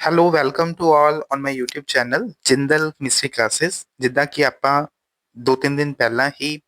Hello welcome to all on my YouTube channel Jindal chemistry classes. ਜਿੱਦਾਂ ਕਿ ਆਪਾਂ 2-3 ਦਿਨ ਪਹਿਲਾਂ ਹੀ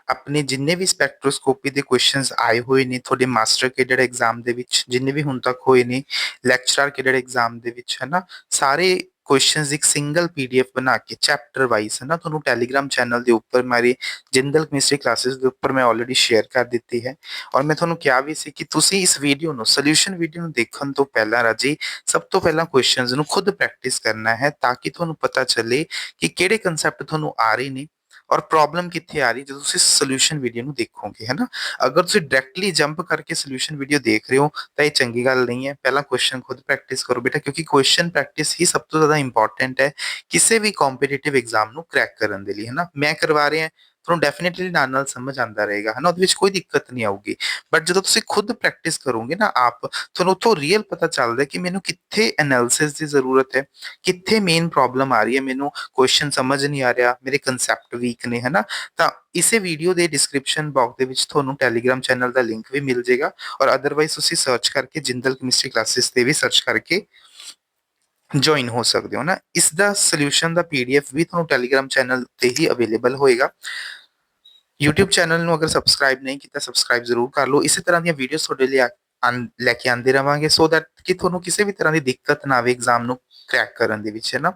ਆਪਣੇ ਜਿੰਨੇ ਵੀ ਸਪੈਕਟ੍ਰੋਸਕੋਪੀ ਦੇ ਕੁਐਸਚਨਸ ਆਏ ਹੋਏ ਨੇ ਤੁਹਾਡੇ ਮਾਸਟਰ ਕੈਡਰ ਐਗਜ਼ਾਮ ਦੇ ਵਿੱਚ, ਜਿੰਨੇ ਵੀ ਹੁਣ ਤੱਕ ਹੋਏ ਨੇ ਲੈਕਚਰਰ ਕੈਡਰ ਐਗਜ਼ਾਮ ਦੇ ਵਿੱਚ, ਹੈ ਨਾ, ਸਾਰੇ ਕੁਐਸਚਨਸ ਇੱਕ ਸਿੰਗਲ ਪੀਡੀਐਫ ਬਣਾ ਕੇ ਚੈਪਟਰ ਵਾਈਜ਼, ਹੈ ਨਾ, ਤੁਹਾਨੂੰ ਟੈਲੀਗ੍ਰਾਮ ਚੈਨਲ ਦੇ ਉੱਪਰ ਮੇਰੀ ਜਿੰਦਲ ਕੈਮਿਸਟਰੀ ਕਲਾਸਿਸ ਦੇ ਉੱਪਰ ਮੈਂ ਆਲਰੇਡੀ ਸ਼ੇਅਰ ਕਰ ਦਿੱਤੀ ਹੈ। ਔਰ ਮੈਂ ਤੁਹਾਨੂੰ ਕਿਹਾ ਵੀ ਸੀ ਕਿ ਤੁਸੀਂ ਇਸ ਵੀਡੀਓ ਨੂੰ ਸੋਲੂਸ਼ਨ ਵੀਡੀਓ ਨੂੰ ਦੇਖਣ ਤੋਂ ਪਹਿਲਾਂ ਰਾਜੀ ਸਭ ਤੋਂ ਪਹਿਲਾਂ ਕੁਐਸਚਨਸ ਨੂੰ ਖੁਦ ਪ੍ਰੈਕਟਿਸ ਕਰਨਾ ਹੈ, ਤਾਂ ਕਿ ਤੁਹਾਨੂੰ ਪਤਾ ਚੱਲੇ ਕਿ ਕਿਹੜੇ ਕਨਸੈਪਟ ਤੁਹਾਨੂੰ ਆ ਰਹੇ ਨੇ ਔਰ ਪ੍ਰੋਬਲਮ ਕਿੱਥੇ ਆ ਰਹੀ ਜਦੋਂ ਤੁਸੀਂ ਸੋਲੂਸ਼ਨ ਵੀਡੀਓ ਨੂੰ ਦੇਖੋਗੇ, ਹੈ ਨਾ। ਅਗਰ ਤੁਸੀਂ ਡਾਇਰੈਕਟਲੀ ਜੰਪ ਕਰਕੇ ਸੋਲੂਸ਼ਨ ਵੀਡੀਓ ਦੇਖ ਰਹੇ ਹੋ ਤਾਂ ਇਹ ਚੰਗੀ ਗੱਲ ਨਹੀਂ ਹੈ। ਪਹਿਲਾਂ ਕੁਐਸਚਨ ਖੁਦ ਪ੍ਰੈਕਟਿਸ ਕਰੋ ਬੇਟਾ, ਕਿਉਂਕਿ ਕੁਐਸਚਨ ਪ੍ਰੈਕਟਿਸ ਹੀ ਸਭ ਤੋਂ ਜ਼ਿਆਦਾ ਇੰਪੋਰਟੈਂਟ ਹੈ ਕਿਸੇ ਵੀ ਕੰਪੀਟੀਟਿਵ ਐਗਜ਼ਾਮ ਨੂੰ ਕ੍ਰੈਕ ਕਰਨ ਦੇ ਲਈ, ਹੈ ਨਾ। ਮੈਂ ਕਰਵਾ ਰਿਹਾ, ਤੁਹਾਨੂੰ ਡੈਫੀਨਿਟਲੀ ਨਾਲ ਸਮਝ ਆਉਂਦਾ ਰਹੇਗਾ, ਹੈ ਨਾ, ਉਹਦੇ ਵਿੱਚ ਕੋਈ ਦਿੱਕਤ ਨਹੀਂ ਆਊਗੀ। ਬਟ ਜਦੋਂ ਤੁਸੀਂ ਖੁਦ ਪ੍ਰੈਕਟਿਸ ਕਰੋਗੇ ਨਾ ਆਪ, ਤੁਹਾਨੂੰ ਉੱਥੋਂ ਰੀਅਲ ਪਤਾ ਚੱਲਦਾ ਕਿ ਮੈਨੂੰ ਕਿੱਥੇ ਐਨਾਲਿਸਿਸ ਦੀ ਜ਼ਰੂਰਤ ਹੈ, ਕਿੱਥੇ ਮੇਨ ਪ੍ਰੋਬਲਮ ਆ ਰਹੀ ਹੈ, ਮੈਨੂੰ ਕੁਐਸਚਨ ਸਮਝ ਨਹੀਂ ਆ ਰਿਹਾ, ਮੇਰੇ ਕਨਸੈਪਟ ਵੀਕ ਨੇ, ਹੈ ਨਾ। ਤਾਂ ਇਸੇ ਵੀਡੀਓ ਦੇ ਡਿਸਕ੍ਰਿਪਸ਼ਨ ਬਾਕਸ ਦੇ ਵਿੱਚ ਤੁਹਾਨੂੰ ਟੈਲੀਗ੍ਰਾਮ ਚੈਨਲ ਦਾ ਲਿੰਕ ਵੀ ਮਿਲ ਜਾਏਗਾ, ਔਰ ਅਦਰਵਾਈਜ਼ ਤੁਸੀਂ ਸਰਚ ਕਰਕੇ ਜਿੰਦਲ ਕੈਮਿਸਟਰੀ ਕਲਾਸਿਸ ਤੇ ਵੀ ਸਰਚ ਕਰਕੇ ਜੁਆਇਨ ਹੋ ਸਕਦੇ ਹੋ ਨਾ। ਇਸ ਦਾ ਸੋਲੂਸ਼ਨ ਦਾ ਪੀਡੀਐਫ ਵੀ ਤੁਹਾਨੂੰ ਟੈਲੀਗ੍ਰਾਮ ਚੈਨਲ ਤੇ ਹੀ ਅਵੇਲੇਬਲ ਹੋਏਗਾ। YouTube ਚੈਨਲ ਨੂੰ ਅਗਰ ਸਬਸਕ੍ਰਾਈਬ ਨਹੀਂ ਕੀਤਾ, ਸਬਸਕ੍ਰਾਈਬ ਜ਼ਰੂਰ ਕਰ ਲਓ। ਇਸੇ ਤਰ੍ਹਾਂ ਦੀਆਂ ਵੀਡੀਓਜ਼ ਤੁਹਾਡੇ ਲਈ ਲੈ ਕੇ ਆਉਂਦੇ ਰਵਾਂਗੇ, ਸੋ ਦੈਟ ਕਿ ਤੁਹਾਨੂੰ ਕਿਸੇ ਵੀ ਤਰ੍ਹਾਂ ਦੀ ਦਿੱਕਤ ਨਾ ਆਵੇ ਐਗਜ਼ਾਮ ਨੂੰ ਕ੍ਰੈਕ ਕਰਨ ਦੇ ਵਿੱਚ, ਹੈ ਨਾ।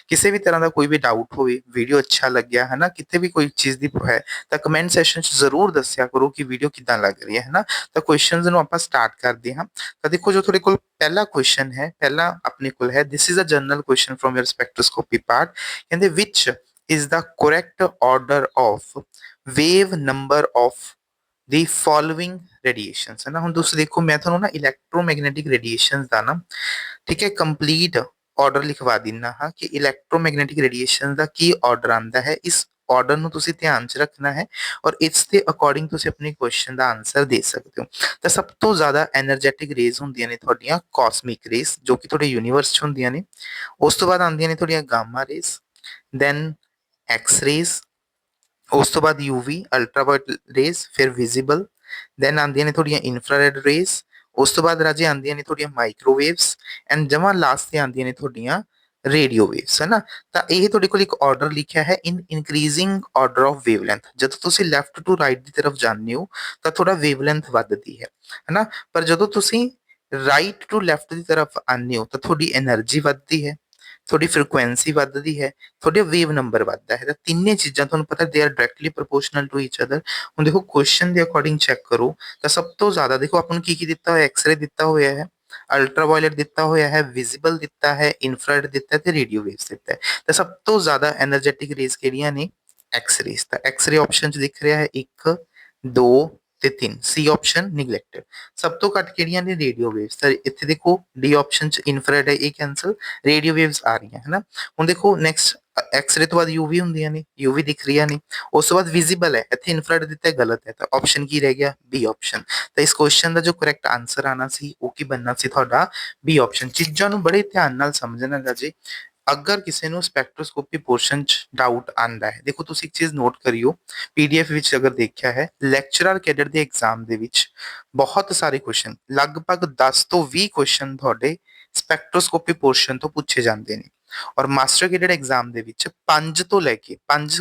ਕਿਸੇ ਵੀ ਤਰ੍ਹਾਂ ਦਾ ਕੋਈ ਵੀ ਡਾਊਟ ਹੋਵੇ, ਵੀਡੀਓ ਅੱਛਾ ਲੱਗਿਆ, ਹੈ ਨਾ, ਕਿਤੇ ਵੀ ਕੋਈ ਚੀਜ਼ ਦੀ ਹੈ ਤਾਂ ਕਮੈਂਟ ਸੈਸ਼ਨ 'ਚ ਜ਼ਰੂਰ ਦੱਸਿਆ ਕਰੋ ਕਿ ਵੀਡੀਓ ਕਿੱਦਾਂ ਲੱਗ ਰਹੀ ਹੈ ਨਾ। ਤਾਂ ਕੁਐਸਚਨਸ ਨੂੰ ਆਪਾਂ ਸਟਾਰਟ ਕਰਦੇ ਹਾਂ। ਤਾਂ ਦੇਖੋ, ਜੋ ਤੁਹਾਡੇ ਕੋਲ ਪਹਿਲਾ ਕੁਐਸਚਨ ਹੈ, ਪਹਿਲਾ ਆਪਣੇ ਕੋਲ ਹੈ, this is a general question from your spectroscopy part. ਕਹਿੰਦੇ which is the correct order of wave number of the following radiations, ਹੈ ਨਾ। ਹੁਣ ਤੁਸੀਂ ਦੇਖੋ, ਮੈਂ ਤੁਹਾਨੂੰ ਨਾ ਇਲੈਕਟ੍ਰੋਮੈਗਨੈਟਿਕ ਰੇਡੀਏਸ਼ਨਸ ਦਾ ਨਾ, ਠੀਕ ਹੈ, ਕੰਪਲੀਟ ਆਰਡਰ ਲਿਖਵਾ ਦਿੰਦਾ ਹਾਂ ਕਿ ਇਲੈਕਟ੍ਰੋਮੈਗਨੈਟਿਕ ਰੇਡੀਏਸ਼ਨ ਦਾ ਕੀ ਆਰਡਰ ਆਉਂਦਾ ਹੈ। ਇਸ ਆਰਡਰ ਨੂੰ ਤੁਸੀਂ ਧਿਆਨ 'ਚ ਰੱਖਣਾ ਹੈ ਔਰ ਇਸ ਦੇ ਅਕੋਰਡਿੰਗ ਤੁਸੀਂ ਆਪਣੇ ਕੁਐਸਚਨ ਦਾ ਆਨਸਰ ਦੇ ਸਕਦੇ ਹੋ। ਤਾਂ ਸਭ ਤੋਂ ਜ਼ਿਆਦਾ ਐਨਰਜੈਟਿਕ ਰੇਜ਼ ਹੁੰਦੀਆਂ ਨੇ ਤੁਹਾਡੀਆਂ ਕਾਸਮਿਕ ਰੇਜ਼, ਜੋ ਕਿ ਤੁਹਾਡੇ ਯੂਨੀਵਰਸ 'ਚ ਹੁੰਦੀਆਂ ਨੇ। ਉਸ ਤੋਂ ਬਾਅਦ ਆਉਂਦੀਆਂ ਨੇ ਤੁਹਾਡੀਆਂ gamma rays, then X rays, ਉਸ ਤੋਂ ਬਾਅਦ ਯੂਵੀ ਅਲਟਰਾਵਾਇਲਟ ਰੇਜ਼, ਫਿਰ ਵਿਜ਼ੀਬਲ, ਦੈਨ ਆਉਂਦੀਆਂ ਨੇ ਤੁਹਾਡੀਆਂ ਇਨਫਰਾਰੈਡ ਰੇਜ਼, ਉਸ ਤੋਂ ਬਾਅਦ ਰਾਜੇ ਆਉਂਦੀਆਂ ਨੇ ਤੁਹਾਡੀਆਂ ਮਾਈਕ੍ਰੋਵੇਵਸ, ਐਂਡ ਜਮਾਂ ਲਾਸਟ ਤੇ ਆਉਂਦੀਆਂ ਨੇ ਤੁਹਾਡੀਆਂ ਰੇਡੀਓ ਵੇਵਸ, ਹੈ ਨਾ। ਤਾਂ ਇਹ ਤੁਹਾਡੇ ਕੋਲ ਇੱਕ ਆਰਡਰ ਲਿਖਿਆ ਹੈ ਇਨ ਇਨਕਰੀਜ਼ਿੰਗ ਆਰਡਰ ਆਫ ਵੇਵਲੈਂਥ। ਜਦੋਂ ਤੁਸੀਂ ਲੈਫਟ ਟੂ ਰਾਈਟ ਦੀ ਤਰਫ ਜਾਂਦੇ ਹੋ ਤਾਂ ਤੁਹਾਡਾ ਵੇਵਲੈਂਥ ਵੱਧਦੀ ਹੈ ਨਾ। ਪਰ ਜਦੋਂ ਤੁਸੀਂ ਰਾਈਟ ਟੂ ਲੈਫਟ ਦੀ ਤਰਫ ਆਉਂਦੇ ਹੋ ਤਾਂ ਤੁਹਾਡੀ એનર્ਜੀ ਵੱਧਦੀ ਹੈ, ਤੁਹਾਡੀ ਫ੍ਰੀਕੁਐਂਸੀ ਵੱਧਦੀ ਹੈ, ਤੁਹਾਡੇ ਵੇਵ ਨੰਬਰ ਵੱਧਦਾ ਹੈ। ਤਾਂ ਤਿੰਨੇ ਚੀਜ਼ਾਂ ਤੁਹਾਨੂੰ ਪਤਾ they are directly proportional to each other. ਹੁਣ ਦੇਖੋ, ਕੁਐਸਚਨ ਦੇ ਅਕੋਰਡਿੰਗ ਚੈੱਕ ਕਰੋ ਤਾਂ ਸਭ ਤੋਂ ਜ਼ਿਆਦਾ ਦੇਖੋ ਆਪਾਂ ਨੂੰ ਕੀ ਦਿੱਤਾ ਹੋਇਆ, ਐਕਸ-ਰੇ ਦਿੱਤਾ ਹੋਇਆ ਹੈ, ਅਲਟਰਾਵਾਇਲਟ ਦਿੱਤਾ ਹੋਇਆ ਹੈ, ਵਿਜ਼ੀਬਲ ਦਿੱਤਾ ਹੈ, ਇਨਫਰਾਰੈਡ ਦਿੱਤਾ ਹੈ ਤੇ ਰੇਡੀਓ ਵੇਵਸ ਦਿੱਤਾ ਹੈ। ਤਾਂ ਸਭ ਤੋਂ ਜ਼ਿਆਦਾ ਐਨਰਜੈਟਿਕ ਰੇਜ਼ ਕਿਹੜੀਆਂ ਨੇ? ਐਕਸ-ਰੇਜ਼। ਤਾਂ ਐਕਸ-ਰੇ ਆਪਸ਼ਨ 'ਚ ਦਿਖ ਰਿਹਾ ਹੈ 1, 2 ਤੇ 3। ਸੀ ਆਪਸ਼ਨ ਨਿਗਲੈਕਟਡ। ਸਭ ਤੋਂ ਘੱਟ ਕਿਹੜੀਆਂ ਨੇ? Radio waves. ਤਾਂ ਇੱਥੇ ਦੇਖੋ ਡੀ ਆਪਸ਼ਨ 'ਚ ਇਨਫਰਾਰੈਡ ਹੈ, ਇਹ ਕੈਂਸਲ, ਰੇਡੀਓ ਵੇਵਸ ਆ ਰਹੀਆਂ, ਹੈ ਨਾ। ਹੁਣ ਦੇਖੋ ਨੈਕਸਟ ਐਕਸ-ਰੇ ਤੋਂ ਬਾਅਦ ਯੂਵੀ ਹੁੰਦੀਆਂ ਨੇ, ਯੂਵੀ ਦਿਖ ਰਹੀਆਂ ਨੇ। ਉਸ ਤੋਂ ਬਾਅਦ ਵਿਜ਼ੀਬਲ ਹੈ, ਇੱਥੇ ਇਨਫਰਾਰੈਡ ਦਿੱਤਾ ਹੈ, ਗਲਤ ਹੈ। ਤਾਂ ਆਪਸ਼ਨ ਕੀ ਰਹਿ ਗਿਆ? B option. ਤਾਂ ਇਸ ਕੁਐਸਚਨ ਦਾ ਜੋ ਕਰੈਕਟ ਆਨਸਰ ਆਣਾ ਸੀ ਉਹ ਕੀ ਬਣਨਾ ਸੀ ਤੁਹਾਡਾ? B option. ਚੀਜ਼ਾਂ ਨੂੰ ਬੜੇ ਧਿਆਨ ਨਾਲ ਸਮਝਣਾ ਰਾਜੇ। ਅਗਰ ਕਿਸੇ ਨੂੰ ਸਪੈਕਟ੍ਰੋਸਕੋਪੀ ਪੋਰਸ਼ਨ 'ਚ ਡਾਊਟ ਆਂਦਾ ਹੈ, ਦੇਖੋ ਤੁਸੀਂ ਇੱਕ ਚੀਜ਼ ਨੋਟ ਕਰਿਓ, ਪੀਡੀਐਫ ਵਿੱਚ ਅਗਰ ਦੇਖਿਆ ਹੈ, ਲੈਕਚਰਰ ਕੈਡਰ ਦੇ ਐਗਜ਼ਾਮ ਦੇ ਵਿੱਚ ਬਹੁਤ ਸਾਰੇ ਕੁਐਸਚਨ, ਲਗਭਗ 10 ਤੋਂ 20 ਕੁਐਸਚਨ ਤੁਹਾਡੇ ਸਪੈਕਟ੍ਰੋਸਕੋਪੀ ਪੋਰਸ਼ਨ ਤੋਂ ਪੁੱਛੇ ਜਾਂਦੇ ਨੇ। ਔਰ ਮਾਸਟਰ ਕੈਡਰ ਐਗਜ਼ਾਮ ਦੇ ਵਿੱਚ 5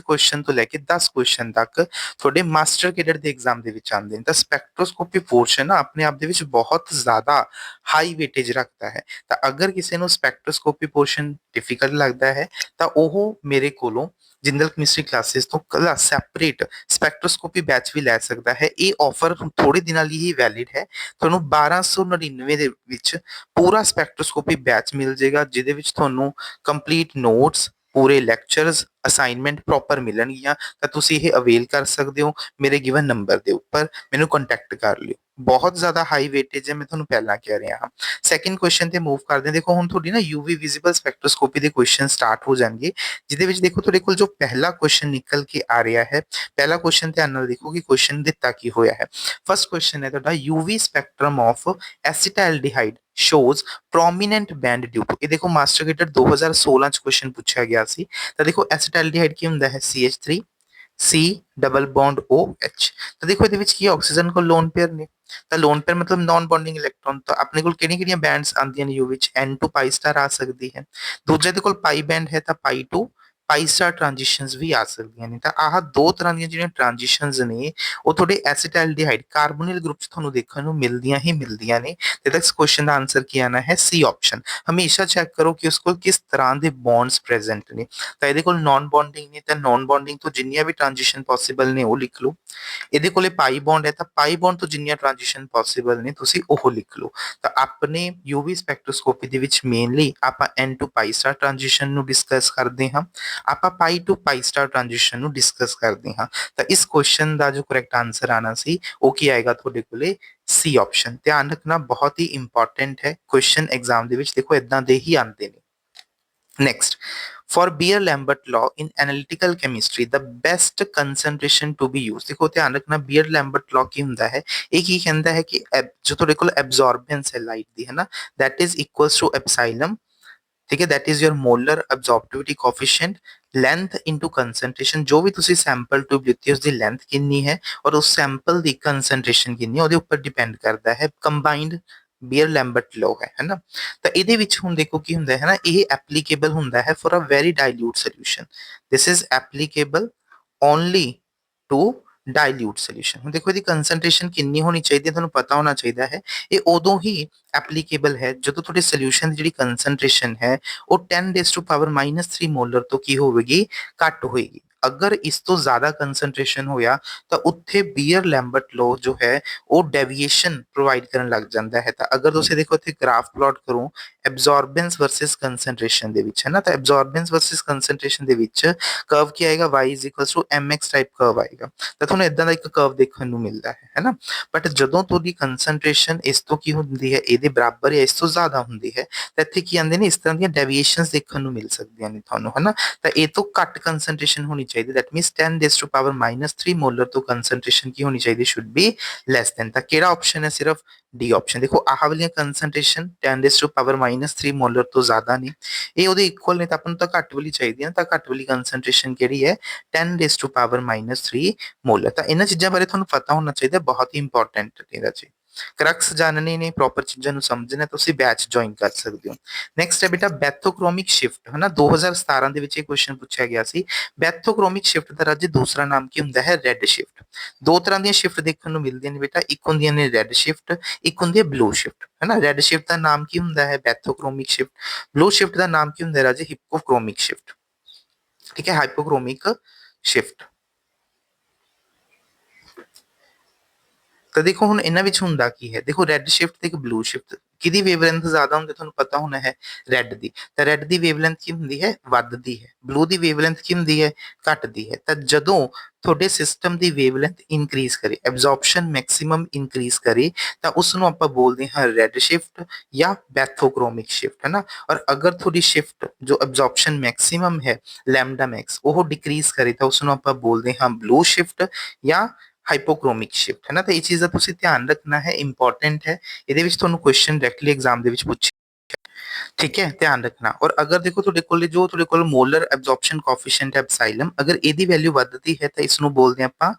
ਕੁਐਸਚਨ ਤੋਂ ਲੈ ਕੇ 10 ਕੁਐਸਚਨ ਤੱਕ ਤੁਹਾਡੇ ਮਾਸਟਰ ਕੈਡਰ ਦੇ ਐਗਜ਼ਾਮ ਦੇ ਵਿੱਚ ਆਉਂਦੇ ਨੇ। ਤਾਂ ਸਪੈਕਟ੍ਰੋਸਕੋਪੀ ਪੋਰਸ਼ਨ ਨਾ ਆਪਣੇ ਆਪ ਦੇ ਵਿੱਚ ਬਹੁਤ ਜ਼ਿਆਦਾ ਹਾਈ ਵੇਟੇਜ ਰੱਖਦਾ ਹੈ। ਤਾਂ ਅਗਰ ਕਿਸੇ ਨੂੰ ਸਪੈਕਟ੍ਰੋਸਕੋਪੀ ਪੋਰਸ਼ਨ ਡਿਫਿਕਲਟ ਲੱਗਦਾ ਹੈ ਤਾਂ ਉਹ ਮੇਰੇ ਕੋਲੋਂ ਜਿੰਦਲ ਕੈਮਿਸਟਰੀ ਕਲਾਸਿਸ ਤੋਂ ਕੱਲਾ ਸੈਪਰੇਟ ਸਪੈਕਟ੍ਰੋਸਕੋਪੀ ਬੈਚ ਵੀ ਲੈ ਸਕਦਾ ਹੈ। ਇਹ ਆਫਰ ਥੋੜੇ ਦਿਨਾਂ ਲਈ ਹੀ ਵੈਲਿਡ ਹੈ। ਤੁਹਾਨੂੰ 1299 ਦੇ ਵਿੱਚ ਪੂਰਾ ਸਪੈਕਟ੍ਰੋਸਕੋਪੀ ਬੈਚ ਮਿਲ ਜਾਏਗਾ, ਜਿਹਦੇ ਵਿੱਚ ਤੁਹਾਨੂੰ ਕੰਪਲੀਟ ਨੋਟਸ, ਪੂਰੇ ਲੈਕਚਰਸ, ਅਸਾਈਨਮੈਂਟ ਪ੍ਰੋਪਰ ਮਿਲਣਗੀਆਂ। ਤਾਂ ਤੁਸੀਂ ਇਹ ਅਵੇਲ ਕਰ ਸਕਦੇ ਹੋ ਮੇਰੇ ਗਿਵਨ ਨੰਬਰ ਦੇ ਉੱਪਰ, ਮੈਨੂੰ ਕੰਟੈਕਟ ਕਰ ਲਿਓ। ਬਹੁਤ ਜ਼ਿਆਦਾ ਹਾਈ ਵੇਟੇਜ ਹੈ, ਮੈਂ ਤੁਹਾਨੂੰ ਪਹਿਲਾਂ ਕਹਿ ਰਿਹਾ ਹਾਂ। ਸੈਕਿੰਡ ਕੁਐਸਚਨ ਤੇ ਮੂਵ ਕਰਦੇ ਹਾਂ। ਦੇਖੋ ਹੁਣ ਤੁਹਾਡੀ ਨਾ ਯੂਵੀ ਵਿਜ਼ੀਬਲ ਸਪੈਕਟ੍ਰੋਸਕੋਪੀ ਦੇ ਕੁਐਸਚਨ ਸਟਾਰਟ ਹੋ ਜਾਣਗੇ, ਜਿਹਦੇ ਵਿੱਚ ਦੇਖੋ ਤੁਹਾਡੇ ਕੋਲ ਜੋ ਪਹਿਲਾ ਕੁਐਸਚਨ ਨਿਕਲ ਕੇ ਆ ਰਿਹਾ ਹੈ, ਪਹਿਲਾ ਕੁਐਸਚਨ ਧਿਆਨ ਨਾਲ ਦੇਖੋ ਕਿ ਕੁਐਸਚਨ ਦਿੱਤਾ ਕੀ ਹੋਇਆ ਹੈ। ਫਸਟ ਕੁਐਸਚਨ ਹੈ ਤੁਹਾਡਾ, UV spectrum of acetaldehyde shows prominent band due. ਇਹ ਦੇਖੋ ਮਾਸਟਰ ਕੈਡਰ 2016 ਚ ਕੁਐਸਚਨ ਪੁੱਛਿਆ ਗਿਆ ਸੀ। ਤਾਂ ਦੇਖੋ ਐਸੀਟਾਲਡੀਹਾਈਡ ਕੀ ਹੁੰਦਾ ਹੈ? CH3, C double bond O H. तो देखो ਇਹਦੇ ਵਿੱਚ ਕੀ ਆਕਸੀਜਨ ਕੋਲ ਲੋਨ ਪੇਅਰ ਨੇ, ਤਾਂ ਲੋਨ ਪੇਅਰ ਮਤਲਬ ਨਾਨ ਬੌਂਡਿੰਗ ਇਲੈਕਟ੍ਰੋਨ। ਤਾਂ ਆਪਣੇ ਕੋਲ ਕਿਹੜੀਆਂ-ਕਿਹੜੀਆਂ ਬੈਂਡਸ ਆਉਂਦੀਆਂ ਨੇ ਯੂ ਵਿੱਚ n2 ਪਾਈ ਸਟਾਰ ਆ ਸਕਦੀ ਹੈ। ਦੂਜੇ ਦੇ ਕੋਲ ਪਾਈ ਬੈਂਡ ਹੈ ਤਾਂ ਪਾਈ ਟੂ ਪਾਈ ਸਟਾਰ ਟ੍ਰਾਂਜੀਸ਼ਨਸ ਵੀ ਆ ਸਕਦੀਆਂ ਨੇ। ਤਾਂ ਆਹ ਦੋ ਤਰ੍ਹਾਂ ਦੀਆਂ ਜਿਹੜੀਆਂ ਟ੍ਰਾਂਜੀਸ਼ਨਸ ਨੇ ਉਹ ਤੁਹਾਡੇ ਐਸੀਟਾਈਲਡੀਹਾਈਡ ਕਾਰਬੋਨਿਲ ਗਰੁੱਪ 'ਚ ਤੁਹਾਨੂੰ ਦੇਖਣ ਨੂੰ ਮਿਲਦੀਆਂ ਹੀ ਮਿਲਦੀਆਂ ਨੇ। ਤੇ ਇਸ ਕੁਐਸਚਨ ਦਾ ਆਂਸਰ ਕੀ ਆਣਾ ਹੈ? ਸੀ ਆਪਸ਼ਨ। ਹਮੇਸ਼ਾ ਚੈੱਕ ਕਰੋ ਕਿ ਉਸ ਕੋਲ ਕਿਸ ਤਰ੍ਹਾਂ ਦੇ ਬੌਂਡਸ ਪ੍ਰੈਜ਼ੈਂਟ ਨੇ। ਤਾਂ ਇਹਦੇ ਕੋਲ ਨਾਨ ਬੌਂਡਿੰਗ ਨੇ ਤਾਂ ਨਾਨ ਬੌਂਡਿੰਗ ਤੋਂ ਜਿੰਨੀਆਂ ਵੀ ਟ੍ਰਾਂਜੀਸ਼ਨ ਪੋਸੀਬਲ ਨੇ ਉਹ ਲਿਖ ਲਓ। ਇਹਦੇ ਕੋਲੇ ਪਾਈ ਬੌਂਡ ਹੈ ਤਾਂ ਪਾਈ ਬੌਂਡ ਤੋਂ ਜਿੰਨੀਆਂ ਟ੍ਰਾਂਜੀਸ਼ਨ ਪੋਸੀਬਲ ਨੇ ਤੁਸੀਂ ਉਹ ਲਿਖ ਲਓ। ਤਾਂ ਆਪਣੇ ਯੂਵੀ ਸਪੈਕਟ੍ਰੋਸਕੋਪੀ ਦੇ ਵਿੱਚ ਮੇਨਲੀ ਆਪਾਂ n to pi star transition ਨੂੰ ਡਿਸਕਸ ਕਰਦੇ ਹਾਂ, ਆਪਾਂ pi to pi star transition ਨੂੰ ਡਿਸਕਸ ਕਰਦੇ ਹਾਂ। ਤਾਂ ਇਸ ਕੁਐਸਚਨ ਦਾ ਜੋ ਕਰੈਕਟ ਆਂਸਰ ਆਣਾ ਸੀ ਉਹ ਕੀ ਆਏਗਾ ਤੁਹਾਡੇ ਕੋਲੇ? ਸੀ ਆਪਸ਼ਨ। ਧਿਆਨ ਰੱਖਣਾ ਬਹੁਤ ਹੀ ਇੰਪੋਰਟੈਂਟ ਹੈ, ਕੁਐਸਚਨ ਐਗਜ਼ਾਮ ਦੇ ਵਿੱਚ ਦੇਖੋ ਇਦਾਂ ਦੇ ਹੀ ਆਉਂਦੇ ਨੇ। Next, for Beer-Lambert law in analytical chemistry, the best concentration to be used। देखो ध्यान रखना Beer-Lambert law ਕੀ ਹੁੰਦਾ ਹੈ? ਇਹ ਕੀ ਕਹਿੰਦਾ ਹੈ ਕਿ ਜੋ ਤੁਹਾਡੇ ਕੋਲ absorbance ਹੈ ਲਾਈਟ ਦੀ, ਹੈ ਨਾ, that is equals to epsilon, ਠੀਕ ਹੈ, that is your molar absorptivity coefficient, length into concentration. ਜੋ ਵੀ ਤੁਸੀਂ ਸੈਂਪਲ ਟਿਊਬ ਲਿੱਤੀ ਉਸ ਦੀ ਲੈਂਥ ਕਿੰਨੀ ਹੈ ਔਰ ਉਸ ਸੈਂਪਲ ਦੀ ਕੰਸੈਂਟ੍ਰੇਸ਼ਨ ਕਿੰਨੀ ਹੈ ਉਹਦੇ ਉੱਪਰ ਡਿਪੈਂਡ ਕਰਦਾ ਹੈ। ਕੰਬਾਈਨਡ ਬੀਅਰ ਲੈਂਬਰਟ ਲਾਅ ਹੈ ਨਾ। ਤਾਂ ਇਹਦੇ ਵਿੱਚ ਹੁਣ ਦੇਖੋ ਕੀ ਹੁੰਦਾ ਹੈ ਨਾ, ਇਹ ਐਪਲੀਕੇਬਲ ਹੁੰਦਾ ਹੈ for a very dilute solution. This is applicable only to dilute solution. ਹੁਣ ਦੇਖੋ ਇਹਦੀ ਕੰਸੈਂਟ੍ਰੇਸ਼ਨ ਕਿੰਨੀ ਹੋਣੀ ਚਾਹੀਦੀ ਹੈ ਤੁਹਾਨੂੰ ਪਤਾ ਹੋਣਾ ਚਾਹੀਦਾ ਹੈ। ਇਹ ਉਦੋਂ ਹੀ ਐਪਲੀਕੇਬਲ ਹੈ ਜਦੋਂ ਤੁਹਾਡੇ ਸੋਲੂਸ਼ਨ ਦੀ ਜਿਹੜੀ ਕੰਸੈਂਟ੍ਰੇਸ਼ਨ ਹੈ ਉਹ 10⁻³ ਮੋਲਰ ਤੋਂ ਕੀ ਹੋਵੇਗੀ? ਘੱਟ ਹੋਏਗੀ। ਅਗਰ ਇਸ ਤੋਂ ਜ਼ਿਆਦਾ ਕੰਸੈਂਟ੍ਰੇਸ਼ਨ ਹੋਇਆ ਤਾਂ ਉੱਥੇ ਬੀਅਰ ਲੈਂਬਰਟ ਲਾਅ ਜੋ ਹੈ ਉਹ ਡੈਵੀਏਸ਼ਨ ਪ੍ਰੋਵਾਈਡ ਕਰਨ ਲੱਗ ਜਾਂਦਾ ਹੈ। ਤਾਂ ਅਗਰ ਤੁਸੀਂ ਦੇਖੋ ਇੱਥੇ ਗ੍ਰਾਫ ਪਲਾਟ ਕਰੋ ਐਬਜ਼ੌਰਬੈਂਸ ਵਰਸਸ ਕੰਸੈਂਟ੍ਰੇਸ਼ਨ ਦੇ ਵਿੱਚ, ਹੈ ਨਾ, ਤਾਂ ਐਬਜ਼ੌਰਬੈਂਸ ਵਰਸਸ ਕੰਸੈਂਟ੍ਰੇਸ਼ਨ ਦੇ ਵਿੱਚ ਕਰਵ ਕੀ ਆਏਗਾ? y mx ਟਾਈਪ ਕਰਵ ਆਏਗਾ। ਤਾਂ ਤੁਹਾਨੂੰ ਇਦਾਂ ਦਾ ਇੱਕ ਕਰਵ ਦੇਖਣ ਨੂੰ ਮਿਲਦਾ ਹੈ ਨਾ। ਬਟ ਜਦੋਂ ਤੁਹਾਡੀ ਕੰਸੈਂਟ੍ਰੇਸ਼ਨ ਇਸ ਤੋਂ ਕੀ ਹੁੰਦੀ ਹੈ? ਇਹਦੇ ਬਰਾਬਰ ਜਾਂ ਇਸ ਤੋਂ ਜ਼ਿਆਦਾ ਹੁੰਦੀ ਹੈ ਤਾਂ ਇੱਥੇ ਕੀ ਆਉਂਦੇ ਨੇ? ਇਸ ਤਰ੍ਹਾਂ ਦੀਆਂ ਡੈਵੀਏਸ਼ਨਸ ਦੇਖਣ ਨੂੰ ਮਿਲ ਸਕਦੀਆਂ ਨੇ ਤੁਹਾਨੂੰ, ਹੈ ਨਾ। ਤਾਂ ਇਹ ਤੋਂ ਘੱਟ ਕੰਸੈਂਟ੍ਰੇਸ਼ਨ ਹੋਣੀ ਚਾਹੀਦੀ, ਦੈਟ ਮੀਨਸ 10⁻³ ਮੋਲਰ ਤੋਂ ਕੰਸੈਂਟ੍ਰੇਸ਼ਨ ਕੀ ਹੋਣੀ ਚਾਹੀਦੀ? Should be less than. ਤਾਂ ਕਿਹੜਾ ਆਪਸ਼ਨ ਹੈ? ਸਿਰਫ ਡੀ ਆਪਸ਼ਨ। ਦੇਖੋ ਆਹ ਵਾਲੀਆਂ ਕੰਸੈਂਟ੍ਰੇਸ਼ਨ 10⁻³ ਮੋਲਰ ਤੋਂ ਜ਼ਿਆਦਾ ਨੇ, ਇਹ ਉਹਦੇ ਇਕੁਅਲ ਨੇ, ਤਾਂ ਆਪਾਂ ਨੂੰ ਤਾਂ ਘੱਟ ਵਾਲੀ ਚਾਹੀਦੀ ਹੈ। ਤਾਂ ਘੱਟ ਵਾਲੀ ਕੰਸੈਂਟ੍ਰੇਸ਼ਨ ਕਿਹੜੀ ਹੈ? 10⁻³ ਮੋਲਰ। ਤਾਂ ਇਹਨਾਂ ਚੀਜ਼ਾਂ ਬਾਰੇ ਤੁਹਾਨੂੰ ਪਤਾ ਹੋਣਾ ਚਾਹੀਦਾ, ਬਹੁਤ ਹੀ ਇੰਪੋਰਟੈਂਟ ਇਹਦਾ ਜੀ। ਕਰੈਕਟਸ ਜਾਣਨੇ ਨੇ, ਪ੍ਰੋਪਰ ਚੀਜ਼ਾਂ ਨੂੰ ਸਮਝਣਾ, ਤੁਸੀਂ ਬੈਚ ਜੁਆਇਨ ਕਰ ਸਕਦੇ ਹੋ। ਨੈਕਸਟ ਹੈ ਬੇਟਾ ਬੈਥੋਕ੍ਰੋਮਿਕ ਸ਼ਿਫਟ, ਹੈ ਨਾ। 2017 ਦੇ ਵਿੱਚ ਇਹ ਕੁਐਸਚਨ ਪੁੱਛਿਆ ਗਿਆ ਸੀ। ਬੈਥੋਕ੍ਰੋਮਿਕ ਸ਼ਿਫਟ ਦਾ ਰਾਜੇ ਦੂਸਰਾ ਨਾਮ ਕੀ ਹੁੰਦਾ ਹੈ? Red shift. ਦੋ ਤਰ੍ਹਾਂ ਦੀਆਂ ਸ਼ਿਫਟ ਦੇਖਣ ਨੂੰ ਮਿਲਦੀਆਂ ਨੇ ਬੇਟਾ, ਇੱਕ ਹੁੰਦੀਆਂ ਨੇ ਰੈੱਡ ਸ਼ਿਫਟ, ਇੱਕ ਹੁੰਦੀ ਹੈ ਬਲੂ ਸ਼ਿਫਟ, ਹੈ ਨਾ। ਰੈੱਡ ਸ਼ਿਫਟ ਦਾ ਨਾਮ ਕੀ ਹੁੰਦਾ ਹੈ? ਬੈਥੋਕ੍ਰੋਮਿਕ ਸ਼ਿਫਟ। ਬਲੂ ਸ਼ਿਫਟ ਦਾ ਨਾਮ ਕੀ ਹੁੰਦਾ ਹੈ ਰਾਜੇ? ਹਿਪੋਕ੍ਰੋਮਿਕ ਸ਼ਿਫਟ, ਠੀਕ ਹੈ, ਹਾਈਪੋਕ੍ਰੋਮਿਕ ਸ਼ਿਫਟ। ਤਾਂ ਦੇਖੋ ਹੁਣ ਇਹਨਾਂ ਵਿੱਚ ਹੁੰਦਾ ਕੀ ਹੈ? ਦੇਖੋ ਰੈੱਡ ਸ਼ਿਫਟ ਤੇ ਇੱਕ ਬਲੂ ਸ਼ਿਫਟ, ਕਿਹਦੀ ਵੇਵਲੈਂਥ ਜ਼ਿਆਦਾ ਹੁੰਦੀ ਤੁਹਾਨੂੰ ਪਤਾ ਹੋਣਾ ਹੈ? ਰੈੱਡ ਦੀ। ਤਾਂ ਰੈੱਡ ਦੀ ਵੇਵਲੈਂਥ ਕੀ ਹੁੰਦੀ ਹੈ? ਵੱਧਦੀ ਹੈ। ਬਲੂ ਦੀ ਵੇਵਲੈਂਥ ਕੀ ਹੁੰਦੀ ਹੈ? ਘਟਦੀ ਹੈ। ਤਾਂ ਜਦੋਂ ਤੁਹਾਡੇ ਸਿਸਟਮ ਦੀ ਵੇਵਲੈਂਥ ਇਨਕਰੀਜ਼ ਕਰੇ, ਐਬਜ਼ੌਰਪਸ਼ਨ ਮੈਕਸਿਮਮ ਇਨਕਰੀਜ਼ ਕਰੇ, ਤਾਂ ਉਸ ਨੂੰ ਆਪਾਂ ਬੋਲਦੇ ਹਾਂ ਰੈੱਡ ਸ਼ਿਫਟ ਜਾਂ ਬੈਥੋਕ੍ਰੋਮਿਕ ਸ਼ਿਫਟ, ਹੈ ਨਾ। ਔਰ ਅਗਰ ਤੁਹਾਡੀ ਸ਼ਿਫਟ ਜੋ ਐਬਜ਼ੌਰਪਸ਼ਨ ਮੈਕਸਿਮਮ ਹੈ ਲੈਮਡਾ ਮੈਕਸ ਉਹ ਡਿਕਰੀਜ਼ ਕਰੇ ਤਾਂ ਉਸ ਨੂੰ ਆਪਾਂ ਬੋਲਦੇ ਹਾਂ ਬਲੂ ਸ਼ਿਫਟ ਜਾਂ ਹਾਈਪੋਕ੍ਰੋਮਿਕ ਸ਼ਿਫਟ, ਹੈ ਨਾ। ਤਾਂ ਇਹ ਚੀਜ਼ ਦਾ ਤੁਸੀਂ ਧਿਆਨ ਰੱਖਣਾ ਹੈ, ਇੰਪੋਰਟੈਂਟ ਹੈ। ਇਹਦੇ ਵਿੱਚ ਤੁਹਾਨੂੰ ਕੁਐਸਚਨ ਡਾਇਰੈਕਟਲੀ ਐਗਜ਼ਾਮ ਦੇ ਵਿੱਚ ਪੁੱਛੇ, ਠੀਕ ਹੈ, ਧਿਆਨ ਰੱਖਣਾ। ਔਰ ਅਗਰ ਦੇਖੋ ਤੁਹਾਡੇ ਕੋਲ ਮੋਲਰ ਐਬਜ਼ੌਰਪਸ਼ਨ ਕੋਐਫੀਸ਼ੀਐਂਟ ਹੈ ਐਪਸਾਈਲਮ, ਅਗਰ ਇਹਦੀ ਵੈਲਿਊ ਵੱਧਦੀ ਹੈ ਤਾਂ ਇਸ ਨੂੰ ਬੋਲਦੇ ਹਾਂ ਆਪਾਂ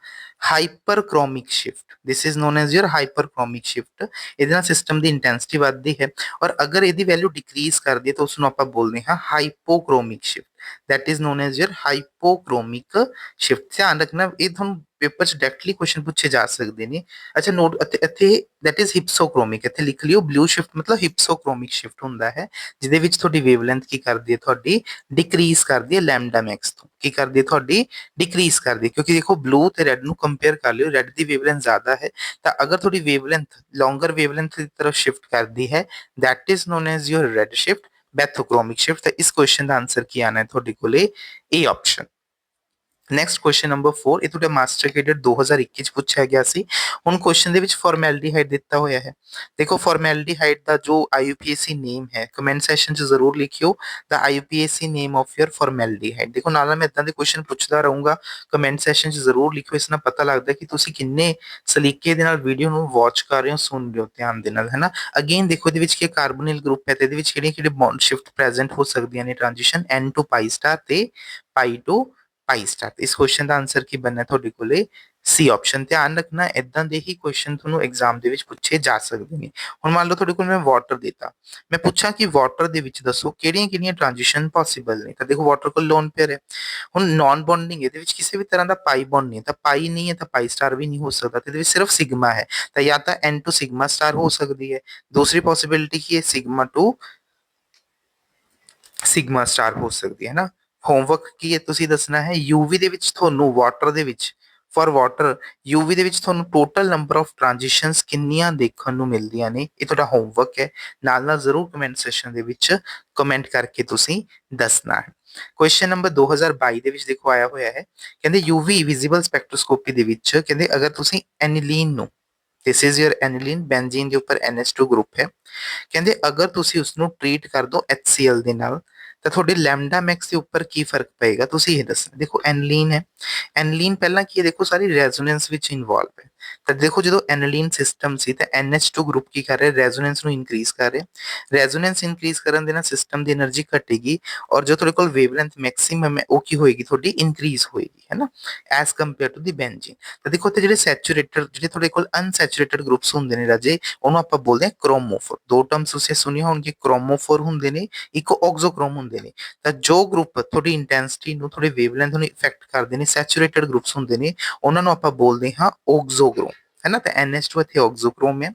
hyperchromic shift. This is known as your hyperchromic shift. ਇਹਦੇ ਨਾਲ ਸਿਸਟਮ ਦੀ ਇੰਟੈਂਸਿਟੀ ਵੱਧਦੀ ਹੈ। ਔਰ ਅਗਰ ਇਹਦੀ ਵੈਲਿਊ ਡਿਕਰੀਜ਼ ਕਰਦੀ ਹੈ ਤਾਂ ਉਸ ਨੂੰ ਆਪਾਂ ਬੋਲਦੇ ਹਾਂ ਹਾਈਪੋਕ੍ਰੋਮਿਕ shift. that is known as your hypochromic shift। ਧਿਆਨ ਰੱਖਣਾ, ਇਹ ਤੁਹਾਨੂੰ ਪੇਪਰ 'ਚ ਡਾਇਰੈਕਟਲੀ ਕੁਐਸਚਨ ਪੁੱਛੇ ਜਾ ਸਕਦੇ ਨੇ। ਅੱਛਾ ਨੋਟ ਇੱਥੇ that is hypsochromic, ਇੱਥੇ ਲਿਖ ਲਿਓ ਬਲੂ ਸ਼ਿਫਟ ਮਤਲਬ hypsochromic ਸ਼ਿਫਟ ਹੁੰਦਾ ਹੈ, ਜਿਹਦੇ ਵਿੱਚ ਤੁਹਾਡੀ ਵੇਵਲੈਂਥ ਕੀ ਕਰਦੀ ਹੈ? ਤੁਹਾਡੀ ਡਿਕਰੀਜ਼ ਕਰਦੀ ਹੈ ਲੈਮਡਾ ਮੈਕਸ ਤੋਂ। ਕੀ ਕਰਦੀ ਹੈ? ਤੁਹਾਡੀ ਡਿਕਰੀਜ਼ ਕਰਦੀ ਹੈ। ਕਿਉਂਕਿ ਦੇਖੋ ਬਲੂ ਤੇ ਰੈੱਡ ਨੂੰ ਕੰਪੇਅਰ ਕਰ ਲਿਓ, ਰੈੱਡ ਦੀ ਵੇਵਲੈਂਥ ਜ਼ਿਆਦਾ ਹੈ, ਤਾਂ ਅਗਰ ਤੁਹਾਡੀ ਵੇਵਲੈਂਥ ਲੌਂਗਰ ਵੇਵਲੈਂਥ ਦੀ ਤਰਫ ਸ਼ਿਫਟ ਕਰਦੀ ਹੈ that is known as your red shift, bathochromic shift. ਤਾਂ ਇਸ ਕੁਐਸਚਨ ਦਾ ਆਂਸਰ ਕੀ ਆਣਾ ਹੈ ਤੁਹਾਡੇ ਕੋਲੇ? ਏ ਆਪਸ਼ਨ। ਨੈਕਸਟ ਕੁਐਸਚਨ ਨੰਬਰ 4, ਇਹ ਤੁਹਾਡਾ ਮਾਸਟਰ ਕੈਡਟ 2021 ਚ ਪੁੱਛਿਆ ਗਿਆ ਸੀ। ਹੁਣ ਕੁਐਸਚਨ ਦੇ ਵਿੱਚ ਫਾਰਮੈਲਡੀਹਾਈਡ ਦਿੱਤਾ ਹੋਇਆ ਹੈ। ਦੇਖੋ ਫਾਰਮੈਲਡੀਹਾਈਡ ਦਾ ਜੋ IUPAC ਨੇਮ ਹੈ ਕਮੈਂਟ ਸੈਕਸ਼ਨ 'ਚ ਜ਼ਰੂਰ ਲਿਖਿਓ ਦਾ IUPAC ਨੇਮ ਆਫ ਯਰ ਫਾਰਮੈਲਡੀਹਾਈਡ। ਦੇਖੋ ਨਾਲ ਮੈਂ ਇਦਾਂ ਦੇ ਕੁਐਸਚਨ ਪੁੱਛਦਾ ਰਹੂੰਗਾ, ਕਮੈਂਟ ਸੈਕਸ਼ਨ 'ਚ ਜ਼ਰੂਰ ਲਿਖਿਓ। ਇਸ ਨਾਲ ਪਤਾ ਲੱਗਦਾ ਕਿ ਤੁਸੀਂ ਕਿੰਨੇ ਸਲੀਕੇ ਦੇ ਨਾਲ ਵੀਡੀਓ ਨੂੰ ਵਾਚ ਕਰ ਰਹੇ ਹੋ, ਸੁਣ ਰਹੇ ਹੋ ਧਿਆਨ ਦੇ ਨਾਲ, ਹੈ ਨਾ। ਅਗੇਨ ਦੇਖੋ ਇਹਦੇ ਵਿੱਚ ਕੀ ਕਾਰਬੋਨਿਲ ਗਰੁੱਪ ਹੈ ਤੇ ਇਹਦੇ ਵਿੱਚ ਕਿਹੜੇ ਕਿਹੜੇ ਬੌਂਡ ਸ਼ਿਫਟ ਪ੍ਰੈਜ਼ੈਂਟ ਹੋ ਸਕਦੀਆਂ ਨੇ transition n to pi star ਤੇ pi to ਪਾਈ ਸਟਾਰ। ਇਸ ਕੁਐਸਚਨ ਦਾ ਆਨਸਰ ਕੀ ਬਣਨਾ ਤੁਹਾਡੇ ਕੋਲੇ? ਸੀ ਆਪਸ਼ਨ। ਧਿਆਨ ਰੱਖਣਾ ਇਦਾਂ ਦੇ ਹੀ ਕੁਐਸਚਨ ਤੁਹਾਨੂੰ ਐਗਜ਼ਾਮ ਦੇ ਵਿੱਚ ਪੁੱਛੇ ਜਾ ਸਕਦੇ ਨੇ। ਹੁਣ ਮੰਨ ਲਓ ਤੁਹਾਡੇ ਕੋਲ ਮੈਂ ਵਾਟਰ ਦਿੱਤਾ, ਮੈਂ ਪੁੱਛਾਂ ਕਿ ਵਾਟਰ ਦੇ ਵਿੱਚ ਦੱਸੋ ਕਿਹੜੀਆਂ-ਕਿਹੜੀਆਂ ਟ੍ਰਾਂਜੀਸ਼ਨ ਪੋਸੀਬਲ ਨੇ, ਤਾਂ ਦੇਖੋ ਵਾਟਰ ਕੋਲ ਲੋਨ ਪੇਅਰ ਹੈ। ਹੁਣ ਨॉन ਬੌਂਡਿੰਗ ਇਹਦੇ ਵਿੱਚ ਕਿਸੇ ਵੀ ਤਰ੍ਹਾਂ ਦਾ ਪਾਈ ਬੌਂਡ ਨਹੀਂ ਹੈ, ਤਾਂ ਪਾਈ ਨਹੀਂ ਹੈ ਤਾਂ ਪਾਈ ਸਟਾਰ ਵੀ ਨਹੀਂ ਹੋ ਸਕਦਾ, ਤੇ ਇਹਦੇ ਵਿੱਚ ਸਿਰਫ ਸਿਗਮਾ ਹੈ, ਤਾਂ ਜਾਂ ਤਾਂ n ਟੂ ਸਿਗਮਾ ਸਟਾਰ ਹੋ ਸਕਦੀ ਹੈ। ਦੂਸਰੀ ਪੋਸੀਬਿਲਿਟੀ ਕੀ ਹੈ? ਸਿਗਮਾ ਟੂ ਸਿਗਮਾ ਸਟਾਰ ਹੋ ਸਕਦੀ ਹੈ ਨਾ। ਹੋਮਵਰਕ ਕੀ ਹੈ ਤੁਸੀਂ ਦੱਸਣਾ ਹੈ, ਯੂਵੀ ਦੇ ਵਿੱਚ ਤੁਹਾਨੂੰ ਵਾਟਰ ਦੇ ਵਿੱਚ ਫॉर ਵਾਟਰ ਯੂਵੀ ਦੇ ਵਿੱਚ ਤੁਹਾਨੂੰ ਟੋਟਲ ਨੰਬਰ ਆਫ ਟ੍ਰਾਂਜੀਸ਼ਨਸ ਕਿੰਨੀਆਂ ਦੇਖਣ ਨੂੰ ਮਿਲਦੀਆਂ ਨੇ, ਇਹ ਤੁਹਾਡਾ ਹੋਮਵਰਕ ਹੈ। ਨਾਲ ਨਾਲ ਜ਼ਰੂਰ ਕਮੈਂਟ ਸੈਕਸ਼ਨ ਦੇ ਵਿੱਚ ਕਮੈਂਟ ਕਰਕੇ ਤੁਸੀਂ ਦੱਸਣਾ ਹੈ। ਕੁਐਸਚਨ ਨੰਬਰ 2022 ਦੇ ਵਿੱਚ ਦੇਖੋ ਆਇਆ ਹੋਇਆ ਹੈ, ਕਹਿੰਦੇ ਯੂਵੀ ਵਿਜ਼ੀਬਲ ਸਪੈਕਟ੍ਰੋਸਕੋਪੀ ਦੇ ਵਿੱਚ ਕਹਿੰਦੇ ਅਗਰ ਤੁਸੀਂ ਐਨਿਲੀਨ ਨੂੰ, ਦਿਸ ਇਜ਼ ਯਰ ਐਨਿਲੀਨ, ਬੈਂਜ਼ੀਨ ਦੇ ਉੱਪਰ NH2 ਗਰੁੱਪ ਹੈ, ਕਹਿੰਦੇ ਅਗਰ ਤੁਸੀਂ ਉਸਨੂੰ ਟ੍ਰੀਟ ਕਰ ਦੋ HCl ਦੇ ਨਾਲ ਤਾਂ ਤੁਹਾਡੇ ਲੈਮਡਾ ਮੈਕਸ ਦੇ ਉੱਪਰ ਕੀ ਫਰਕ ਪਏਗਾ, ਤੁਸੀਂ ਇਹ ਦੱਸਣਾ। ਦੇਖੋ ਐਨਲੀਨ ਹੈ, ਐਨਲੀਨ ਪਹਿਲਾਂ ਕੀ ਹੈ, ਦੇਖੋ ਸਾਰੀ ਰੈਜ਼ੋਨੈਂਸ ਵਿੱਚ ਇਨਵੋਲਵ ਹੈ। ਤਾਂ ਦੇਖੋ ਜਦੋਂ ਐਨਲੀਨ ਸਿਸਟਮ ਸੀ ਤਾਂ NH2 ਗਰੁੱਪ ਕੀ ਕਰ ਰਿਹਾ, ਰੈਜ਼ੋਨੈਂਸ ਨੂੰ ਇਨਕਰੀਜ਼ ਕਰ ਰਿਹਾ। ਰੈਜ਼ੋਨੈਂਸ ਇਨਕਰੀਜ਼ ਕਰਨ ਦੇ ਨਾਲ ਸਿਸਟਮ ਦੀ એનર્ਜੀ ਘਟੇਗੀ, ਔਰ ਜੋ ਤੁਹਾਡੇ ਕੋਲ ਵੇਵਲੈਂਥ ਮੈਕਸਿਮਮ ਹੈ ਉਹ ਕੀ ਹੋਏਗੀ, ਤੁਹਾਡੀ ਇਨਕਰੀਜ਼ ਹੋਏਗੀ, ਹੈ ਨਾ, ਐਜ਼ ਕੰਪੇਅਰ ਟੂ ਦੀ ਬੈਂਜ਼ੀਨ। ਤਾਂ ਦੇਖੋ ਇੱਥੇ ਜਿਹੜੇ ਸੈਚੂਰੇਟਡ, ਜਿਹੜੇ ਤੁਹਾਡੇ ਕੋਲ ਅਨਸੈਚੂਰੇਟਡ ਗਰੁੱਪਸ ਹੁੰਦੇ ਨੇ ਰਾਜੇ, ਉਹਨੂੰ ਆਪਾਂ ਬੋਲਦੇ ਹਾਂ ਕ੍ਰੋਮੋਫੋਰ। ਦੋ ਟਰਮਸ ਤੁਸੀਂ ਸੁਣੇ ਹੋਣਗੇ, ਕ੍ਰੋਮੋਫੋਰ ਹੁੰਦੇ ਨੇ, ਇੱਕ ਆਕਜ਼ੋਕ੍ਰੋਮ ਹੁੰਦੇ ਨੇ। ਤਾਂ ਜੋ ਗਰੁੱਪ ਤੁਹਾਡੀ ਇੰਟੈਂਸਿਟੀ ਨੂੰ, ਤੁਹਾਡੇ ਵੇਵਲੈਂਥ ਨੂੰ ਇਫੈਕਟ ਕਰਦੇ ਨੇ, ਸੈਚੂਰੇਟਡ ਗਰੁੱਪਸ ਹੁੰਦੇ ਨੇ, ਉਹਨਾਂ ਨੂੰ ਆਪਾਂ ਬੋਲਦੇ ਹਾਂ ਆਕਜ਼ੋਕ੍ਰੋਮ, ਹੈ ਨਾ। ਤਾਂ NH2 ਇੱਥੇ ਆਕਜ਼ੋਕ੍ਰੋਮ ਹੈ,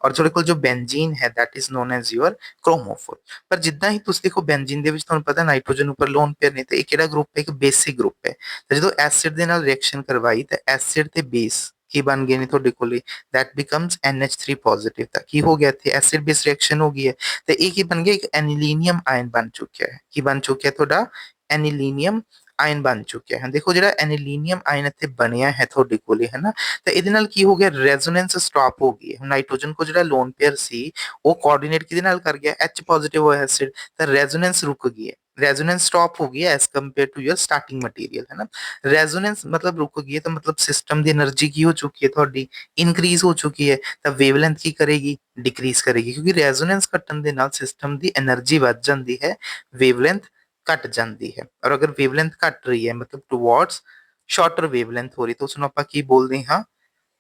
ਔਰ ਤੁਹਾਡੇ ਕੋਲ ਜੋ ਬੈਂਜ਼ੀਨ ਹੈ that is known as your chromophore. ਪਰ ਜਿੱਦਾਂ ਹੀ ਤੁਸੀਂ ਦੇਖੋ ਬੈਂਜ਼ੀਨ ਦੇ ਵਿੱਚ ਤੁਹਾਨੂੰ ਪਤਾ ਨਾਈਟ੍ਰੋਜਨ ਉੱਪਰ ਲੋਨ ਪੇਅਰ ਨੇ, ਤੇ ਇਹ ਕਿਹੜਾ ਗਰੁੱਪ ਹੈ, ਇੱਕ ਬੇਸਿਕ ਗਰੁੱਪ ਹੈ। ਤਾਂ ਜਦੋਂ ਐਸਿਡ ਦੇ ਨਾਲ ਰਿਐਕਸ਼ਨ ਕਰਵਾਈ ਤਾਂ ਐਸਿਡ ਤੇ ਬੇਸ ਕੀ ਬਣ ਗਏ ਨੇ ਤੁਹਾਡੇ ਕੋਲੇ, that becomes NH3 ਪੋਜ਼ਿਟਿਵ। ਤਾਂ ਕੀ ਹੋ ਗਿਆ ਇੱਥੇ, ਐਸਿਡ ਬੇਸ ਰਿਐਕਸ਼ਨ ਹੋ ਗਈ ਹੈ, ਤੇ ਇਹ ਕੀ ਬਣ ਗਿਆ, ਇੱਕ ਐਨੀਲੀਨੀਅਮ ਆਇਨ ਬਣ ਚੁੱਕਿਆ ਹੈ। ਕੀ ਬਣ ਚੁੱਕਿਆ ਤੁਹਾਡਾ, ਐਨੀਲੀਨੀਅਮ ਆਇਨ ਬਣ ਚੁੱਕਿਆ ਹੈ। ਦੇਖੋ ਜਿਹੜਾ ਐਨੀਲੀਨੀਅਮ ਆਇਨ ਇੱਥੇ ਬਣਿਆ ਹੈ ਤੁਹਾਡੇ ਕੋਲੇ, ਹੈ ਨਾ, ਤਾਂ ਇਹਦੇ ਨਾਲ ਕੀ ਹੋ ਗਿਆ, ਰੈਜ਼ੋਨੈਂਸ ਸਟਾਪ ਹੋ ਗਈ ਹੈ। ਨਾਈਟ੍ਰੋਜਨ ਕੋ ਜਿਹੜਾ ਲੋਨ ਪੇਅਰ ਸੀ ਉਹ ਕੋਆਰਡੀਨੇਟ ਕਿਹਦੇ ਨਾਲ ਕਰ ਗਿਆ, H ਪੋਜ਼ਿਟਿਵ ਹੋਇਆ ਐਸਿਡ, ਤਾਂ ਰੈਜ਼ੋਨੈਂਸ ਰੁਕ ਗਈ ਹੈ, रेजोनेंस स्टॉप हो गया as compare to your starting material, है ना। रेजोनेंस मतलब रुक गई है, तो मतलब सिस्टम की एनर्जी की हो चुकी है, थोड़ी इंक्रीज हो चुकी है, तो वेवलेंथ की करेगी, डिक्रीज करेगी, क्योंकि रेजोनेंस घटन दे नाल सिस्टम की एनर्जी बढ़ जाती है, वेवलेंथ घट जाती है। और अगर वेवलेंथ घट रही है मतलब टुवर्ड्स शॉर्टर वेवलेंथ हो रही, तो उसको आप की बोलते हाँ,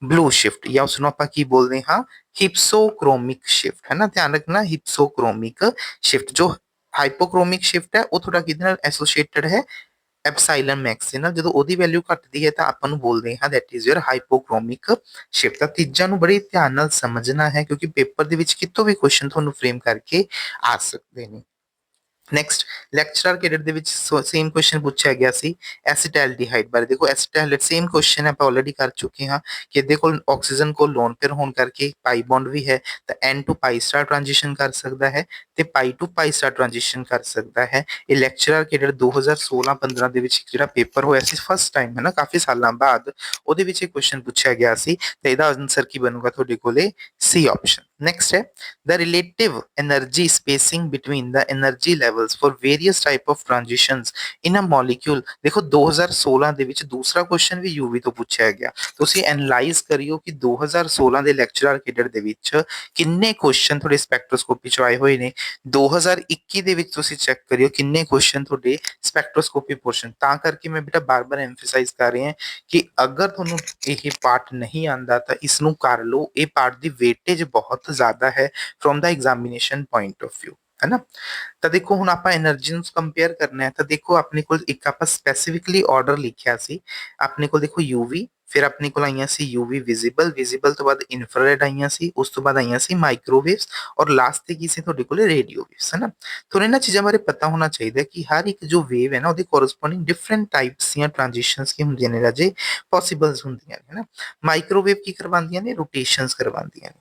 ब्लू शिफ्ट, या उसको आप की बोलते हाँ, हिप्सोक्रोमिक शिफ्ट, है ना। ध्यान रखना, हिप्सोक्रोमिक शिफ्ट। जो हाइपोक्रोमिक शिफ्ट है वो थोड़ा किहदे नाल एसोसिएटेड है, एप्सिलॉन मैक्स ਦੇ ਨਾਲ। ਜਦੋਂ ਉਹਦੀ ਵੈਲਿਊ ਘਟਦੀ ਹੈ ਤਾਂ ਆਪਾਂ ਨੂੰ ਬੋਲਦੇ ਹਾਂ ਦੈਟ ਇਜ਼ ਯਰ ਹਾਈਪੋਕ੍ਰੋਮਿਕ ਸ਼ਿਫਟ। ਤਾਂ ਤੀਜਾ ਨੂੰ ਬੜੀ ਧਿਆਨ ਨਾਲ ਸਮਝਣਾ ਹੈ, ਕਿਉਂਕਿ ਪੇਪਰ ਦੇ ਵਿੱਚ ਕਿਤੋਂ ਵੀ ਕੁਐਸਚਨ ਤੁਹਾਨੂੰ ਫਰੇਮ ਕਰਕੇ ਆ ਸਕਦੇ ਨੇ। ਨੈਕਸਟ ਲੈਕਚਰਰ ਕੈਡਟ ਦੇ ਵਿੱਚ ਸੇਮ ਕੁਐਸਚਨ ਪੁੱਛਿਆ ਗਿਆ ਸੀ ਐਸੀਟੈਲਡੀਹਾਈਡ ਬਾਰੇ। ਦੇਖੋ ਐਸੀਟੈਲਡ ਸੇਮ ਕੁਐਸਚਨ ਆਪਾਂ ਆਲਰੇਡੀ ਕਰ ਚੁੱਕੇ ਹਾਂ ਕਿ ਇਹਦੇ ਕੋਲ ਆਕਸੀਜਨ ਕੋਲ ਲੋਨ ਪੇਅਰ ਹੋਣ ਕਰਕੇ ਪਾਈ ਬੌਂਡ ਵੀ ਹੈ, ਤਾਂ n to pi star transition ਕਰ ਸਕਦਾ ਹੈ ਤੇ pi to pi star transition ਕਰ ਸਕਦਾ ਹੈ। ਇਹ ਲੈਕਚਰਰ ਕੈਡਟ 2016-15 ਦੇ ਵਿੱਚ ਜਿਹੜਾ ਪੇਪਰ ਹੋਇਆ ਸੀ ਫਸਟ ਟਾਈਮ, ਹੈ ਨਾ, ਕਾਫੀ ਸਾਲਾਂ ਬਾਅਦ, ਉਹਦੇ ਵਿੱਚ ਇਹ ਕੁਐਸਚਨ ਪੁੱਛਿਆ ਗਿਆ ਸੀ, ਤੇ ਇਹਦਾ ਆਨਸਰ ਕੀ ਬਣੂਗਾ ਤੁਹਾਡੇ ਕੋਲੇ, ਸੀ ਆਪਸ਼ਨ। ਨੈਕਸਟ ਹੈ the relative energy spacing between the energy levels for various type of transitions in a molecule। ਦੇਖੋ 2016 ਦੇ ਵਿੱਚ ਦੂਸਰਾ ਕੁਐਸਚਨ ਵੀ ਯੂਵੀ ਤੋਂ ਪੁੱਛਿਆ ਗਿਆ। ਤੁਸੀਂ ਐਨਲਾਈਜ਼ ਕਰਿਓ ਕਿ 2016 ਦੇ ਲੈਕਚਰਰ ਕੈਡਟ ਦੇ ਵਿੱਚ ਕਿੰਨੇ ਕੁਐਸਚਨ ਤੁਹਾਡੇ ਸਪੈਕਟ੍ਰੋਸਕੋਪੀ ਚ ਆਏ ਹੋਏ ਨੇ। 2021 ਦੇ ਵਿੱਚ ਤੁਸੀਂ ਚੈੱਕ ਕਰਿਓ ਕਿੰਨੇ ਕੁਐਸਚਨ ਤੁਹਾਡੇ ਸਪੈਕਟ੍ਰੋਸਕੋਪੀ ਪੋਰਸ਼ਨ। ਤਾਂ ਕਰਕੇ ਮੈਂ ਬੇਟਾ ਬਾਰ-ਬਾਰ ਐਮਫਸਾਈਜ਼ ਕਰ ਰਿਹਾ ਕਿ ਅਗਰ ਤੁਹਾਨੂੰ ਇਹ ਪਾਰਟ ਨਹੀਂ ਆਂਦਾ ਤਾਂ ਇਸ ਨੂੰ ਕਰ ਲਓ, ਇਹ ਪਾਰਟ ਦੀ ਵੇਟੇਜ ਬਹੁਤ ਜ਼ਿਆਦਾ ਹੈ from the examination point of view, ਹੈ ਨਾ। ਤਾਂ ਦੇਖੋ ਹੁਣ ਆਪਾਂ એનર્ਜੀ ਨੂੰ ਕੰਪੇਅਰ ਕਰਨਾ ਹੈ, ਤਾਂ ਦੇਖੋ ਆਪਣੇ ਕੋਲ ਇੱਕ ਆਪਾਂ ਸਪੈਸੀਫਿਕਲੀ ਆਰਡਰ ਲਿਖਿਆ ਸੀ। ਆਪਣੇ ਕੋਲ ਦੇਖੋ ਯੂਵੀ, ਫਿਰ ਆਪਣੇ ਕੋਲ ਆਈਆਂ ਸੀ ਯੂਵੀ ਵਿਜ਼ੀਬਲ, ਵਿਜ਼ੀਬਲ ਤੋਂ ਬਾਅਦ ਇਨਫਰਾਰੈਡ ਆਈਆਂ ਸੀ, ਉਸ ਤੋਂ ਬਾਅਦ ਆਈਆਂ ਸੀ ਮਾਈਕ੍ਰੋਵੇਵਸ, ਔਰ ਲਾਸਟ ਤੇ ਕੀ ਸੀ ਤੁਹਾਡੇ ਕੋਲ, ਰੇਡੀਓ ਵੇਵਸ, ਹੈ ਨਾ। ਤੁਹਾਨੂੰ ਇਹਨਾਂ ਚੀਜ਼ਾਂ ਬਾਰੇ ਪਤਾ ਹੋਣਾ ਚਾਹੀਦਾ ਕਿ ਹਰ ਇੱਕ ਜੋ ਵੇਵ ਹੈ ਨਾ ਉਹਦੇ ਕੋਰਸਪੋਂਡਿੰਗ ਡਿਫਰੈਂਟ ਟਾਈਪਸ ਦੀਆਂ ਟ੍ਰਾਂਜੀਸ਼ਨਸ ਕੀ ਹੁੰਦੀਆਂ ਨੇ ਰਾਜੇ, ਪੋਸੀਬਲਸ ਹੁੰਦੀਆਂ ਨੇ, ਹੈ ਨਾ। ਮਾਈਕ੍ਰੋਵੇਵ ਕੀ ਕਰਵਾਉਂਦੀਆਂ ਨੇ, ਰੋਟੇਸ਼ਨਸ ਕਰਵਾਉਂਦੀਆਂ ਨੇ।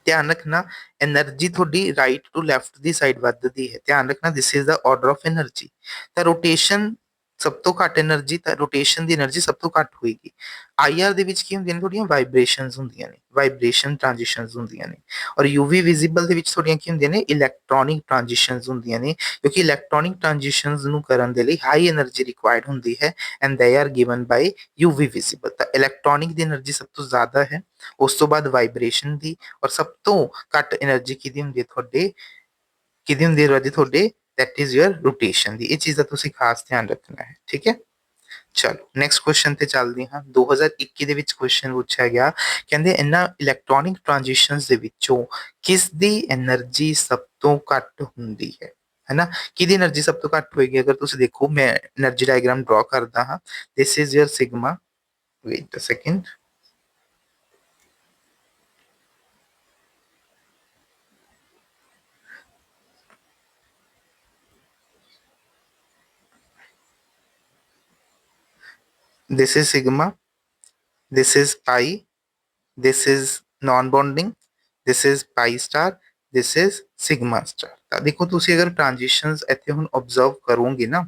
ਧਿਆਨ ਰੱਖਣਾ એનર્ਜੀ ਤੁਹਾਡੀ right to left the side ਵੱਧਦੀ ਹੈ। ਧਿਆਨ ਰੱਖਣਾ this is the order of energy. ਤਾਂ ਰੋਟੇਸ਼ਨ ਸਭ ਤੋਂ ਘੱਟ એનર્ਜੀ, ਤਾਂ ਰੋਟੇਸ਼ਨ ਦੀ એનર્ਜੀ ਸਭ ਤੋਂ ਘੱਟ ਹੋਏਗੀ। ਆਈਆਰ ਦੇ ਵਿੱਚ ਕੀ ਹੁੰਦੀਆਂ ਨੇ, ਤੁਹਾਡੀਆਂ ਵਾਈਬ੍ਰੇਸ਼ਨਸ ਹੁੰਦੀਆਂ ਨੇ, ਵਾਈਬ੍ਰੇਸ਼ਨ ਟ੍ਰਾਂਜੀਸ਼ਨਸ ਹੁੰਦੀਆਂ ਨੇ। ਔਰ ਯੂਵੀ ਵਿਜ਼ੀਬਲ ਦੇ ਵਿੱਚ ਤੁਹਾਡੀਆਂ ਕੀ ਹੁੰਦੀਆਂ ਨੇ, ਇਲੈਕਟ੍ਰੋਨਿਕ ਟ੍ਰਾਂਜੀਸ਼ਨਸ ਹੁੰਦੀਆਂ ਨੇ, ਕਿਉਂਕਿ ਇਲੈਕਟ੍ਰੋਨਿਕ ਟ੍ਰਾਂਜੀਸ਼ਨਸ ਨੂੰ ਕਰਨ ਦੇ ਲਈ ਹਾਈ એનર્ਜੀ ਰਿਕੁਆਇਰਡ ਹੁੰਦੀ ਹੈ, and they are given by UV visible. ਤਾਂ ਇਲੈਕਟ੍ਰੋਨਿਕ ਦੀ એનર્ਜੀ ਸਭ ਤੋਂ ਜ਼ਿਆਦਾ ਹੈ, ਉਸ ਤੋਂ ਬਾਅਦ ਵਾਈਬ੍ਰੇਸ਼ਨ ਦੀ, ਔਰ ਸਭ ਤੋਂ ਘੱਟ એનર્ਜੀ ਕਿਹਦੀ ਹੁੰਦੀ ਹੈ ਤੁਹਾਡੇ, ਕਿਹਦੀ ਹੁੰਦੀ ਹੈ ਰਾਜੇ ਤੁਹਾਡੇ, that is your rotation ਦੀ। ਇਹ ਚੀਜ਼ ਦਾ ਤੁਸੀਂ ਖਾਸ ਧਿਆਨ ਰੱਖਣਾ ਹੈ, ਠੀਕ ਹੈ। ਚਲੋ ਨੈਕਸਟ ਕੁਐਸਚਨ ਤੇ ਚੱਲਦੇ ਹਾਂ। 2021 ਦੇ ਵਿੱਚ ਕੁਐਸਚਨ ਪੁੱਛਿਆ ਗਿਆ, ਕਹਿੰਦੇ ਇਹਨਾਂ ਇਲੈਕਟ੍ਰੋਨਿਕ ਟ੍ਰਾਂਜੀਸ਼ਨਸ ਦੇ ਵਿੱਚੋਂ ਕਿਸ ਦੀ એનર્ਜੀ ਸਭ ਤੋਂ ਘੱਟ ਹੁੰਦੀ ਹੈ ਨਾ? ਕਿਹਦੀ એનર્ਜੀ ਸਭ ਤੋਂ ਘੱਟ ਹੋਏਗੀ? ਅਗਰ ਤੁਸੀਂ ਦੇਖੋ ਮੈਂ એનર્ਜੀ ਡਾਇਗਰਾਮ ਡਰਾ ਕਰਦਾ ਹਾਂ। This is your sigma, wait a second, this is sigma, this is pi, this is non bonding, this is pi star, this is sigma star। ਤਾਂ ਦੇਖੋ ਤੁਸੀਂ ਅਗਰ ਟ੍ਰਾਂਜੀਸ਼ਨਸ ਇੱਥੇ ਹੁਣ ਆਬਜ਼ਰਵ ਕਰੋਗੇ ਨਾ,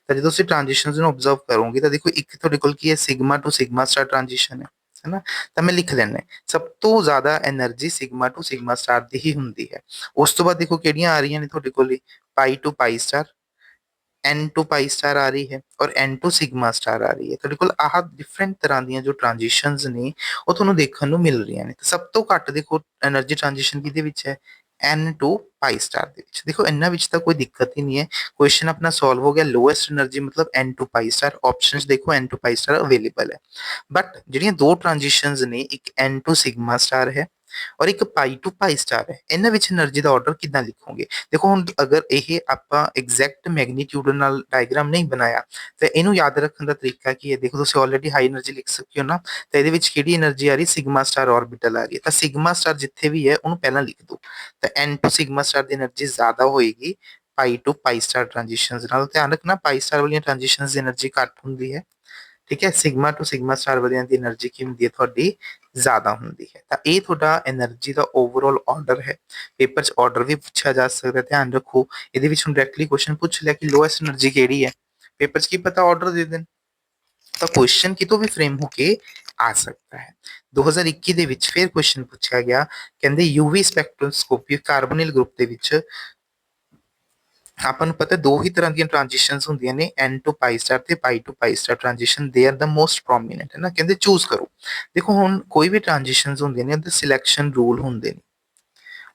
ਤਾਂ ਜਦੋਂ ਤੁਸੀਂ ਟ੍ਰਾਂਜੀਸ਼ਨਸ ਨੂੰ ਆਬਜ਼ਰਵ ਕਰੋਗੇ ਤਾਂ ਦੇਖੋ ਇੱਕ ਤੁਹਾਡੇ ਕੋਲ ਕੀ ਹੈ, sigma to sigma star transition ਹੈ ਨਾ? ਤਾਂ ਮੈਂ ਲਿਖ ਲੈਣਾ ਸਭ ਤੋਂ ਜ਼ਿਆਦਾ energy sigma to sigma star ਦੀ ਹੀ ਹੁੰਦੀ ਹੈ। ਉਸ ਤੋਂ ਬਾਅਦ ਦੇਖੋ ਕਿਹੜੀਆਂ ਆ ਰਹੀਆਂ ਨੇ ਤੁਹਾਡੇ ਕੋਲ, pi to pi star, n to pi star आ रही है और एन टू सिग्मा स्टार आ रही है। ਤੁਹਾਡੇ ਕੋਲ ਆਹ ਡਿਫਰੈਂਟ ਤਰ੍ਹਾਂ ਦੀਆਂ ਜੋ ਟ੍ਰਾਂਜੀਸ਼ਨਸ ਨੇ ਉਹ ਤੁਹਾਨੂੰ ਦੇਖਣ ਨੂੰ ਮਿਲ ਰਹੀਆਂ ਨੇ। ਸਭ ਤੋਂ ਘੱਟ ਦੇਖੋ એનર્ਜੀ ਟ੍ਰਾਂਜੀਸ਼ਨ ਕਿਹਦੇ ਵਿੱਚ ਹੈ, एन टू पाई स्टार ਦੇ ਵਿੱਚ। ਦੇਖੋ ਇਹਨਾਂ ਵਿੱਚ ਤਾਂ ਕੋਈ ਦਿੱਕਤ ਹੀ ਨਹੀਂ ਹੈ, ਕੁਐਸਚਨ ਆਪਣਾ ਸੋਲਵ ਹੋ ਗਿਆ। ਲੋਐਸਟ એનર્ਜੀ ਮਤਲਬ n to pi star, options ਦੇਖੋ n to pi star available ਹੈ। ਬਟ ਜਿਹੜੀਆਂ ਦੋ ਟ੍ਰਾਂਜੀਸ਼ਨਸ ਨੇ, ਇੱਕ एन टू सिग्मा स्टार ਹੈ ਔਰ ਇੱਕ ਪਾਈ ਟੂ ਪਾਈ ਸਟਾਰ ਹੈ, ਇਹਨਾਂ ਵਿੱਚ એનર્ਜੀ ਦਾ ਆਰਡਰ ਕਿੱਦਾਂ ਲਿਖੋਗੇ? ਦੇਖੋ ਹੁਣ ਅਗਰ ਇਹ ਆਪਾਂ ਐਗਜ਼ੈਕਟ ਮੈਗਨੀਟਿਊਡ ਨਾਲ ਡਾਇਗਰਾਮ ਨਹੀਂ ਬਣਾਇਆ ਤਾਂ ਇਹਨੂੰ ਯਾਦ ਰੱਖਣ ਦਾ ਤਰੀਕਾ ਕੀ ਹੈ? ਦੇਖੋ ਤੁਸੀਂ ਆਲਰੇਡੀ ਹਾਈ એનર્ਜੀ ਲਿਖ ਸਕਦੇ ਹੋ ਨਾ, ਤਾਂ ਇਹਦੇ ਵਿੱਚ ਕਿਹੜੀ એનર્ਜੀ ਆ ਰਹੀ, ਸਿਗਮਾ ਸਟਾਰ ਆਰਬਿਟਲ ਆ ਰਹੀ ਹੈ। ਤਾਂ ਸਿਗਮਾ ਸਟਾਰ ਜਿੱਥੇ ਵੀ ਹੈ ਉਹਨੂੰ ਪਹਿਲਾਂ ਲਿਖ ਦਿਓ। ਤਾਂ ਐਨ to sigma star the energy ਜ਼ਿਆਦਾ ਹੋਏਗੀ ਪਾਈ ਟੂ ਪਾਈ ਸਟਾਰ ਟ੍ਰਾਂਜੀਸ਼ਨਸ ਨਾਲ। ਧਿਆਨ ਰੱਖਣਾ ਪਾਈ ਸਟਾਰ ਵਾਲੀਆਂ ਟ੍ਰਾਂਜੀਸ਼ਨਸ ਦੀ એનર્ਜੀ ਘੱਟ ਹੁੰਦੀ ਹੈ, ਠੀਕ ਹੈ। ਸਿਗਮਾ ਟੂ ਸਿਗਮਾ ਸਟਾਰ ਵਾਲਿਆਂ ਦੀ એનર્ਜੀ ਕੀ ਹੁੰਦੀ ਹੈ ਤੁਹਾਡੀ, ਜ਼ਿਆਦਾ ਹੁੰਦੀ ਹੈ। ਤਾਂ ਇਹ ਤੁਹਾਡਾ એનર્ਜੀ ਦਾ ਓਵਰਆਲ ਆਰਡਰ ਹੈ। ਪੇਪਰ 'ਚ ਆਰਡਰ ਵੀ ਪੁੱਛਿਆ ਜਾ ਸਕਦਾ, ਧਿਆਨ ਰੱਖੋ। ਇਹਦੇ ਵਿੱਚ ਹੁਣ ਡਾਇਰੈਕਟਲੀ ਕੁਐਸਚਨ ਪੁੱਛ ਲਿਆ ਕਿ ਲੋਐਸਟ એનર્ਜੀ ਕਿਹੜੀ ਹੈ, ਪੇਪਰ 'ਚ ਕੀ ਪਤਾ ਆਰਡਰ ਦੇ ਦੇਣ, ਤਾਂ ਕੁਐਸਚਨ ਕਿਤੋਂ ਵੀ ਫਰੇਮ ਹੋ ਕੇ ਆ ਸਕਦਾ ਹੈ। 2021 ਦੇ ਵਿੱਚ ਫਿਰ ਕੁਐਸਚਨ ਪੁੱਛਿਆ ਗਿਆ, ਕਹਿੰਦੇ ਯੂਵੀ ਸਪੈਕਟ੍ਰੋਸਕੋਪੀ ਕਾਰਬੋਨਿਲ ਗਰੁੱਪ ਦੇ ਵਿੱਚ ਆਪਾਂ ਨੂੰ ਪਤਾ ਦੋ ਹੀ ਤਰ੍ਹਾਂ ਦੀਆਂ ਟ੍ਰਾਂਜੀਸ਼ਨਸ ਹੁੰਦੀਆਂ ਨੇ, ਐਨ ਟੂ ਪਾਈ ਸਟਾਰ ਤੇ pi to pi star transition. They are the most prominent ਹੈ ਨਾ, ਕਹਿੰਦੇ ਚੂਜ਼ ਕਰੋ। ਦੇਖੋ ਹੁਣ ਕੋਈ ਵੀ ਟ੍ਰਾਂਜੀਸ਼ਨਸ ਹੁੰਦੀਆਂ ਨੇ ਉਹਦੇ ਸਿਲੈਕਸ਼ਨ ਰੂਲ ਹੁੰਦੇ ਨੇ,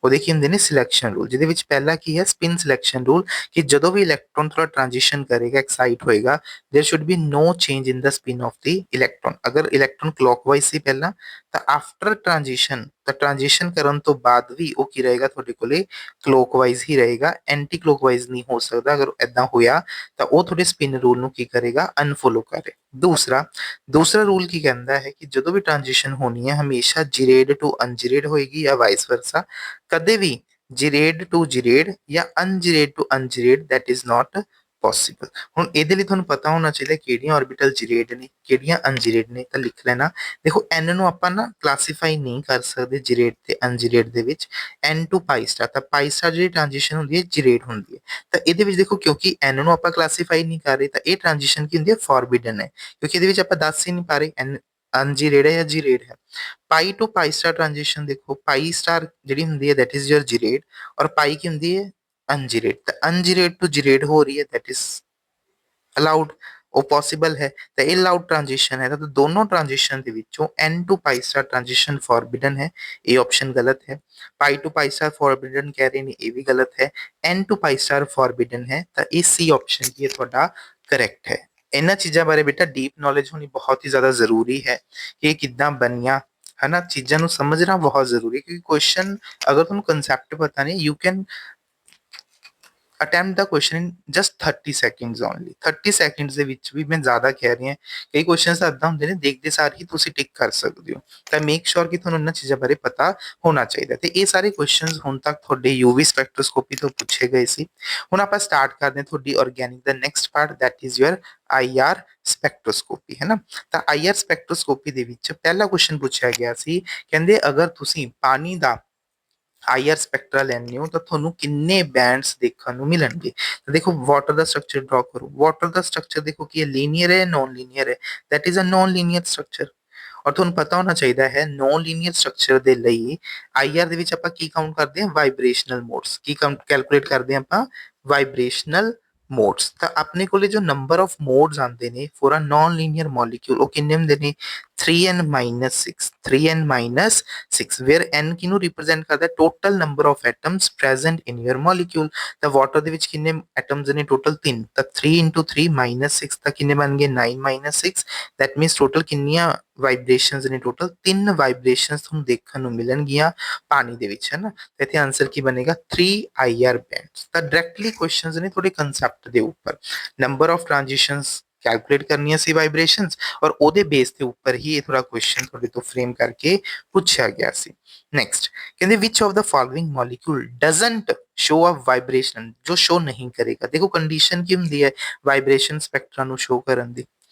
ਉਹਦੇ ਕੀ ਹੁੰਦੇ ਨੇ, ਸਿਲੈਕਸ਼ਨ ਰੂਲ। ਜਿਹਦੇ ਵਿੱਚ ਪਹਿਲਾ ਕੀ ਹੈ, ਸਪਿਨ ਸਿਲੈਕਸ਼ਨ ਰੂਲ, ਕਿ ਜਦੋਂ ਵੀ ਇਲੈਕਟ੍ਰੋਨ ਥੋੜਾ ਟ੍ਰਾਂਜੀਸ਼ਨ ਕਰੇਗਾ, ਐਕਸਾਈਟ ਹੋਏਗਾ, there should be no change in the spin of the electron. अगर इलेक्ट्रॉन क्लॉकवाइज ਸੀ ਪਹਿਲਾਂ ਤਾਂ ਆਫਟਰ ਟ੍ਰਾਂਜੀਸ਼ਨ, ਤਾਂ ਟ੍ਰਾਂਜੀਸ਼ਨ ਕਰਨ ਤੋਂ ਬਾਅਦ ਵੀ ਉਹ ਕੀ ਰਹੇਗਾ ਤੁਹਾਡੇ ਕੋਲੇ, ਕਲੋਕਵਾਈਜ਼ ਹੀ ਰਹੇਗਾ, ਐਂਟੀ ਕਲੋਕਵਾਈਜ਼ ਨਹੀਂ ਹੋ ਸਕਦਾ। ਅਗਰ ਐਦਾਂ ਹੋਇਆ ਤਾਂ ਉਹ ਤੁਹਾਡੇ ਸਪਿਨ ਰੂਲ ਨੂੰ ਕੀ ਕਰੇਗਾ, ਅਨਫੋਲੋ ਕਰੇ। ਦੂਸਰਾ ਰੂਲ ਕੀ ਕਹਿੰਦਾ ਹੈ ਕਿ ਜਦੋਂ ਵੀ ਟ੍ਰਾਂਜੀਸ਼ਨ ਹੋਣੀ ਹੈ ਹਮੇਸ਼ਾ ਜਿਰੇਡ ਟੂ ਅਨਜਿਰੇਡ ਹੋਏਗੀ ਜਾਂ ਵਾਈਸ ਵਰਸਾ, ਕਦੇ ਵੀ ਜਿਰੇਡ ਟੂ ਜਿਰੇਡ ਜਾਂ ungerade to ungerade that is not possible. ਹੁਣ ਇਹਦੇ ਲਈ ਤੁਹਾਨੂੰ ਪਤਾ ਹੋਣਾ ਚਾਹੀਦਾ ਕਿਹੜੀਆਂ ਆਰਬਿਟਲ ਜਿਰੇਡ ਨੇ, ਕਿਹੜੀਆਂ ਅਨਜਿਰੇਡ ਨੇ, ਤਾਂ ਲਿਖ ਲੈਣਾ। ਦੇਖੋ ਐਨ ਨੂੰ ਆਪਾਂ ਨਾ ਕਲਾਸੀਫਾਈ ਨਹੀਂ ਕਰ ਸਕਦੇ ਜਿਰੇਡ ਤੇ ਅਨਜਿਰੇਡ ਦੇ ਵਿੱਚ। ਐਨ ਟੂ ਪਾਈ ਸਟਾਰ, ਤਾਂ ਪਾਈ ਸਟਾਰ ਜਿਹੜੀ ਟ੍ਰਾਂਜੀਸ਼ਨ ਹੁੰਦੀ ਹੈ ਜਿਰੇਡ ਹੁੰਦੀ ਹੈ। ਤਾਂ ਇਹਦੇ ਵਿੱਚ ਦੇਖੋ ਕਿਉਂਕਿ ਐਨ ਨੂੰ ਆਪਾਂ ਕਲਾਸੀਫਾਈ ਨਹੀਂ ਕਰ ਰਹੇ ਤਾਂ ਇਹ ਟ੍ਰਾਂਜੀਸ਼ਨ ਕੀ ਹੁੰਦੀ ਹੈ, ਫੋਰਬਿਡਨ ਹੈ, ਕਿਉਂਕਿ ਇਹਦੇ ਵਿੱਚ ਆਪਾਂ ਦੱਸ ਹੀ ਨਹੀਂ ਪਾ ਰਹੇ ਐਨ ਅਨਜਿਰੇਡ ਹੈ ਜਾਂ ਜਿਰੇਡ ਹੈ। ਪਾਈ ਟੂ ਪਾਈ ਸਟਾਰ ਟ੍ਰਾਂਜੀਸ਼ਨ ਦੇਖੋ, ਪਾਈ ਸਟਾਰ ਜਿਹੜੀ ਹੁੰਦੀ ਹੈ ਦੈਟ ਇਜ਼ ਯਰ ਜਿਰੇਡ ਔਰ ਪਾਈ ਕੀ ਹੁੰਦੀ ਹੈ, ਅਨਜਿਰੇਡ। ਤਾਂ ਅਨਜਿਰੇਡ ਟੂ ਜਿਰੇਡ ਹੋ ਰਹੀ ਹੈ ਦੈਟ ਇਜ਼ ਅਲਾउड, ਉਹ ਪੋਸੀਬਲ ਹੈ। ਤਾਂ ਇਹ ਅਲਾउड ਟ੍ਰਾਂਜੀਸ਼ਨ ਹੈ। ਤਾਂ ਦੋਨੋਂ ਟ੍ਰਾਂਜੀਸ਼ਨ ਦੇ ਵਿੱਚੋਂ ਐਨ ਟੂ ਪਾਈ ਸਟਾਰ ਟ੍ਰਾਂਜੀਸ਼ਨ ਫੋਰਬਿਡਨ ਹੈ, ਇਹ ਆਪਸ਼ਨ ਗਲਤ ਹੈ। ਪਾਈ ਟੂ ਪਾਈ ਸਟਾਰ ਫੋਰਬਿਡਨ ਕਹਿ ਰਹੇ ਨੇ, ਇਹ ਵੀ ਗਲਤ ਹੈ। ਐਨ ਟੂ ਪਾਈ ਸਟਾਰ ਫੋਰਬਿਡਨ ਹੈ, ਤਾਂ ਇਹ ਸੀ ਆਪਸ਼ਨ ਕੀ ਹੈ ਤੁਹਾਡਾ ਕਰੈਕਟ ਹੈ। ਇਹਨਾਂ ਚੀਜ਼ਾਂ ਬਾਰੇ ਬੇਟਾ ਡੀਪ ਨੌਲੇਜ ਹੋਣੀ ਬਹੁਤ ਹੀ ਜ਼ਿਆਦਾ ਜ਼ਰੂਰੀ ਹੈ ਕਿ ਇਹ ਕਿੱਦਾਂ ਬਣੀਆਂ, ਹੈ ਨਾ। ਚੀਜ਼ਾਂ ਨੂੰ ਸਮਝਣਾ ਬਹੁਤ ਜ਼ਰੂਰੀ ਹੈ ਕਿਉਂਕਿ ਕੁਐਸਚਨ ਅਗਰ ਤੁਹਾਨੂੰ ਕੰਸੈਪਟ ਪਤਾ ਨਹੀਂ, you can attempt the question in just 30 seconds only। 30 seconds ਦੇ ਵਿੱਚ ਵੀ ਮੈਂ ਜ਼ਿਆਦਾ ਕਹਿ ਰਹੀ ਹਾਂ, ਕਈ ਕੁਐਸਚਨਸ ਇਦਾਂ ਹੁੰਦੇ ਨੇ ਦੇਖਦੇ ਸਾਰ ਹੀ ਤੁਸੀਂ ਟਿਕ ਕਰ ਸਕਦੇ ਹੋ। ਤਾਂ ਮੇਕ ਸ਼ੋਰ ਕਿ ਤੁਹਾਨੂੰ ਇਹਨਾਂ ਚੀਜ਼ਾਂ ਬਾਰੇ ਪਤਾ ਹੋਣਾ ਚਾਹੀਦਾ। ਤੇ ਇਹ ਸਾਰੇ ਕੁਐਸਚਨਸ ਹੁਣ ਤੱਕ ਤੁਹਾਡੇ ਯੂਵੀ ਸਪੈਕਟ੍ਰੋਸਕੋਪੀ ਤੋਂ ਪੁੱਛੇ ਗਏ ਸੀ। ਹੁਣ ਆਪਾਂ ਸਟਾਰਟ ਕਰਦੇ ਹਾਂ ਤੁਹਾਡੀ ਆਰਗੈਨਿਕ ਦਾ next part, that is your IR spectroscopy, ਹੈ ਨਾ। ਤਾਂ ਆਈਆਰ ਸਪੈਕਟ੍ਰੋਸਕੋਪੀ ਦੇ ਵਿੱਚ ਪਹਿਲਾ ਕੁਐਸਚਨ ਪੁੱਛਿਆ ਗਿਆ ਸੀ, ਕਹਿੰਦੇ ਅਗਰ ਤੁਸੀਂ ਪਾਣੀ ਦਾ ਆਈਆਰ ਸਪੈਕਟਰਾ ਲੈਣੇ ਹੋ ਤਾਂ ਤੁਹਾਨੂੰ ਕਿੰਨੇ ਬੈਂਡਸ ਦੇਖਣ ਨੂੰ ਮਿਲਣਗੇ। ਤਾਂ ਦੇਖੋ ਵਾਟਰ ਦਾ ਸਟਰਕਚਰ ਡਰਾ ਕਰੋ। ਵਾਟਰ ਦਾ ਸਟਰਕਚਰ ਦੇਖੋ ਕੀ ਹੈ, ਲੀਨੀਅਰ ਹੈ, ਨॉन ਲੀਨੀਅਰ ਹੈ, that is a non linear structure. ਔਰ ਤੁਹਾਨੂੰ ਪਤਾ ਹੋਣਾ ਚਾਹੀਦਾ ਹੈ ਨॉन ਲੀਨੀਅਰ ਸਟਰਕਚਰ ਦੇ ਲਈ ਆਈਆਰ ਦੇ ਵਿੱਚ ਆਪਾਂ ਕੀ ਕਾਊਂਟ ਕਰਦੇ ਹਾਂ, ਵਾਈਬ੍ਰੇਸ਼ਨਲ ਮੋਡਸ। ਕੀ ਕੈਲਕੂਲੇਟ ਕਰਦੇ ਹਾਂ ਆਪਾਂ, ਵਾਈਬ੍ਰੇਸ਼ਨਲ ਮੋਡਸ। ਤਾਂ ਆਪਣੇ ਕੋਲੇ ਜੋ ਨੰਬਰ ਆਫ ਮੋਡਸ ਆਉਂਦੇ ਨੇ for a non linear molecule ਉਹ ਕਿੰਨੇ ਹੁੰਦੇ ਨੇ, 3n-6 where n ਕਿਨੂੰ ਰਿਪਰੈਜ਼ੈਂਟ ਕਰਦਾ total number of atoms present in your molecule. ਤਾਂ ਵਾਟਰ ਦੇ ਵਿੱਚ ਕਿੰਨੇ ਐਟਮਸ ਨੇ ਟੋਟਲ 3, ਤਾਂ 3 into 3 -6 ਤਾਂ ਕਿੰਨੇ ਬਣ ਗਏ 9 - 6 ਦੈਟ ਮੀਨਸ ਟੋਟਲ ਕਿੰਨੀਆਂ ਵਾਈਬ੍ਰੇਸ਼ਨਸ ਨੇ ਟੋਟਲ 3 ਵਾਈਬ੍ਰੇਸ਼ਨਸ ਤੁਹਾਨੂੰ ਦੇਖਣ ਨੂੰ ਮਿਲਣਗੀਆਂ ਪਾਣੀ ਦੇ ਵਿੱਚ ਹੈ ਨਾ। ਤੇ ਇੱਥੇ ਆਨਸਰ ਕੀ ਬਣੇਗਾ 3 IR ਬੈਂਡਸ। ਤਾਂ ਡਾਇਰੈਕਟਲੀ ਕੁਐਸਚਨਸ ਨੇ ਤੁਹਾਡੇ ਕਨਸੈਪਟ ਦੇ ਉੱਪਰ ਨੰਬਰ ਆਫ ਟ੍ਰਾਂਜੀਸ਼ਨਸ कैलकुलेट करनी सी वाइब्रेशंस और ओदे बेस के ऊपर ही थोड़ा क्वेश्चन थोड़े तो फ्रेम करके पूछा गया सी। नेक्स्ट कहते which of the following molecule doesn't show a vibration जो शो नहीं करेगा। देखो कंडीशन की हुंदी है वाइब्रेशन स्पेक्ट्रा नु शो करन दी।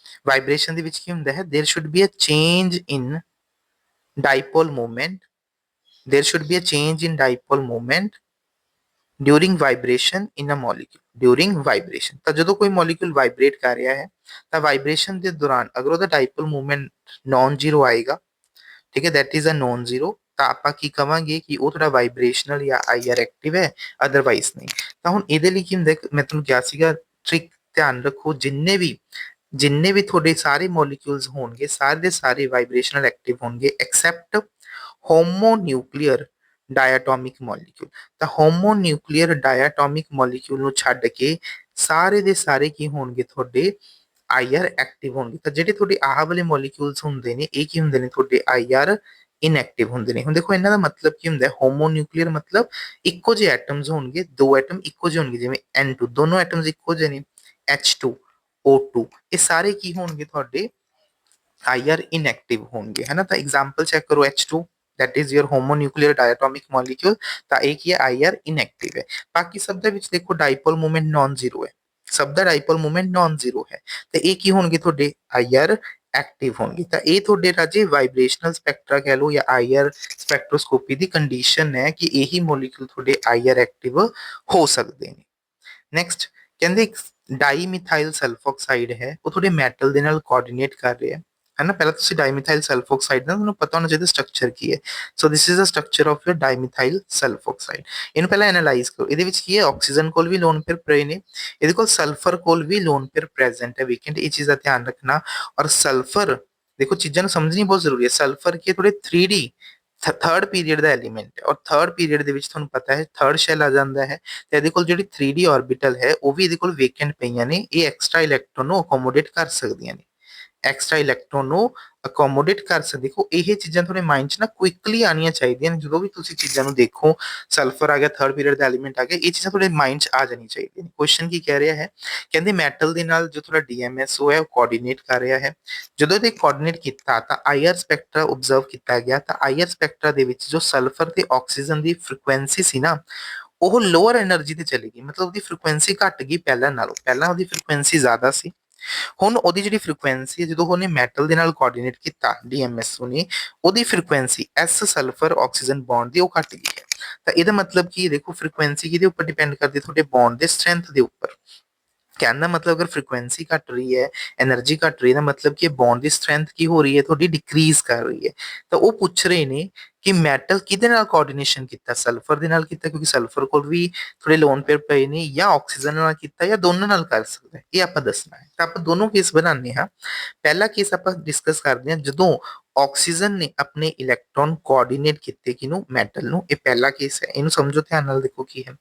वाइब्रेशन दे विच की हुंदा है there should be a change in dipole moment, there should be a change in dipole moment during vibration in a molecule. During vibration ਤਾਂ ਜਦੋਂ ਕੋਈ ਮੋਲੀਕਿਊਲ ਵਾਈਬ੍ਰੇਟ ਕਰ ਰਿਹਾ ਹੈ ਤਾਂ ਵਾਈਬ੍ਰੇਸ਼ਨ ਦੇ ਦੌਰਾਨ ਅਗਰ ਉਹਦਾ ਡਾਈਪੋਲ ਮੂਵਮੈਂਟ ਨਾਨ ਜ਼ੀਰੋ ਆਏਗਾ, ਠੀਕ ਹੈ, that is a non zero, ਤਾਂ ਆਪਾਂ ਕੀ ਕਵਾਂਗੇ ਕਿ ਉਹ ਥੋੜਾ ਵਾਈਬ੍ਰੇਸ਼ਨਲ ਜਾਂ IR ਐਕਟਿਵ ਹੈ, ਅਦਰਵਾਈਜ਼ ਨਹੀਂ। ਤਾਂ ਹੁਣ ਇਹਦੇ ਲਈ ਕੀ ਹੁੰਦਾ ਮੈਂ ਤੁਹਾਨੂੰ ਕਿਹਾ ਸੀਗਾ ਟ੍ਰਿਕ ਧਿਆਨ ਰੱਖੋ ਜਿੰਨੇ ਵੀ ਤੁਹਾਡੇ ਸਾਰੇ ਮੋਲੀਕਿਊਲਸ ਹੋਣਗੇ ਸਾਰੇ ਦੇ ਸਾਰੇ ਵਾਈਬ੍ਰੇਸ਼ਨਲ ਐਕਟਿਵ ਹੋਣਗੇ ਐਕਸੈਪਟ ਹੋਮੋਨਿਊਕਲੀਅਰ डायटोमिक मॉलिक्यूल। ਤਾਂ ਹੋਮੋਨਿਊਕਲੀਅਰ ਡਾਇਆਟੋਮਿਕ ਮੋਲੀਕਿਊਲ ਨੂੰ ਛੱਡ ਕੇ ਸਾਰੇ ਦੇ ਸਾਰੇ ਕੀ ਹੋਣਗੇ ਤੁਹਾਡੇ IR ਐਕਟਿਵ ਹੋਣਗੇ। ਤਾਂ ਜਿਹੜੇ ਤੁਹਾਡੇ ਆਹ ਵਾਲੇ ਮੋਲੀਕਿਊਲਸ ਹੁੰਦੇ ਨੇ ਇਹ ਕੀ ਹੁੰਦੇ ਨੇ ਤੁਹਾਡੇ IR ਇਨਐਕਟਿਵ ਹੁੰਦੇ ਨੇ। ਹੁਣ ਦੇਖੋ ਇਹਨਾਂ ਦਾ ਮਤਲਬ ਕੀ ਹੁੰਦਾ ਹੋਮੋਨਿਊਕਲੀਅਰ ਮਤਲਬ ਇੱਕੋ ਜਿਹੇ ਐਟਮਸ ਹੋਣਗੇ, ਦੋ ਐਟਮ ਇੱਕੋ ਜਿਹੇ ਹੋਣਗੇ ਜਿਵੇਂ N2 ਦੋਨੋਂ ਐਟਮਸ ਇੱਕੋ ਜਿਹੇ ਨੇ H2 O2 ਇਹ ਸਾਰੇ ਕੀ ਹੋਣਗੇ ਤੁਹਾਡੇ IR इनएक्टिव होंगे है ना। तो एग्जांपल चेक करो H2 that is your homonuclear diatomic molecule. तो एक ये IR इनएक्टिव है। बाकी सब ਦੇ ਵਿੱਚ ਦੇਖੋ डाइपोल मोमेंट नॉन जीरो है, सब ਦਾ डाइपोल मोमेंट नॉन जीरो है। ਤੇ ਇਹ ਕੀ ਹੋਣਗੇ ਤੁਹਾਡੇ IR ਐਕਟਿਵ ਹੋਣਗੇ। ਤਾਂ ਇਹ ਤੁਹਾਡੇ ਰਾਜੇ ਵਾਈਬ੍ਰੇਸ਼ਨਲ ਸਪੈਕਟਰਾ ਕਹਿ ਲਓ ਜਾਂ IR ਸਪੈਕਟ੍ਰੋਸਕੋਪੀ ਦੀ ਕੰਡੀਸ਼ਨ ਹੈ ਕਿ ਇਹੀ ਮੋਲੀਕਿਊਲ ਤੁਹਾਡੇ IR ਐਕਟਿਵ ਹੋ ਸਕਦੇ ਨੇ। ਨੈਕਸਟ ਕਹਿੰਦੇ ਡਾਈਮਿਥਾਈਲ ਸਲਫੋਕਸਾਈਡ ਹੈ ਉਹ ਤੁਹਾਡੇ ਮੈਟਲ ਦੇ ਨਾਲ ਕੋਆਰਡੀਨੇਟ ਕਰ ਰਿਹਾ है ना। पहले तो डाइमिथाइल सल्फोक्साइड ना ਤੁਹਾਨੂੰ ਪਤਾ ਹੋਣਾ ਚਾਹੀਦਾ ਸਟਰਕਚਰ ਕੀ ਹੈ। So this is a structure of your dimethyl sulfoxide. ਇਹਨੂੰ ਪਹਿਲਾਂ ਐਨਾਲਾਈਜ਼ ਕਰੋ। ਇਹਦੇ ਵਿੱਚ ਕੀ ਹੈ ਆਕਸੀਜਨ ਕੋਲ ਵੀ ਲੋਨ ਪੇਅਰ ਪਏ ਨੇ, ਇਹਦੇ ਕੋਲ ਸਲਫਰ ਕੋਲ ਵੀ ਲੋਨ ਪੇਅਰ ਪ੍ਰੈਜ਼ੈਂਟ ਹੈ ਵੀਕੈਂਟ। ਇਹ ਚੀਜ਼ ਦਾ ਧਿਆਨ ਰੱਖਣਾ। ਔਰ ਸਲਫਰ ਦੇਖੋ ਚੀਜ਼ਾਂ ਨੂੰ ਸਮਝਣੀ ਬਹੁਤ ਜ਼ਰੂਰੀ ਹੈ। ਸਲਫਰ ਕੀ ਥੋੜੇ 3D ਥਰਡ ਪੀਰੀਅਡ ਦਾ ਐਲੀਮੈਂਟ ਹੈ ਔਰ ਥਰਡ ਪੀਰੀਅਡ ਦੇ ਵਿੱਚ ਤੁਹਾਨੂੰ ਪਤਾ ਹੈ ਥਰਡ ਸ਼ੈਲ ਆ ਜਾਂਦਾ ਹੈ ਤੇ ਇਹਦੇ ਕੋਲ ਜਿਹੜੀ 3D ਆਰਬਿਟਲ ਹੈ ਉਹ ਵੀ ਇਹਦੇ ਕੋਲ ਵੇਕੈਂਟ ਪਈਆਂ ਨੇ। ਇਹ ਐਕਸਟਰਾ ਇਲੈਕਟ੍ਰੋਨ ਨੂੰ ਅਕੋਮੋਡੇਟ ਕਰ ਸਕਦੀਆਂ ਨੇ, ਐਕਸਟਰਾ ਇਲੈਕਟ੍ਰੋਨ ਨੂੰ ਅਕੋਮੋਡੇਟ ਕਰ ਸਕਦੇ। ਦੇਖੋ ਇਹ ਚੀਜ਼ਾਂ ਤੁਹਾਡੇ ਮਾਈਂਡ 'ਚ ਨਾ ਕੁਇਕਲੀ ਆਉਣੀਆਂ ਚਾਹੀਦੀਆਂ ਨੇ। ਜਦੋਂ ਵੀ ਤੁਸੀਂ ਚੀਜ਼ਾਂ ਨੂੰ ਦੇਖੋ ਸਲਫਰ ਆ ਗਿਆ ਥਰਡ ਪੀਰੀਅਡ ਦਾ ਐਲੀਮੈਂਟ ਆ ਗਿਆ ਇਹ ਚੀਜ਼ਾਂ ਤੁਹਾਡੇ ਮਾਈਂਡ 'ਚ ਆ ਜਾਣੀ ਚਾਹੀਦੀਆਂ ਨੇ। ਕੁਐਸਚਨ ਕੀ ਕਹਿ ਰਿਹਾ ਹੈ ਕਹਿੰਦੇ ਮੈਟਲ ਦੇ ਨਾਲ ਜੋ ਤੁਹਾਡਾ DMSO ਹੈ ਉਹ ਕੋਆਰਡੀਨੇਟ ਕਰ ਰਿਹਾ ਹੈ। ਜਦੋਂ ਇਹ ਕੋਆਰਡੀਨੇਟ ਕੀਤਾ ਤਾਂ IR ਸਪੈਕਟਰਾ ਓਬਜ਼ਰਵ ਕੀਤਾ ਗਿਆ ਤਾਂ IR ਸਪੈਕਟਰਾ ਦੇ ਵਿੱਚ ਜੋ ਸਲਫਰ ਤੇ ਆਕਸੀਜਨ ਦੀ ਫ੍ਰੀਕੁਐਂਸੀ ਸੀ ਨਾ ਉਹ ਲੋਅਰ ਐਨਰਜੀ ਤੇ ਚਲੀ ਗਈ, ਮਤਲਬ ਉਹਦੀ ਫ੍ਰੀਕੁਐਂਸੀ ਘਟ ਗਈ ਪਹਿਲਾਂ ਨਾਲੋਂ। ਪਹਿਲਾਂ ਉਹਦੀ ਫ੍ਰੀਕੁਐਂਸੀ ਜ਼ਿਆਦਾ ਸੀ, ਹੁਣ ਉਹਦੀ ਜਿਹੜੀ ਫ੍ਰੀਕੁਐਂਸੀ ਜਦੋਂ ਉਹਨੇ ਮੈਟਲ ਦੇ ਨਾਲ ਕੋਆਰਡੀਨੇਟ ਕੀਤਾ DMSO ਨੇ ਉਹਦੀ frequency S sulphur oxygen bond ਦੀ ਉਹ ਘਟ ਗਈ ਹੈ। ਤਾਂ ਇਹਦਾ ਮਤਲਬ ਕੀ ਦੇਖੋ ਫ੍ਰੀਕੁਐਂਸੀ ਕਿਹਦੇ ਉੱਪਰ ਡਿਪੈਂਡ ਕਰਦੀ ਤੁਹਾਡੇ ਬੌਂਡ ਦੇ ਸਟਰੈਂਥ ਦੇ ਉੱਪਰ। कहने का मतलब अगर फ्रीक्वेंसी घट रही है एनर्जी घट रही है मतलब कि बॉन्ड की स्ट्रेंथ की हो रही है थोड़ी डिक्रीज कर रही है। तो वो पूछ रहे ने कि मैटल किहदे नाल कोआर्डिनेशन किया सल्फर दे नाल किया क्योंकि सल्फर को भी थोड़े लोन पेयर पे ने या ऑक्सीजन नाल किया या दोनों नाल कर सकता है। ये आपां दसना है। तो आपां दोनों केस बनाने हाँ। पहला केस आपां डिस्कस करते हैं जदों ऑक्सीजन ने अपने इलैक्ट्रॉन कोआर्डिनेट किए किनू मैटल नू। ये पहला केस है, इनू समझो ध्यान नाल देखो की है।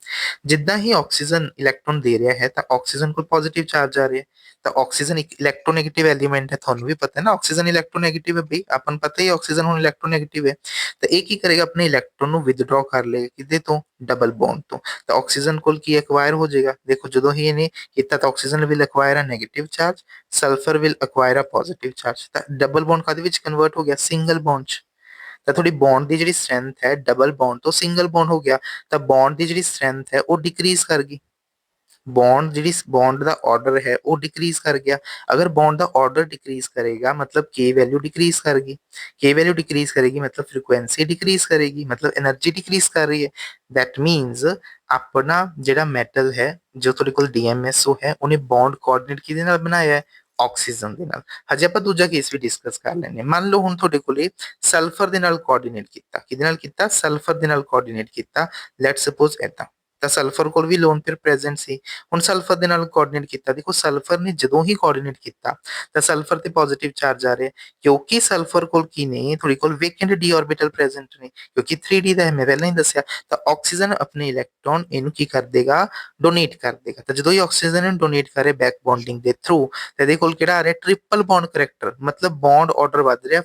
जिद्दां ही ऑक्सीजन इलैक्ट्रॉन दे रहा है तो ऑक्सीजन को पॉजिटिव चार्ज आ रहा है। तो ऑक्सीजन एक इलैक्ट्रोनेगेटिव एलिमेंट है, थानू भी पता है ना ऑक्सीजन इलैक्ट्रोनेगेटिव है भाई अपन पता ही ऑक्सीजन हुण इलैक्ट्रोनेगेटिव है। तो एक ही करेगा अपने इलैक्ट्रॉन नू विदड्रॉ कर लेगा किदे तो डबल बॉन्ड तो ऑक्सीजन कोल की एक्वायर हो जाएगा। देखो जो ही इन्हें किया तो oxygen will acquire a negative charge, sulphur will acquire a positive charge. Double bond कादे विच कन्वर्ट हो गया सिंगल बॉन्ड च। ਤਾਂ ਤੁਹਾਡੀ ਬੌਂਡ ਦੀ ਜਿਹੜੀ ਸਟਰੈਂਥ ਹੈ ਡਬਲ ਬੌਂਡ ਤੋਂ ਸਿੰਗਲ ਬੌਂਡ ਹੋ ਗਿਆ ਤਾਂ ਬੌਂਡ ਦੀ ਜਿਹੜੀ ਸਟਰੈਂਥ ਹੈ ਉਹ ਡਿਕਰੀਜ਼ ਕਰ ਗਈ। बॉन्ड ਜਿਹੜੀ बॉन्ड ਦਾ ਆਰਡਰ ਹੈ ਉਹ ਡਿਕਰੀਜ਼ ਕਰ ਗਿਆ। अगर बॉन्ड ਦਾ ਆਰਡਰ ਡਿਕਰੀਜ਼ ਕਰੇਗਾ मतलब k वैल्यू डिक्रीज कर गई, k वैल्यू डिक्रीज करेगी मतलब फ्रीक्वेंसी डिक्रीज करेगी मतलब एनर्जी डिक्रीज कर रही है। दैट मीनस अपना ਜਿਹੜਾ ਮੈਟਲ ਹੈ ਜੋ ਤੁਹਾਡੇ ਕੋਲ DMSO ਹੈ ਉਹਨੇ ਬੌਂਡ ਕੋਆਰਡੀਨੇਟ ਕਿਹਦੇ ਨਾਲ ਬਣਾਇਆ ਹੈ ਆਕਸੀਜਨ ਦੇ ਨਾਲ। ਹਜੇ ਆਪਾਂ ਦੂਜਾ ਕੇਸ ਵੀ ਡਿਸਕਸ ਕਰ ਲੈਣੇ। ਮੰਨ ਲਓ ਹੁਣ ਤੁਹਾਡੇ ਕੋਲੇ ਸਲਫਰ ਦੇ ਨਾਲ ਕੋਆਰਡੀਨੇਟ ਕੀਤਾ, ਕਿਹਦੇ ਨਾਲ ਕੀਤਾ ਸਲਫਰ ਦੇ ਨਾਲ ਕੋਆਰਡੀਨੇਟ ਕੀਤਾ। ਲੈਟਸ ਸਪੋਜ਼ ਇਦਾਂ ਤਾਂ ਸਲਫਰ ਕੋਲ ਵੀ ਲੋਨ ਪੇਅਰ ਪ੍ਰੈਜ਼ੈਂਟ ਸੀ। ਹੁਣ ਸਲਫਰ ਦੇ ਨਾਲ ਕੋਆਰਡੀਨੇਟ ਕੀਤਾ, ਦੇਖੋ ਸਲਫਰ ਨੇ ਜਦੋਂ ਹੀ ਕੋਆਰਡੀਨੇਟ ਕੀਤਾ ਤਾਂ ਸਲਫਰ ਤੇ ਪੋਜ਼ਿਟਿਵ ਚਾਰਜ ਆ ਰਿਹਾ, ਕਿਉਂਕਿ ਸਲਫਰ ਕੋਲ ਕੀ ਨੇ, ਤੁਹਾਡੇ ਕੋਲ ਵੇਕੈਂਟ ਡੀ ਆਰਬਿਟਲ ਪ੍ਰੈਜ਼ੈਂਟ ਨੇ, ਕਿਉਂਕਿ 3D ਦਾ ਹੈ, ਮੈਂ ਪਹਿਲਾਂ ਹੀ ਦੱਸਿਆ। ਤਾਂ ਆਕਸੀਜਨ ਆਪਣੇ ਇਲੈਕਟ੍ਰੋਨ ਇਹਨੂੰ ਕੀ ਕਰ ਦੇਗਾ, ਡੋਨੇਟ ਕਰ ਦੇਗਾ। ਤਾਂ ਜਦੋਂ ਹੀ ਆਕਸੀਜਨ ਨੂੰ ਡੋਨੇਟ ਕਰੇ ਬੈਕ ਬੌਂਡਿੰਗ ਦੇ ਥਰੂ, ਤਾਂ ਇਹਦੇ ਕੋਲ ਕਿਹੜਾ ਆ ਰਿਹਾ, ਟ੍ਰਿਪਲ ਬੌਂਡ ਕਰੈਕਟਰ, ਮਤਲਬ ਬੌਂਡ ਆਰਡਰ ਵੱਧ ਰਿਹਾ,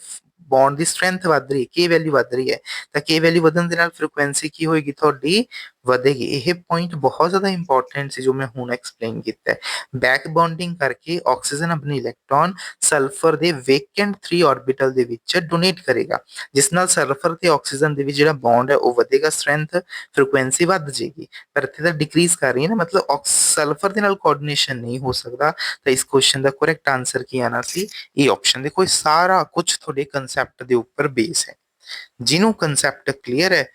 ਬੌਂਡ ਦੀ ਸਟਰੈਂਥ ਵੱਧ ਰਹੀ ਹੈ, ਕੇ ਵੈਲਿਊ ਵੱਧ ਰਹੀ ਹੈ। ਤਾਂ ਕੇ ਵੈਲਿਊ ਵਧਣ ਦੇ ਨਾਲ ਫ੍ਰੀਕੁਐਂਸੀ ਕੀ ਹੋਏਗੀ ਤੁਹਾਡੀ, ਵਧੇਗੀ। ਇਹ ਪੁਆਇੰਟ ਬਹੁਤ ਜ਼ਿਆਦਾ ਇੰਪੋਰਟੈਂਟ ਸੀ ਜੋ ਮੈਂ ਹੁਣ ਐਕਸਪਲੇਨ ਕੀਤਾ ਹੈ। ਬੈਕ ਬੌਂਡਿੰਗ ਕਰਕੇ ਆਕਸੀਜਨ ਆਪਣੇ ਇਲੈਕਟ੍ਰੋਨ ਸਲਫਰ ਦੇ ਵੇਕੈਂਟ 3 ਆਰਬਿਟਲ ਦੇ ਵਿੱਚ ਡੋਨੇਟ ਕਰੇਗਾ, ਜਿਸ ਨਾਲ ਸਲਫਰ ਤੇ ਆਕਸੀਜਨ ਦੇ ਵਿੱਚ ਜਿਹੜਾ ਬੌਂਡ ਹੈ ਉਹ ਵਧੇਗਾ, ਸਟਰੈਂਥ ਫ੍ਰੀਕੁਐਂਸੀ ਵੱਧ ਜਾਏਗੀ। ਪਰ ਇੱਥੇ ਤਾਂ ਡਿਕਰੀਜ਼ ਕਰ ਰਹੀ ਹੈ ਨਾ, ਮਤਲਬ ਸਲਫਰ ਦੇ ਨਾਲ ਕੋਆਰਡੀਨੇਸ਼ਨ ਨਹੀਂ ਹੋ ਸਕਦਾ। ਤਾਂ ਇਸ ਕੁਐਸਚਨ ਦਾ ਕਰੈਕਟ ਆਨਸਰ ਕੀ ਆਣਾ ਸੀ, ਇਹ ਆਪਸ਼ਨ। ਦੇਖੋ ਇਹ ਸਾਰਾ ਕੁਝ ਤੁਹਾਡੇ ਕਨਸੈਪਟ ਦੇ ਉੱਪਰ ਬੇਸ ਹੈ, ਜਿਹਨੂੰ ਕਨਸੈਪਟ ਕਲੀਅਰ ਹੈ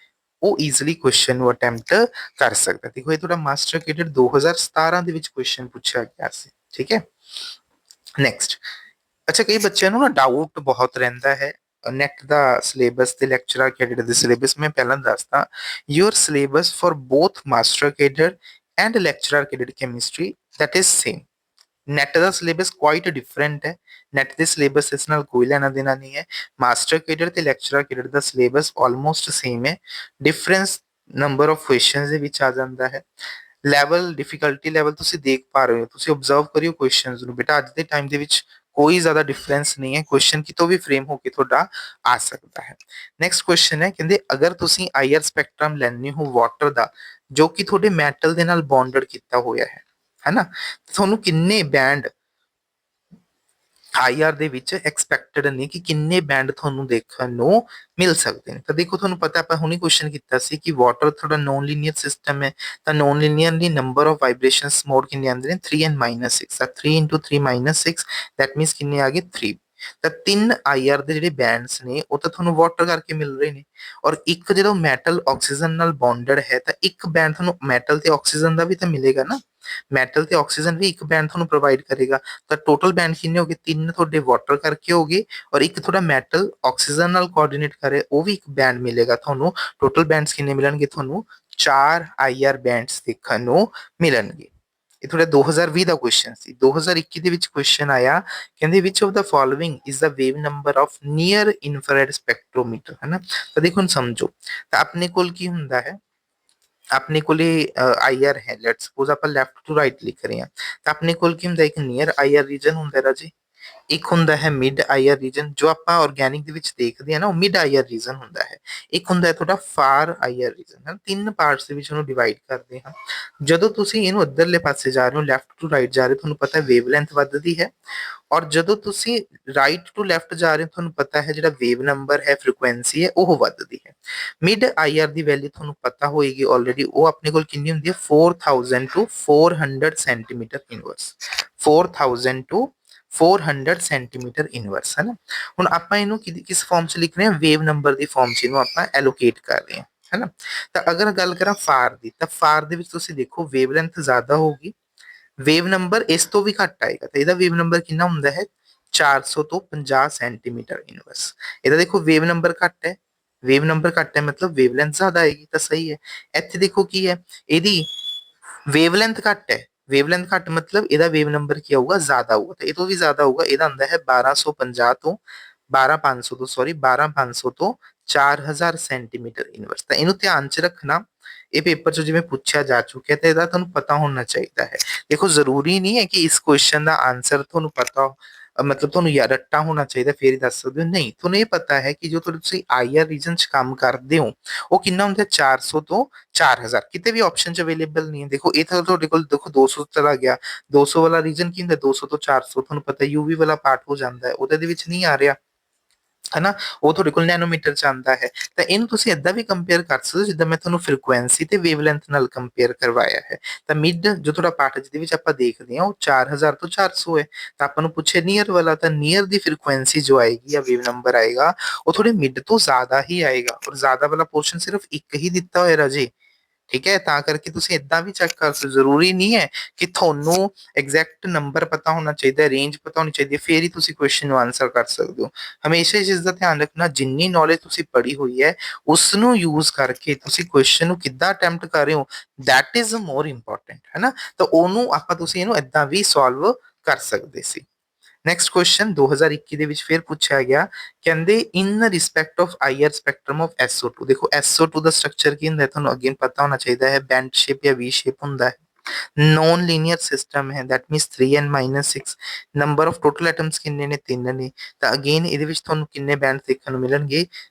ਉਹ ਈਜ਼ੀਲੀ ਕੁਐਸਚਨ ਨੂੰ ਅਟੈਂਪਟ ਕਰ ਸਕਦਾ। ਦੇਖੋ ਇਹ ਤੁਹਾਡਾ ਮਾਸਟਰ ਕੈਡਟ 2017 ਦੇ ਵਿੱਚ ਕੁਐਸਚਨ ਪੁੱਛਿਆ ਗਿਆ ਸੀ, ਠੀਕ ਹੈ। ਨੈਕਸਟ, ਅੱਛਾ ਕਈ ਬੱਚਿਆਂ ਨੂੰ ਨਾ ਡਾਊਟ ਬਹੁਤ ਰਹਿੰਦਾ ਹੈ ਨੈਟ ਦਾ ਸਿਲੇਬਸ ਤੇ ਲੈਕਚਰਰ ਕੈਡਟ ਦੇ ਸਿਲੇਬਸ। ਮੈਂ ਪਹਿਲਾਂ ਦੱਸਦਾ, your syllabus for both master cadet and lecturer cadet chemistry that is same। Net the syllabus quite different ਹੈ, ਨੈਟ ਦੇ ਸਿਲੇਬਸ ਇਸ ਨਾਲ ਕੋਈ ਲੈਣਾ ਦੇਣਾ ਨਹੀਂ ਹੈ। ਮਾਸਟਰ ਕੈਡਟ ਤੇ ਲੈਕਚਰਰ ਕੈਡਟ ਦਾ ਸਿਲੇਬਸ ਆਲਮੋਸਟ ਸੇਮ ਹੈ, ਡਿਫਰੈਂਸ ਨੰਬਰ ਆਫ ਕੁਐਸਚਨਸ ਦੇ ਵਿੱਚ ਆ ਜਾਂਦਾ ਹੈ। ਲੈਵਲ, ਡਿਫਿਕਲਟੀ ਲੈਵਲ ਤੁਸੀਂ ਦੇਖ ਪਾ ਰਹੇ ਹੋ, ਤੁਸੀਂ ਆਬਜ਼ਰਵ ਕਰਿਓ ਕੁਐਸਚਨਸ ਨੂੰ ਬੇਟਾ, ਅੱਜ ਦੇ ਟਾਈਮ ਦੇ ਵਿੱਚ ਕੋਈ ਜ਼ਿਆਦਾ ਡਿਫਰੈਂਸ ਨਹੀਂ ਹੈ, ਕੁਐਸਚਨ ਕਿਤੋਂ ਵੀ ਫਰੇਮ ਹੋ ਕੇ ਤੁਹਾਡਾ ਆ ਸਕਦਾ ਹੈ। ਨੈਕਸਟ ਕੁਐਸਚਨ ਹੈ, ਕਹਿੰਦੇ ਅਗਰ ਤੁਸੀਂ ਆਈਆਰ ਸਪੈਕਟਰਮ ਲੈਣੇ ਹੋ ਵਾਟਰ ਦਾ, ਜੋ ਕਿ ਤੁਹਾਡੇ ਮੈਟਲ ਦੇ ਨਾਲ ਬੌਂਡਡ ਕੀਤਾ ਹੋਇਆ ਹੈ ਨਾ, ਤੁਹਾਨੂੰ ਕਿੰਨੇ ਬੈਂਡ ਆਈਆਰ ਦੇ ਵਿੱਚ ਐਕਸਪੈਕਟਡ ਨੇ, ਕਿ ਕਿੰਨੇ ਬੈਂਡ ਤੁਹਾਨੂੰ ਦੇਖਣ ਨੂੰ ਮਿਲ ਸਕਦੇ ਨੇ। ਤਾਂ ਦੇਖੋ ਤੁਹਾਨੂੰ ਪਤਾ, ਆਪਾਂ ਹੁਣੀ ਕੁਐਸਚਨ ਕੀਤਾ ਸੀ ਕਿ ਵਾਟਰ ਤੁਹਾਡਾ ਨੋਨ ਲੀਨੀਅਰ ਸਿਸਟਮ ਹੈ, ਤਾਂ non linearly number of vibrations mode ਕਿੰਨੇ ਆਉਂਦੇ ਨੇ, 3 ਐਂਡ -6। ਤਾਂ 3 × 3 - 6 ਦੈਟ ਮੀਨਸ ਕਿੰਨੇ ਆ ਗਏ, 3। ਤਾਂ 3 ਆਈਆਰ ਦੇ ਜਿਹੜੇ ਬੈਂਡਸ ਨੇ ਉਹ ਤਾਂ ਤੁਹਾਨੂੰ ਵਾਟਰ ਕਰਕੇ ਮਿਲ ਰਹੇ ਨੇ, ਔਰ ਇੱਕ ਜਦੋਂ ਮੈਟਲ ਆਕਸੀਜਨ ਨਾਲ ਬੌਂਡਡ ਹੈ ਤਾਂ ਇੱਕ ਬੈਂਡ ਤੁਹਾਨੂੰ ਮੈਟਲ ਤੇ ਆਕਸੀਜਨ ਦਾ ਵੀ ਤਾਂ ਮਿਲੇਗਾ ਨਾ, ਮੈਟਲ ਤੇ ਆਕਸੀਜਨ ਵੀ ਇੱਕ ਬੈਂਡ ਤੁਹਾਨੂੰ ਪ੍ਰੋਵਾਈਡ ਕਰੇਗਾ। ਤਾਂ ਟੋਟਲ ਬੈਂਡ ਕਿੰਨੇ ਹੋ ਗਏ, 3 ਤੁਹਾਡੇ ਵਾਟਰ ਕਰਕੇ ਹੋ ਗਏ, ਔਰ ਇੱਕ ਤੁਹਾਡਾ ਮੈਟਲ ਆਕਸੀਜਨ ਨਾਲ ਕੋਆਰਡੀਨੇਟ ਕਰੇ ਉਹ ਵੀ ਇੱਕ ਬੈਂਡ ਮਿਲੇਗਾ ਤੁਹਾਨੂੰ। ਟੋਟਲ ਬੈਂਡਸ ਕਿੰਨੇ ਮਿਲਣਗੇ ਤੁਹਾਨੂੰ, 4 ਆਈਆਰ ਬੈਂਡਸ ਦੇਖਣ ਨੂੰ ਮਿਲਣਗੇ। ਇਹ ਤੁਹਾਡਾ 2020 ਦਾ ਕੁਐਸਚਨ ਸੀ। 2021 ਦੇ ਵਿੱਚ ਕੁਐਸਚਨ ਆਇਆ, ਕਹਿੰਦੇ which of the following is the wave number of near infrared spectrometer, ਹੈ ਨਾ। ਤਾਂ ਦੇਖੋ ਹੁਣ ਸਮਝੋ, ਤਾਂ ਆਪਣੇ ਕੋਲ ਕੀ ਹੁੰਦਾ ਹੈ, ਆਪਣੇ ਕੋਲੇ ਆਈਆਰ ਹੈ, ਲੈਟਸ ਸਪੋਜ਼ ਆਪਾਂ ਲੈਫਟ ਟੂ ਰਾਈਟ ਲਿਖ ਰਹੇ ਹਾਂ। ਤਾਂ ਆਪਣੇ ਕੋਲ ਕੀ ਹੁੰਦਾ, ਇੱਕ ਨੀਅਰ ਆਈਆਰ ਰੀਜਨ ਹੁੰਦਾ ਰਾਜੇ, ਇੱਕ ਹੁੰਦਾ ਹੈ ਮਿਡ ਆਈਆਰ ਰੀਜਨ, ਜੋ ਆਪਾਂ ਆਰਗੈਨਿਕ ਦੇ ਵਿੱਚ ਦੇਖਦੇ ਹਾਂ ਨਾ ਉਹ ਮਿਡ ਆਈਆਰ ਰੀਜਨ ਹੁੰਦਾ ਹੈ। ਇੱਕ ਹੁੰਦਾ ਹੈ ਤੁਹਾਡਾ ਫਾਰ ਆਈਆਰ ਰੀਜਨ, ਹੈ। ਤਿੰਨ ਪਾਰਟਸ ਦੇ ਵਿੱਚ ਉਹਨੂੰ ਡਿਵਾਈਡ ਕਰਦੇ ਹਾਂ। ਜਦੋਂ ਤੁਸੀਂ ਇਹਨੂੰ ਇੱਧਰਲੇ ਪਾਸੇ ਜਾ ਰਹੇ ਹੋ, ਲੈਫਟ ਟੂ ਰਾਈਟ ਜਾ ਰਹੇ ਹੋ, ਤੁਹਾਨੂੰ ਪਤਾ ਵੇਵ ਲੈਂਥ ਵੱਧਦੀ ਹੈ, ਔਰ ਜਦੋਂ ਤੁਸੀਂ ਰਾਈਟ ਟੂ ਲੈਫਟ ਜਾ ਰਹੇ ਹੋ ਤੁਹਾਨੂੰ ਪਤਾ ਹੈ ਜਿਹੜਾ ਵੇਵ ਨੰਬਰ ਹੈ, ਫ੍ਰੀਕੁਐਂਸੀ ਹੈ, ਉਹ ਵੱਧਦੀ ਹੈ। ਮਿਡ ਆਈਆਰ ਦੀ ਵੈਲਿਊ ਤੁਹਾਨੂੰ ਪਤਾ ਹੋਏਗੀ ਆਲਰੇਡੀ, ਉਹ ਆਪਣੇ ਕੋਲ ਕਿੰਨੀ ਹੁੰਦੀ ਹੈ, 4000 to 400 centimetre inverse, 4000 to 400 centimetre inverse, ਹੈ ਨਾ। ਹੁਣ ਆਪਾਂ ਇਹਨੂੰ ਕਿਸ ਫਾਰਮ 'ਚ ਲਿਖ ਰਹੇ ਹਾਂ, ਵੇਵ ਨੰਬਰ ਦੀ ਫਾਰਮ 'ਚ ਇਹਨੂੰ ਆਪਾਂ ਐਲੋਕੇਟ ਕਰ ਰਹੇ ਹਾਂ, ਹੈ ਨਾ। ਤਾਂ ਅਗਰ ਗੱਲ ਕਰਾਂ ਫਾਰ ਦੀ, ਤਾਂ ਫਾਰ ਦੇ ਵਿੱਚ ਤੁਸੀਂ ਦੇਖੋ ਵੇਵ ਲੈਂਥ ਜ਼ਿਆਦਾ ਹੋਊਗੀ, ਵੇਵ ਨੰਬਰ ਇਸ ਤੋਂ ਵੀ ਘੱਟ ਆਏਗਾ। ਤਾਂ ਇਹਦਾ ਵੇਵ ਨੰਬਰ ਕਿੰਨਾ ਹੁੰਦਾ ਹੈ, 400 ਤੋਂ 50 ਸੈਂਟੀਮੀਟਰ ਇਨਵਰਸ। ਇਹਦਾ ਦੇਖੋ ਵੇਵ ਨੰਬਰ ਘੱਟ ਹੈ, ਵੇਵ ਨੰਬਰ ਘੱਟ ਹੈ ਮਤਲਬ ਵੇਵ ਲੈਂਥ ਜ਼ਿਆਦਾ ਆਏਗੀ, ਤਾਂ ਸਹੀ ਹੈ। ਇੱਥੇ ਦੇਖੋ ਕੀ ਹੈ, ਇਹਦੀ ਵੇਵ ਲੈਂਥ ਘੱਟ ਹੈ, ਵੇਵ ਲੈਂਥ ਘੱਟ ਮਤਲਬ ਇਹਦਾ ਵੇਵ ਨੰਬਰ ਕੀ ਆਊਗਾ, ਜ਼ਿਆਦਾ ਆਊਗਾ। ਤਾਂ ਇਹ ਤੋਂ ਵੀ ਜ਼ਿਆਦਾ ਆਊਗਾ, ਇਹਦਾ ਹੁੰਦਾ ਹੈ 1250 ਤੋਂ 12500 ਤੋਂ ਸੌਰੀ 12500 ਤੋਂ 4000 ਸੈਂਟੀਮੀਟਰ ਇਨਵਰਸ। ਤਾਂ ਇਹਨੂੰ ਧਿਆਨ 'ਚ ਰੱਖਣਾ, ਇਹ ਪੇਪਰ 'ਚ ਜਿਵੇਂ ਪੁੱਛਿਆ ਜਾ ਚੁੱਕਿਆ, ਤਾਂ ਇਹਦਾ ਤੁਹਾਨੂੰ ਪਤਾ ਹੋਣਾ ਚਾਹੀਦਾ ਹੈ। ਦੇਖੋ ਜ਼ਰੂਰੀ ਨਹੀਂ ਹੈ ਕਿ ਇਸ ਕੁਐਸਚਨ ਦਾ ਆਨਸਰ ਤੁਹਾਨੂੰ ਪਤਾ ਮਤਲਬ ਤੁਹਾਨੂੰ ਯਾਦ ਰੱਟਾ ਹੋਣਾ ਚਾਹੀਦਾ ਫਿਰ ਹੀ ਦੱਸ ਸਕਦੇ ਹੋ, ਨਹੀਂ। ਤੁਹਾਨੂੰ ਇਹ ਪਤਾ ਹੈ ਕਿ ਜੋ ਤੁਸੀਂ ਆਈਆਰ ਰੀਜਨ 'ਚ ਕੰਮ ਕਰਦੇ ਹੋ ਉਹ ਕਿੰਨਾ ਹੁੰਦਾ, 400 ਤੋਂ 4000, ਕਿਤੇ ਵੀ ਆਪਸ਼ਨ 'ਚ ਅਵੇਲੇਬਲ ਨਹੀਂ ਹੈ। ਦੇਖੋ ਇਹ ਤਾਂ ਤੁਹਾਡੇ ਕੋਲ ਦੇਖੋ 200 ਚਲਾ ਗਿਆ, 200 ਵਾਲਾ ਰੀਜਨ ਕੀ ਹੁੰਦਾ, 200 ਤੋਂ 400 ਤੁਹਾਨੂੰ ਪਤਾ ਯੂਵੀ ਵਾਲਾ ਪਾਰਟ ਹੋ ਜਾਂਦਾ ਹੈ, ਉਹਦੇ ਵਿੱਚ ਨਹੀਂ ਆ ਰਿਹਾ, ਹਨਾ, ਉਹ ਤੁਹਾਡੇ ਕੋਲ ਨੈਨੋਮੀਟਰ ਚ ਆਉਂਦਾ ਹੈ। ਤਾਂ ਇਹਨੂੰ ਤੁਸੀਂ ਏਦਾਂ ਵੀ ਕੰਪੇਅਰ ਕਰ ਸਕਦੇ ਹੋ ਜਿੱਦਾਂ ਮੈਂ ਤੁਹਾਨੂੰ ਫ੍ਰੀਕੁਐਂਸੀ ਤੇ ਵੇਵਲੈਂਥ ਨਾਲ ਕੰਪੇਅਰ ਕਰਵਾਇਆ ਹੈ। ਤਾਂ ਮਿਡ ਜੋ ਤੁਹਾਡਾ ਪਾਰਟ ਜਿਹਦੇ ਵਿੱਚ ਆਪਾਂ ਦੇਖਦੇ ਹਾਂ ਉਹ 4000 ਤੋਂ 400 ਹੈ। ਤਾਂ ਆਪਾਂ ਨੂੰ ਪੁੱਛੇ ਨੀਅਰ ਵਾਲਾ, ਤਾਂ ਨੀਅਰ ਦੀ ਫ੍ਰੀਕੁਐਂਸੀ ਜੋ ਆਏਗੀ ਜਾਂ ਵੇਵ ਨੰਬਰ ਆਏਗਾ ਉਹ ਥੋੜੇ ਮਿਡ ਤੋਂ ਜ਼ਿਆਦਾ ਹੀ ਆਏਗਾ, ਔਰ ਜ਼ਿਆਦਾ ਵਾਲਾ ਪੋਰਸ਼ਨ ਸਿਰਫ ਇੱਕ ਹੀ ਦਿੱਤਾ ਹੋਇਆ ਰਾਜੇ, ठीक है, ਤਾਂ ਕਰਕੇ ਤੁਸੀਂ ਏਦਾਂ ਵੀ ਚੈੱਕ ਕਰ ਸਕਦੇ, ਜ਼ਰੂਰੀ ਨਹੀਂ ਹੈ ਕਿ ਤੁਹਾਨੂੰ ਐਗਜ਼ੈਕਟ ਨੰਬਰ ਪਤਾ ਹੋਣਾ ਚਾਹੀਦਾ, ਰੇਂਜ ਪਤਾ ਹੋਣੀ ਚਾਹੀਦੀ ਹੈ, ਫਿਰ ਹੀ ਤੁਸੀਂ ਕੁਐਸਚਨ ਨੂੰ ਆਨਸਰ ਕਰ ਸਕਦੇ ਹੋ। ਹਮੇਸ਼ਾ ਇਸ ਚੀਜ਼ ਦਾ ਧਿਆਨ ਰੱਖਣਾ, ਜਿੰਨੀ ਨੌਲੇਜ ਤੁਸੀਂ ਪੜ੍ਹੀ ਹੋਈ ਹੈ ਉਸ ਨੂੰ ਯੂਜ਼ ਕਰਕੇ ਤੁਸੀਂ ਕੁਐਸਚਨ ਨੂੰ ਕਿੱਦਾਂ ਅਟੈਂਪਟ ਕਰ ਰਹੇ ਹੋ, ਦੈਟ ਇਜ਼ ਮੋਰ ਇੰਪੋਰਟੈਂਟ, ਹੈ ਨਾ। ਤਾਂ ਉਹਨੂੰ ਆਪਾਂ ਤੁਸੀਂ ਇਹਨੂੰ ਏਦਾਂ ਵੀ ਸੋਲਵ ਕਰ ਸਕਦੇ ਸੀ। ਨੈਕਸਟ ਕੁਐਸਚਨ 2021 ਦੇ ਵਿੱਚ ਫਿਰ ਪੁੱਛਿਆ ਗਿਆ, ਕਹਿੰਦੇ in respect of IR spectrum of SO2। ਦੇਖੋ SO2 ਦਾ ਸਟਰਕਚਰ ਕੀ ਹੁੰਦਾ ਹੈ ਤੁਹਾਨੂੰ ਅਗੇਨ ਪਤਾ ਹੋਣਾ ਚਾਹੀਦਾ ਹੈ, ਬੈਂਡ ਸ਼ੇਪ ਜਾਂ ਵੀ ਸ਼ੇਪ ਹੁੰਦਾ ਹੈ, ਨॉन ਲੀਨੀਅਰ ਸਿਸਟਮ ਹੈ, that means 3n-6, number of total atoms ਕਿੰਨੇ ਨੇ, 3 ਨੇ। ਤਾਂ ਅਗੇਨ ਇਹਦੇ ਵਿੱਚ ਤੁਹਾਨੂੰ ਕਿੰਨੇ ਬੈਂਡ ਦੇਖਣ ਨੂੰ ਮਿਲਣਗੇ,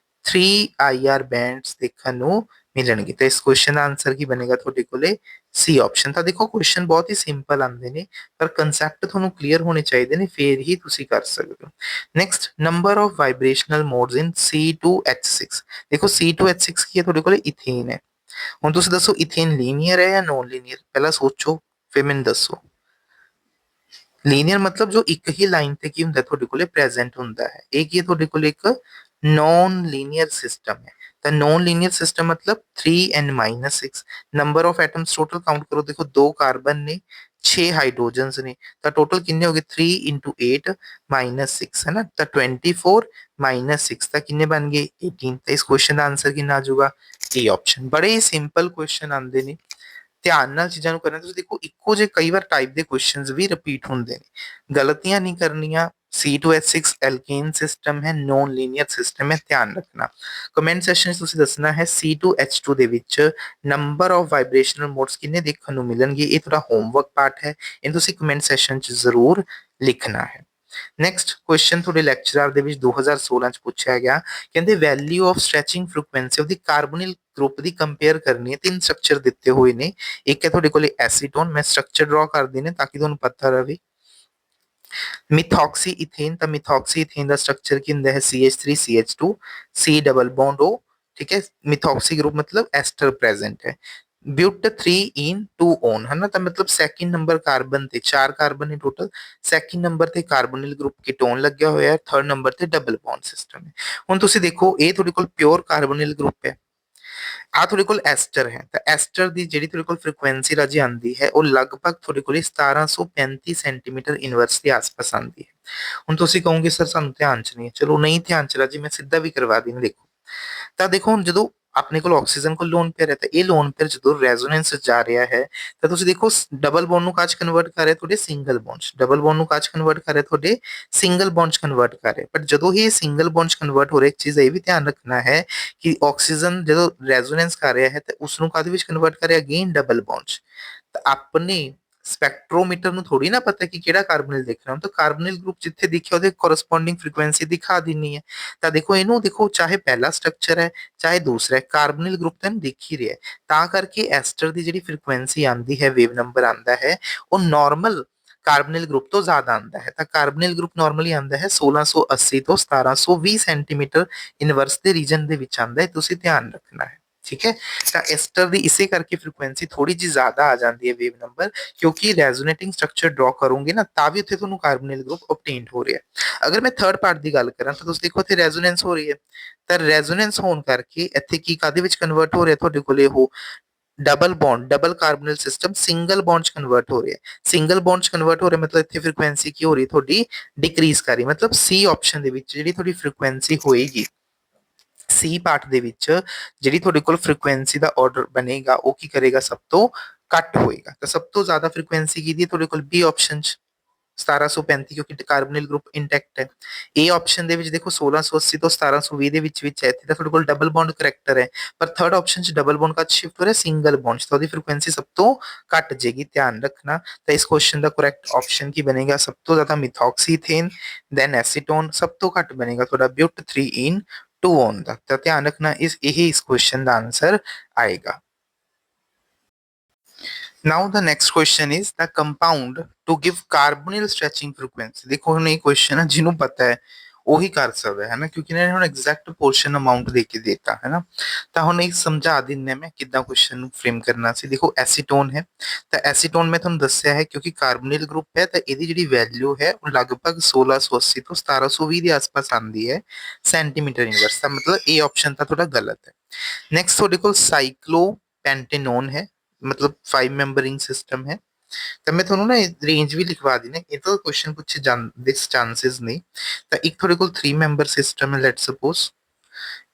3 IR ਬੈਂਡਸ ਦੇਖਣ ਨੂੰ ਮਿਲਣਗੇ। ਤਾਂ ਇਸ ਕੁਐਸਚਨ ਦਾ ਆਨਸਰ ਕੀ ਬਣੇਗਾ ਤੁਹਾਡੇ ਕੋਲੇ, ਸੀ ਆਪਸ਼ਨ। ਤਾਂ ਦੇਖੋ ਕੁਐਸਚਨ ਬਹੁਤ ਹੀ ਸਿੰਪਲ ਆਉਂਦੇ ਨੇ, ਪਰ ਕਨਸੈਪਟ ਤੁਹਾਨੂੰ ਕਲੀਅਰ ਹੋਣੇ ਚਾਹੀਦੇ ਨੇ, ਫੇਰ ਹੀ ਤੁਸੀਂ ਕਰ ਸਕਦੇ ਹੋ। Next, number of vibrational modes in C2H6। ਦੇਖੋ C2H6 ਕੀ ਹੈ ਤੁਹਾਡੇ ਕੋਲੇ, ਇਥੇਨ ਹੈ। ਹੁਣ ਤੁਸੀਂ ਦੱਸੋ ਇਥੇਨ ਲੀਨੀਅਰ ਹੈ ਜਾਂ ਨॉन ਲੀਨੀਅਰ, ਪਹਿਲਾਂ ਸੋਚੋ ਫਿਰ ਮੈਨੂੰ ਦੱਸੋ। ਲੀਨੀਅਰ ਮਤਲਬ ਜੋ ਇੱਕ ਹੀ ਲਾਈਨ ਤੇ ਕੀ ਹੁੰਦਾ ਤੁਹਾਡੇ ਕੋਲੇ ਪ੍ਰੈਜ਼ੈਂਟ ਹੁੰਦਾ ਹੈ, ਇਹ ਕੀ ਹੈ ਤੁਹਾਡੇ ਕੋਲੇ ਇੱਕ ਨॉन ਲੀਨੀਅਰ ਸਿਸਟਮ ਹੈ। ਤਾਂ ਨॉन ਲੀਨੀਅਰ ਸਿਸਟਮ ਮਤਲਬ 3n-6, number of atoms total count ਕਰੋ, ਦੇਖੋ 2 ਕਾਰਬਨ ਨੇ, 6 ਹਾਈਡਰੋਜਨਸ ਨੇ, ਤਾਂ ਟੋਟਲ ਕਿੰਨੇ ਹੋ ਗਏ, 3 × 8 - 6, ਹੈ ਨਾ। ਤਾਂ 24 - 6 ਤਾਂ ਕਿੰਨੇ ਬਣ ਗਏ, 18। ਤਾਂ ਇਸ ਕੁਐਸਚਨ ਦਾ ਆਨਸਰ ਕਿੰਨਾ ਆ ਜਾਊਗਾ, ਏ ਆਪਸ਼ਨ। ਬੜੇ ਹੀ ਸਿੰਪਲ ਕੁਐਸਚਨ ਆਉਂਦੇ ਨੇ, ਧਿਆਨ ਨਾਲ ਚੀਜ਼ਾਂ ਨੂੰ ਕਰਨਾ। ਤੁਸੀਂ ਦੇਖੋ ਇੱਕੋ ਜਿਹੇ ਕਈ ਵਾਰ ਟਾਈਪ ਦੇ ਕੁਐਸਚਨਸ ਵੀ ਰਿਪੀਟ ਹੁੰਦੇ ਨੇ, ਗਲਤੀਆਂ ਨਹੀਂ ਕਰਨੀਆਂ। C2H6 ਐਲਕੇਨ ਸਿਸਟਮ ਹੈ, ਨॉन ਲੀਨੀਅਰ ਸਿਸਟਮ ਹੈ, ਧਿਆਨ ਰੱਖਣਾ। ਕਮੈਂਟ ਸੈਸ਼ਨ 'ਚ ਤੁਸੀਂ ਦੱਸਣਾ ਹੈ C2H2 ਦੇ ਵਿੱਚ ਨੰਬਰ ਆਫ ਵਾਈਬ੍ਰੇਸ਼ਨਲ ਮੋਡਸ ਕਿੰਨੇ ਦੇਖਣ ਨੂੰ ਮਿਲਣਗੇ। ਇਹ ਤੁਹਾਡਾ ਹੋਮਵਰਕ ਪਾਰਟ ਹੈ, ਇਹਨੂੰ ਤੁਸੀਂ ਕਮੈਂਟ ਸੈਸ਼ਨ 'ਚ ਜ਼ਰੂਰ ਲਿਖਣਾ ਹੈ। ਨੈਕਸਟ ਕੁਐਸਚਨ ਤੁਹਾਡੇ ਲੈਕਚਰਰ ਦੇ ਵਿੱਚ 2016 ਚ ਪੁੱਛਿਆ ਗਿਆ, ਕਹਿੰਦੇ value of stretching frequency of the carbonyl group ਦੀ ਕੰਪੇਅਰ ਕਰਨੀ ਹੈ। 3 ਸਟਰਕਚਰ ਦਿੱਤੇ ਹੋਏ ਨੇ, ਇੱਕ ਹੈ ਤੁਹਾਡੇ ਕੋਲੇ ਐਸੀਟੋਨ, ਮੈਂ ਸਟਰਕਚਰ ਡਰਾ ਕਰ ਦੇਣੇ ਤਾਂ ਕਿ ਤੁਹਾਨੂੰ ਪਤਾ ਰਹੇ। ਮਿਥੋਕਸੀ ਇਥੇਨ, ਤਾਂ ਮਿਥੋਕਸੀ ਇਥੇਨ ਦਾ ਸਟਰਕਚਰ ਕੀ ਹੁੰਦਾ ਹੈ, CH3CH2 C double bond O, ਠੀਕ ਹੈ। ਮਿਥੋਕਸੀ ਗਰੁੱਪ मतलब एस्टर प्रेजेंट है। ब्यूट 3 in 2 on, है ना। तो मतलब सैकेंड नंबर कार्बन ਤੇ 4 ਕਾਰਬਨ ਨੇ ਟੋਟਲ, ਸੈਕਿੰਡ ਨੰਬਰ ਤੇ ਕਾਰਬੋਨਿਲ ਗਰੁੱਪ ਕੀਟੋਨ ਲੱਗਿਆ ਹੋਇਆ ਹੈ, ਥਰਡ ਨੰਬਰ ਤੇ ਡਬਲ ਬੌਂਡ ਸਿਸਟਮ ਹੈ। ਹੁਣ ਤੁਸੀਂ ਦੇਖੋ ਇਹ ਤੁਹਾਡੇ ਕੋਲ ਪਿਓਰ ਕਾਰਬੋਨਿਲ ਗਰੁੱਪ ਹੈ, ਆ ਤੁਹਾਡੇ ਕੋਲ ਐਸਟਰ ਹੈ। ਤਾਂ ਐਸਟਰ ਦੀ ਜਿਹੜੀ ਤੁਹਾਡੇ ਕੋਲ ਫ੍ਰੀਕੁਐਂਸੀ ਰਾਜੀ ਆਉਂਦੀ ਹੈ ਉਹ ਲਗਭਗ ਤੁਹਾਡੇ ਕੋਲ 1735 ਸੈਂਟੀਮੀਟਰ ਇਨਵਰਸ ਦੇ ਆਸ-ਪਾਸ ਆਉਂਦੀ ਹੈ। ਹੁਣ ਤੁਸੀਂ ਕਹੋਗੇ ਸਰ ਸਾਨੂੰ ਧਿਆਨ ਚ ਨਹੀਂ ਹੈ, ਚਲੋ ਨਹੀਂ ਧਿਆਨ ਚ ਰਾਜੀ, ਮੈਂ ਸਿੱਧਾ ਵੀ ਕਰਵਾ ਦੇਣਾ। ਦੇਖੋ ਤਾਂ ਦੇਖੋ ਹੁਣ ਜਦੋਂ ਆਪਣੇ ਕੋਲ ਆਕਸੀਜਨ ਕੋਲ ਲੋਨ ਪੇਅਰ ਹੈ, ਤਾਂ ਇਹ ਲੋਨ ਪੇਅਰ ਜਦੋਂ ਰੈਜ਼ੋਨੈਂਸ ਜਾ ਰਿਹਾ ਹੈ ਤਾਂ ਤੁਸੀਂ ਦੇਖੋ ਡਬਲ ਬੌਂਡ ਨੂੰ ਕਾਚ ਕਨਵਰਟ ਕਰ ਰਿਹਾ ਤੁਹਾਡੇ ਸਿੰਗਲ ਬੌਂਡ ਚ, ਡਬਲ ਬੌਂਡ ਨੂੰ ਕਾਚ ਕਨਵਰਟ ਕਰ ਰਿਹਾ ਤੁਹਾਡੇ ਸਿੰਗਲ ਬੌਂਡ ਚ ਕਨਵਰਟ ਕਰ ਰਿਹਾ। ਬਟ ਜਦੋਂ ਹੀ ਇਹ ਸਿੰਗਲ ਬੌਂਡ ਚ ਕਨਵਰਟ ਹੋ ਰਿਹਾ, ਇੱਕ ਚੀਜ਼ ਇਹ ਵੀ ਧਿਆਨ ਰੱਖਣਾ ਹੈ ਕਿ ਆਕਸੀਜਨ ਜਦੋਂ ਰੈਜ਼ੋਨੈਂਸ ਕਰ ਰਿਹਾ ਹੈ ਤਾਂ ਉਸ ਨੂੰ ਕਾਹਦੇ ਵਿੱਚ ਕਨਵਰਟ ਕਰ ਰਿਹਾ, ਅਗੇਨ ਡਬਲ ਬੌਂਡ ਚ। ਤਾਂ ਆਪਣੇ ਸਪੈਕਟ੍ਰੋਮੀਟਰ ਨੂੰ ਥੋੜੀ ਨਾ ਪਤਾ ਕਿ ਕਿਹੜਾ ਕਾਰਬਨਿਲ ਦੇਖਣਾ, ਤਾਂ ਕਾਰਬਨਿਲ ਗਰੁੱਪ ਜਿੱਥੇ ਦਿਖਿਆ ਉਹਦੇ ਕੋਰਸਪੋਂਡਿੰਗ ਫ੍ਰੀਕੁਐਂਸੀ ਦਿਖਾ ਦੇਣੀ ਹੈ। ਤਾਂ ਦੇਖੋ ਇਹਨੂੰ ਦੇਖੋ, ਚਾਹੇ ਪਹਿਲਾ ਸਟਰਕਚਰ ਹੈ ਚਾਹੇ ਦੂਸਰਾ ਹੈ, ਕਾਰਬਨਿਲ ਗਰੁੱਪ ਤਾਂ ਦਿਖ ਹੀ ਰਿਹਾ, ਤਾਂ ਕਰਕੇ ਐਸਟਰ ਦੀ ਜਿਹੜੀ ਫ੍ਰੀਕੁਐਂਸੀ ਆਉਂਦੀ ਹੈ, ਵੇਵ ਨੰਬਰ ਆਉਂਦਾ ਹੈ, ਉਹ ਨਾਰਮਲ ਕਾਰਬਨਿਲ ਗਰੁੱਪ ਤੋਂ ਜ਼ਿਆਦਾ ਆਉਂਦਾ ਹੈ। ਤਾਂ ਕਾਰਬਨਿਲ ਗਰੁੱਪ ਨਾਰਮਲੀ ਆਉਂਦਾ ਹੈ 1680 ਤੋਂ 1720 ਸੈਂਟੀਮੀਟਰ ਇਨਵਰਸ ਦੇ ਰੀਜਨ ਦੇ ਵਿੱਚ ਆਉਂਦਾ ਹੈ, ਤੁਸੀਂ ਧਿਆਨ ਰੱਖਣਾ ਹੈ। ਠੀਕ ਹੈ, ਤਾਂ ਐਸਟਰ ਦੀ ਇਸੇ ਕਰਕੇ ਫ੍ਰੀਕੁਐਂਸੀ ਥੋੜੀ ਜਿਹੀ ਜ਼ਿਆਦਾ ਆ ਜਾਂਦੀ ਹੈ ਵੇਵ ਨੰਬਰ, ਕਿਉਂਕਿ ਰੈਜ਼ੋਨੇਟਿੰਗ ਸਟਰਕਚਰ ਡਰਾ ਕਰੋਗੇ ਨਾ ਤਾਂ ਵੀ ਉੱਥੇ ਤੁਹਾਨੂੰ ਕਾਰਬਨਿਲ ਗਰੁੱਪ ਓਬਟੇਨਡ ਹੋ ਰਿਹਾ। ਅਗਰ ਮੈਂ ਥਰਡ ਪਾਰਟ ਦੀ ਗੱਲ ਕਰਾਂ ਤਾਂ ਤੁਸੀਂ ਦੇਖੋ ਇੱਥੇ ਰੈਜ਼ੋਨੈਂਸ ਹੋ ਰਹੀ ਹੈ, ਤਾਂ ਰੈਜ਼ੋਨੈਂਸ ਹੋਣ ਕਰਕੇ ਇੱਥੇ ਕੀ ਕਾਦੇ ਵਿੱਚ ਕਨਵਰਟ ਹੋ ਰਿਹਾ ਤੁਹਾਡੇ ਕੋਲੇ, ਉਹ double bond, double carbonyl system single bond ਚ ਕਨਵਰਟ ਹੋ ਰਿਹਾ। ਸਿੰਗਲ ਬੌਂਡ ਚ ਕਨਵਰਟ ਹੋ ਰਿਹਾ ਮਤਲਬ ਇੱਥੇ ਫ੍ਰੀਕੁਐਂਸੀ ਕੀ ਹੋ ਰਹੀ ਤੁਹਾਡੀ, ਡਿਕਰੀਜ਼ ਕਰ ਰਹੀ। ਮਤਲਬ ਸੀ ਆਪਸ਼ਨ ਦੇ ਵਿੱਚ ਜਿਹੜੀ ਤੁਹਾਡੀ ਫ੍ਰੀਕੁਐਂਸੀ ਹੋਏਗੀ, ਸੀ ਪਾਰਟ ਦੇ ਵਿੱਚ ਜਿਹੜੀ ਤੁਹਾਡੇ ਕੋਲ ਫ੍ਰੀਕੁਐਂਸੀ ਦਾ ਆਰਡਰ ਬਣੇਗਾ ਉਹ ਕੀ ਕਰੇਗਾ, ਸਭ ਤੋਂ ਘੱਟ ਹੋਏਗਾ। ਤਾਂ ਸਭ ਤੋਂ ਜ਼ਿਆਦਾ ਫ੍ਰੀਕੁਐਂਸੀ ਕਿਹਦੀ ਹੈ ਤੁਹਾਡੇ ਕੋਲ, ਬੀ ਆਪਸ਼ਨ ਚ 1735, ਕਿਉਂਕਿ ਕਾਰਬਨਿਲ ਗਰੁੱਪ ਇੰਟੈਕਟ ਹੈ। ਏ ਆਪਸ਼ਨ ਦੇ ਵਿੱਚ ਦੇਖੋ 1680 ਤੋਂ 1720 ਦੇ ਵਿੱਚ ਹੈ, ਇੱਥੇ ਤਾਂ ਤੁਹਾਡੇ ਕੋਲ ਡਬਲ ਬੌਂਡ ਕਰੈਕਟਰ ਹੈ, ਪਰ ਥਰਡ ਆਪਸ਼ਨ ਚ ਡਬਲ ਬੌਂਡ ਕਦ ਸ਼ਿਫਟ ਹੋ ਰਿਹਾ, ਸਿੰਗਲ ਬੌਂਡ ਚ, ਤਾਂ ਉਹਦੀ ਫ੍ਰੀਕੁਐਂਸੀ ਸਭ ਤੋਂ ਘੱਟ ਜਾਏਗੀ, ਧਿਆਨ ਰੱਖਣਾ। ਤਾਂ ਇਸ ਕੁਐਸਚਨ ਦਾ ਕਰੈਕਟ ਆਪਸ਼ਨ ਕੀ ਬਣੇਗਾ, ਸਭ ਤੋਂ ਜ਼ਿਆਦਾ ਮਿਥੋਕਸੀਥੇਨ, ਦੈਨ ਐਸੀਟੋਨ, ਸਭ ਤੋਂ ਘੱਟ ਬਣੇਗਾ ਤੁਹਾਡਾ ਬਿਊਟ 3 in 2 on ਦਾ। ਤਾਂ ਧਿਆਨ ਰੱਖਣਾ ਇਸ ਕੁਐਸਚਨ ਦਾ ਆਂਸਰ ਆਏਗਾ। Now the next question is the compound to give carbonyl stretching frequency। देखो ਹੁਣ ਇਹ ਕੁਐਸਚਨ ਹੈ ਜਿਹਨੂੰ ਪਤਾ ਹੈ ਉਹੀ ਕਰ ਸਕਦਾ ਹੈ ਨਾ, ਕਿਉਂਕਿ ਇਹਨਾਂ ਨੇ ਹੁਣ ਐਗਜ਼ੈਕਟ ਪੋਰਸ਼ਨ ਅਮਾਉਂਟ ਦੇ ਕੇ ਦਿੱਤਾ ਹੈ ਨਾ। ਤਾਂ ਹੁਣ ਇਹ ਸਮਝਾ ਦਿੰਨੇ ਮੈਂ ਕਿੱਦਾਂ ਕੁਐਸਚਨ ਨੂੰ ਫਰੇਮ ਕਰਨਾ ਸੀ। ਦੇਖੋ ਐਸੀਟੋਨ ਹੈ, ਤਾਂ ਐਸੀਟੋਨ ਮੈਂ ਤੁਹਾਨੂੰ ਦੱਸਿਆ ਹੈ ਕਿਉਂਕਿ ਕਾਰਬੋਨਿਲ ਗਰੁੱਪ ਹੈ, ਤਾਂ ਇਹਦੀ ਜਿਹੜੀ ਵੈਲਿਊ ਹੈ ਉਹ ਲਗਭਗ 1680 ਤੋਂ 1720 ਦੇ ਆਸ-ਪਾਸ ਆਉਂਦੀ ਹੈ ਸੈਂਟੀਮੀਟਰ ਇਨਵਰਸ। ਦਾ ਮਤਲਬ ਇਹ ਆਪਸ਼ਨ ਤਾਂ ਤੁਹਾਡਾ ਗਲਤ ਹੈ। ਨੈਕਸਟ ਤੁਹਾਡੇ ਕੋਲ ਸਾਈਕਲੋ ਪੈਂਟੇਨੋਨ ਹੈ, ਮਤਲਬ 5 ਮੈਂਬਰ ਰਿੰਗ ਸਿਸਟਮ ਹੈ। ਤਾਂ ਮੈਂ ਤੁਹਾਨੂੰ ਨਾ ਰੇਂਜ ਵੀ ਲਿਖਵਾ ਦੇਣੀ, ਇਹ ਤਾਂ ਕੁਐਸਚਨ ਪੁੱਛੇ ਜਾਣ ਦੇ ਚਾਂਸਸ ਨਹੀਂ। ਤਾਂ ਇੱਕ ਤੁਹਾਡੇ ਕੋਲ 3 ਮੈਂਬਰ ਸਿਸਟਮ ਹੈ ਲੈਟ ਸਪੋਜ਼,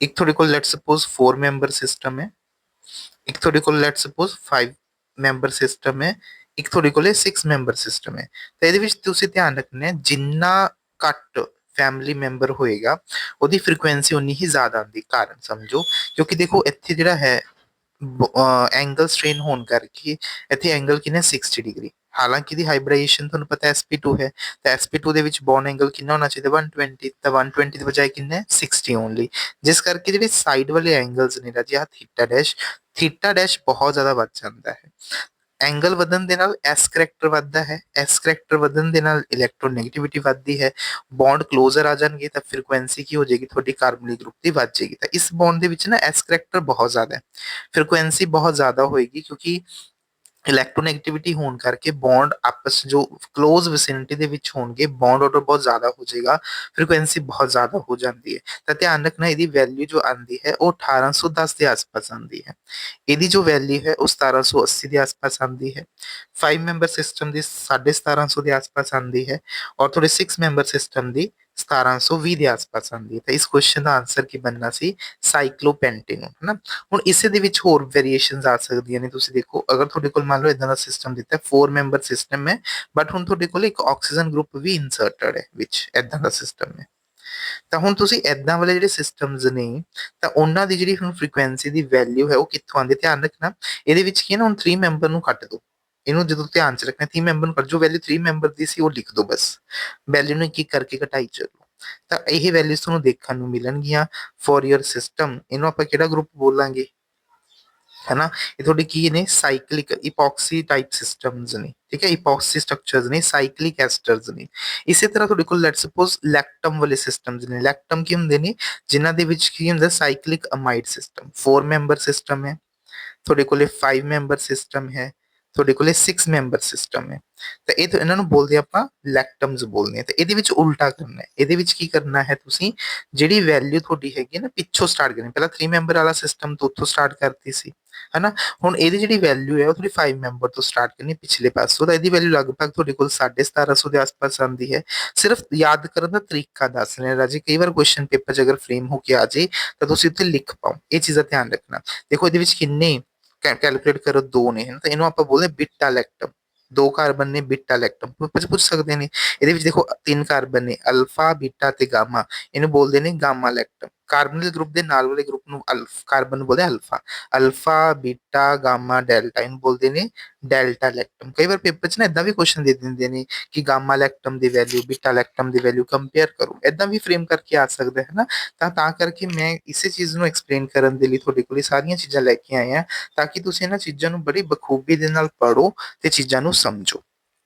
ਇੱਕ ਤੁਹਾਡੇ ਕੋਲ ਲੈਟ ਸਪੋਜ਼ 4 ਮੈਂਬਰ ਸਿਸਟਮ ਹੈ, ਇੱਕ ਤੁਹਾਡੇ ਕੋਲ ਲੈਟ ਸਪੋਜ਼ 5 ਮੈਂਬਰ ਸਿਸਟਮ ਹੈ, ਇੱਕ ਤੁਹਾਡੇ ਕੋਲ 6 ਮੈਂਬਰ ਸਿਸਟਮ ਹੈ। ਤਾਂ ਇਹਦੇ ਵਿੱਚ ਤੁਸੀਂ ਧਿਆਨ ਰੱਖਣਾ ਹੈ, ਜਿੰਨਾ ਘੱਟ ਫੈਮਿਲੀ ਮੈਂਬਰ ਹੋਏਗਾ ਉਹਦੀ ਫ੍ਰੀਕੁਐਂਸੀ ਉਨੀ ਹੀ ਜ਼ਿਆਦਾ ਆਉਂਦੀ। ਕਾਰਨ ਸਮਝੋ, ਕਿਉਂਕਿ ਦੇਖੋ ਇੱਥੇ ਜਿਹੜਾ ਹੈ ਐਂਗਲ ਸਟ੍ਰੇਨ ਹੋਣ ਕਰਕੇ ਇੱਥੇ ਐਂਗਲ ਕਿੰਨਾ 60 ਡਿਗਰੀ, ਹਾਲਾਂਕਿ ਦੀ ਹਾਈਬ੍ਰਿਡਾਈਜੇਸ਼ਨ ਤੁਹਾਨੂੰ ਪਤਾ sp2 ਹੈ, ਤਾਂ sp2 ਦੇ ਵਿੱਚ ਬੌਨ ਐਂਗਲ ਕਿੰਨਾ ਹੋਣਾ ਚਾਹੀਦਾ 120, ਤਾਂ 120 ਦੀ ਬਜਾਏ ਕਿੰਨਾ 60 ਓਨਲੀ, ਜਿਸ ਕਰਕੇ ਜਿਹੜੇ ਸਾਈਡ ਵਾਲੇ ਐਂਗਲਸ ਨੇ ਰਾਜੇ ਆ ਥੀਟਾ ਡੈਸ਼ ਬਹੁਤ ਜ਼ਿਆਦਾ ਵੱਧ ਜਾਂਦਾ ਹੈ। ਐਂਗਲ ਵਧਣ ਦੇ ਨਾਲ ਐਸ ਕਰੈਕਟਰ ਵੱਧਦਾ ਹੈ, ਐਸ ਕਰੈਕਟਰ ਵਧਣ ਦੇ ਨਾਲ ਇਲੈਕਟ੍ਰੋਨੈਗੇਟਿਵਿਟੀ ਵੱਧਦੀ ਹੈ, ਬੌਂਡ ਕਲੋਜ਼ਰ ਆ ਜਾਣਗੇ ਤਾਂ ਫ੍ਰੀਕੁਐਂਸੀ ਕੀ ਹੋ ਜਾਏਗੀ ਤੁਹਾਡੀ ਕਾਰਬਨਿਕ ਗਰੁੱਪ ਦੀ ਵੱਧ ਜਾਏਗੀ। ਤਾਂ ਇਸ ਬੌਂਡ ਦੇ ਵਿੱਚ ਨਾ ਐਸ ਕਰੈਕਟਰ ਬਹੁਤ ਜ਼ਿਆਦਾ ਹੈ, ਫ੍ਰੀਕੁਐਂਸੀ ਬਹੁਤ ਜ਼ਿਆਦਾ ਹੋਏਗੀ, ਕਿਉਂਕਿ ਇਲੈਕਟ੍ਰੋਨੈਗੇਟਿਵਿਟੀ ਹੋਣ ਕਰਕੇ ਬੌਂਡ ਆਪਸ ਜੋ ਕਲੋਜ਼ ਵਿਸਿਨਿਟੀ ਦੇ ਵਿੱਚ ਹੋਣਗੇ ਬੌਂਡ ਆਰਡਰ ਬਹੁਤ ਜ਼ਿਆਦਾ ਹੋ ਜਾਏਗਾ, ਫ੍ਰੀਕੁਐਂਸੀ ਬਹੁਤ ਜ਼ਿਆਦਾ ਹੋ ਜਾਂਦੀ ਹੈ। ਤਾਂ ਧਿਆਨ ਰੱਖਣਾ ਇਹਦੀ ਵੈਲਿਊ ਜੋ ਆਂਦੀ ਹੈ ਉਹ 1810 ਦੇ ਆਸ-ਪਾਸ ਆਂਦੀ ਹੈ, ਇਹਦੀ ਜੋ ਵੈਲਿਊ ਹੈ ਉਹ 1780 ਦੇ ਆਸ-ਪਾਸ ਆਂਦੀ ਹੈ। 5 ਮੈਂਬਰ ਸਿਸਟਮ ਦੀ 1750 ਦੇ ਆਸ-ਪਾਸ ਆਂਦੀ ਹੈ, ਔਰ ਤੁਹਾਡੇ 6 ਮੈਂਬਰ ਸਿਸਟਮ ਦੀ 1720 ਦੇ ਆਸ-ਪਾਸ ਆਂਦੀ ਹੈ। ਤਾਂ ਇਸ ਕੁਐਸਚਨ ਦਾ ਆਨਸਰ ਕੀ ਬਣਨਾ ਸੀ, ਸਾਈਕਲੋਪੈਂਟੇਨੋਨ, ਹੈ ਨਾ। ਹੁਣ ਇਸੇ ਦੇ ਵਿੱਚ ਹੋਰ ਵੇਰੀਏਸ਼ਨਸ ਆ ਸਕਦੀਆਂ ਨੇ, ਤੁਸੀਂ ਦੇਖੋ ਅਗਰ ਤੁਹਾਡੇ ਕੋਲ ਮੰਨ ਲਓ ਇਦਾਂ ਦਾ ਸਿਸਟਮ ਦਿੱਤਾ 4 ਮੈਂਬਰ ਸਿਸਟਮ ਹੈ, ਬਟ ਹੁਣ ਤੁਹਾਡੇ ਕੋਲ ਇੱਕ ਆਕਸੀਜਨ ਗਰੁੱਪ ਵੀ ਇਨਸਰਟਡ ਹੈ ਵਿੱਚ, ਇਦਾਂ ਦਾ ਸਿਸਟਮ ਹੈ। ਤਾਂ ਹੁਣ ਤੁਸੀਂ ਇਦਾਂ ਵਾਲੇ ਜਿਹੜੇ ਸਿਸਟਮਸ ਨੇ ਤਾਂ ਉਹਨਾਂ ਦੀ ਜਿਹੜੀ ਹੁਣ ਫ੍ਰੀਕੁਐਂਸੀ ਦੀ ਵੈਲਿਊ ਹੈ ਉਹ ਕਿੱਥੋਂ ਆਉਂਦੀ, ਧਿਆਨ ਰੱਖਣਾ। ਇਹਦੇ ਵਿੱਚ ਕੀ ਹੈ ਨਾ, ਹੁਣ 3 ਮੈਂਬਰ ਨੂੰ ਕੱਟ ਦਿਓ, ਇਹਨੂੰ ਜਦੋਂ ਧਿਆਨ ਚ ਰੱਖਣਾ 3 ਮੈਂਬਰ ਨੂੰ ਕੱਟ, ਜੋ ਵੈਲਿਊ 3 ਮੈਂਬਰ ਦੀ ਸੀ ਉਹ ਲਿਖ ਦਿਓ ਬਸ, ਵੈਲਿਊ ਨੂੰ ਇੱਕ ਇੱਕ ਕਰਕੇ ਘਟਾਈ ਚਲੋ। ਤਾਂ ਇਹ ਵੈਲਿਊਜ਼ ਤੁਹਾਨੂੰ ਦੇਖਣ ਨੂੰ ਮਿਲਣਗੀਆਂ ਫॉर योर ਸਿਸਟਮ। ਇਹਨੂੰ ਆਪਾਂ ਕਿਹੜਾ ਗਰੁੱਪ ਬੋਲਾਂਗੇ, है ना। ये थोड़ी की ने साइक्लिक इपॉक्सी टाइप सिस्टम्स ने, ठीक है, इपॉक्सी स्ट्रक्चर्स ने, साइक्लिक एस्टर्स ने। इसी तरह ਤੁਹਾਡੇ ਕੋਲ ਲੈਟ ਸਪੋਜ਼ ਲੈਕਟਮ ਵਾਲੇ ਸਿਸਟਮਸ ਨੇ, ਲੈਕਟਮ ਕੀ ਹੁੰਦੇ ਨੇ, ਜਿਨ੍ਹਾਂ ਦੇ ਵਿੱਚ ਕੀ ਹੁੰਦਾ ਸਾਈਕਲਿਕ ਅਮਾਈਡ ਸਿਸਟਮ, 4 ਮੈਂਬਰ ਸਿਸਟਮ ਹੈ, ਤੁਹਾਡੇ ਕੋਲੇ 5 ਮੈਂਬਰ ਸਿਸਟਮ ਹੈ, ਤੁਹਾਡੇ ਕੋਲੇ 6 ਮੈਂਬਰ ਸਿਸਟਮ ਹੈ। ਤਾਂ ਇਹ ਇਹਨਾਂ ਨੂੰ ਬੋਲਦੇ ਆਪਾਂ ਲੈਕਟਮਸ ਬੋਲਦੇ ਆ। ਤੇ ਇਹਦੇ ਵਿੱਚ ਉਲਟਾ ਕਰਨਾ ਹੈ, ਇਹਦੇ ਵਿੱਚ ਕੀ ਕਰਨਾ ਹੈ, ਤੁਸੀਂ ਜਿਹੜੀ ਵੈਲਿਊ ਤੁਹਾਡੀ ਹੈਗੀ ਨਾ ਪਿੱਛੋਂ ਸਟਾਰਟ ਕਰਨੀ, ਪਹਿਲਾਂ 3 ਮੈਂਬਰ ਵਾਲਾ ਸਿਸਟਮ ਤੋਂ ਉੱਥੋਂ ਸਟਾਰਟ ਕਰਤੀ ਸੀ, ਹਨਾ। ਹੁਣ ਇਹਦੀ ਜਿਹੜੀ ਵੈਲਿਊ ਹੈ ਉਹ ਤੁਹਾਡੀ 5 ਮੈਂਬਰ ਤੋਂ ਸਟਾਰਟ ਕਰਨੀ ਪਿਛਲੇ ਪਾਸੋਂ, ਤਾਂ ਇਹਦੀ ਵੈਲਿਊ ਲਗਭਗ ਤੁਹਾਡੇ ਕੋਲ 1750 ਦੇ ਆਸ-ਪਾਸ ਆਉਂਦੀ ਹੈ। ਸਿਰਫ ਯਾਦ ਕਰਨ ਦਾ ਤਰੀਕਾ ਦੱਸ ਰਿਹਾ ਰਾਜੇ, ਕਈ ਵਾਰ ਕੁਐਸਚਨ ਪੇਪਰ 'ਚ ਅਗਰ ਫਰੇਮ ਹੋ ਕੇ ਆ ਜੇ ਤਾਂ ਤੁਸੀਂ ਉੱਥੇ ਲਿਖ ਪਾਓ, ਇਹ ਚੀਜ਼ ਦਾ ਧਿਆਨ ਰੱਖਣਾ। ਦੇਖੋ ਇਹਦੇ ਵਿੱਚ ਕਿੰਨੇ ਕੈਲਕੂਲੇਟ ਕਰੋ 2 ਨੇ, ਤਾਂ ਇਹਨੂੰ ਆਪਾਂ ਬੋਲਦੇ ਬਿਟਾ ਲੈਕਟਮ, 2 ਕਾਰਬਨ ਨੇ ਬਿਟਾ ਲੈਕਟਮ, ਪੁੱਛ ਸਕਦੇ ਨੇ। ਇਹਦੇ ਵਿੱਚ ਦੇਖੋ 3 ਕਾਰਬਨ ਨੇ ਅਲਫਾ ਬੀਟਾ ਤੇ ਗਾਮਾ, ਇਹਨੂੰ ਬੋਲਦੇ ਨੇ ਗਾਮਾ ਲੈਕਟਮ। ਕਾਰਬਨਿਲ ਗਰੁੱਪ ਦੇ ਨਾਲ ਵਾਲੇ ਗਰੁੱਪ ਨੂੰ ਕਾਰਬਨ ਨੂੰ ਬੋਲਦੇ ਅਲਫਾ, ਅਲਫਾ ਬੀਟਾ ਗਾਮਾ ਡੈਲਟਾ, ਇਹਨੂੰ ਬੋਲਦੇ ਨੇ ਡੈਲਟਾ ਲੈਕਟਮ। ਕਈ ਵਾਰ ਪੇਪਰ 'ਚ ਨਾ ਇਦਾਂ ਵੀ ਕੁਐਸਚਨ ਦੇ ਦਿੰਦੇ ਨੇ ਕਿ ਗਾਮਾ ਲੈਕਟਮ ਦੀ ਵੈਲਿਊ ਬੀਟਾ ਲੈਕਟਮ ਦੀ ਵੈਲਿਊ ਕੰਪੇਅਰ ਕਰੋ, ਇਦਾਂ ਵੀ ਫਰੇਮ ਕਰਕੇ ਆ ਸਕਦਾ ਹੈ ਨਾ। ਤਾਂ ਕਰਕੇ ਮੈਂ ਇਸੇ ਚੀਜ਼ ਨੂੰ ਐਕਸਪਲੇਨ ਕਰਨ ਦੇ ਲਈ ਤੁਹਾਡੇ ਕੋਲ ਸਾਰੀਆਂ ਚੀਜ਼ਾਂ ਲੈ ਕੇ ਆਇਆ, ਤਾਂ ਕਿ ਤੁਸੀਂ ਇਹਨਾਂ ਚੀਜ਼ਾਂ ਨੂੰ ਬੜੀ ਬਖੂਬੀ ਦੇ ਨਾਲ ਪੜ੍ਹੋ ਤੇ ਚੀਜ਼ਾਂ ਨੂੰ ਸਮਝੋ।